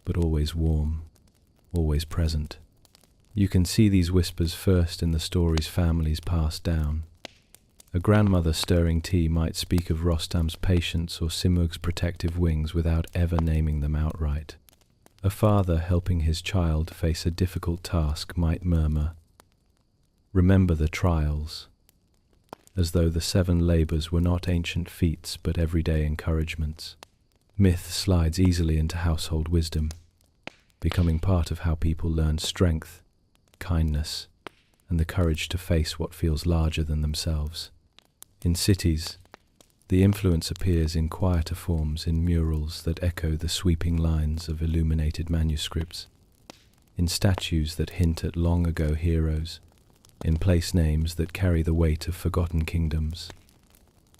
but always warm, always present. You can see these whispers first in the stories families pass down. A grandmother stirring tea might speak of Rostam's patience or Simug's protective wings without ever naming them outright. A father helping his child face a difficult task might murmur, "Remember the trials," as though the 7 labors were not ancient feats but everyday encouragements. Myth slides easily into household wisdom, becoming part of how people learn strength, kindness, and the courage to face what feels larger than themselves. In cities, the influence appears in quieter forms, in murals that echo the sweeping lines of illuminated manuscripts, in statues that hint at long-ago heroes, in place names that carry the weight of forgotten kingdoms.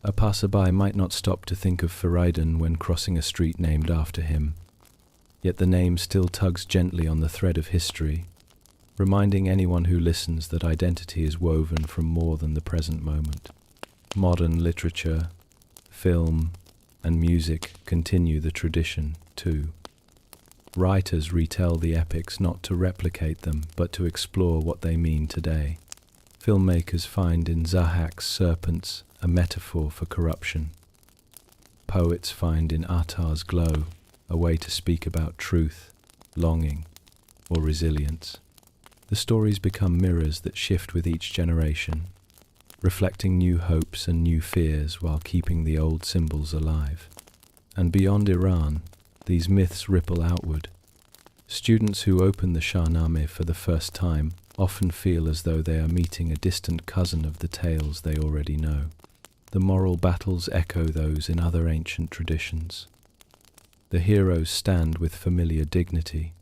A passerby might not stop to think of Fereydun when crossing a street named after him, yet the name still tugs gently on the thread of history, reminding anyone who listens that identity is woven from more than the present moment. Modern literature, film, and music continue the tradition, too. Writers retell the epics not to replicate them, but to explore what they mean today. Filmmakers find in Zahhak's Serpents a metaphor for corruption. Poets find in Atar's glow a way to speak about truth, longing, or resilience. The stories become mirrors that shift with each generation, reflecting new hopes and new fears while keeping the old symbols alive. And beyond Iran, these myths ripple outward. Students who open the Shahnameh for the first time often feel as though they are meeting a distant cousin of the tales they already know. The moral battles echo those in other ancient traditions. The heroes stand with familiar dignity.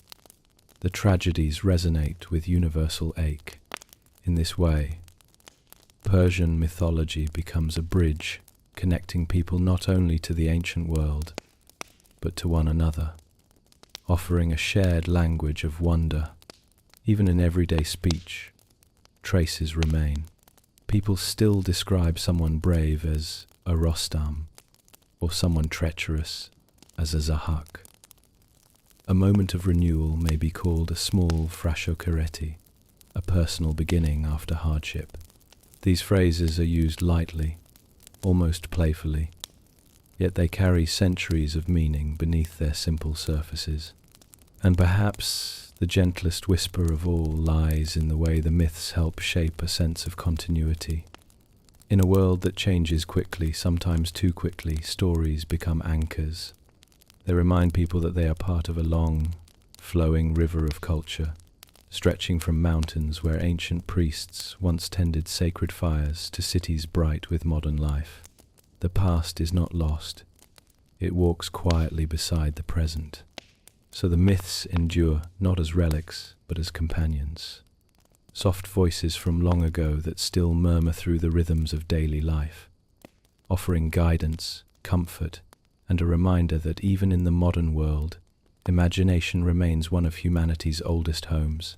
The tragedies resonate with universal ache. In this way, Persian mythology becomes a bridge connecting people not only to the ancient world, but to one another, offering a shared language of wonder. Even in everyday speech, traces remain. People still describe someone brave as a Rostam, or someone treacherous as a Zahhak. A moment of renewal may be called a small Frashokereti, a personal beginning after hardship. These phrases are used lightly, almost playfully, yet they carry centuries of meaning beneath their simple surfaces. And perhaps the gentlest whisper of all lies in the way the myths help shape a sense of continuity. In a world that changes quickly, sometimes too quickly, stories become anchors. They remind people that they are part of a long, flowing river of culture, stretching from mountains where ancient priests once tended sacred fires to cities bright with modern life. The past is not lost. It walks quietly beside the present. So the myths endure not as relics, but as companions. Soft voices from long ago that still murmur through the rhythms of daily life, offering guidance, comfort, and a reminder that even in the modern world, imagination remains one of humanity's oldest homes.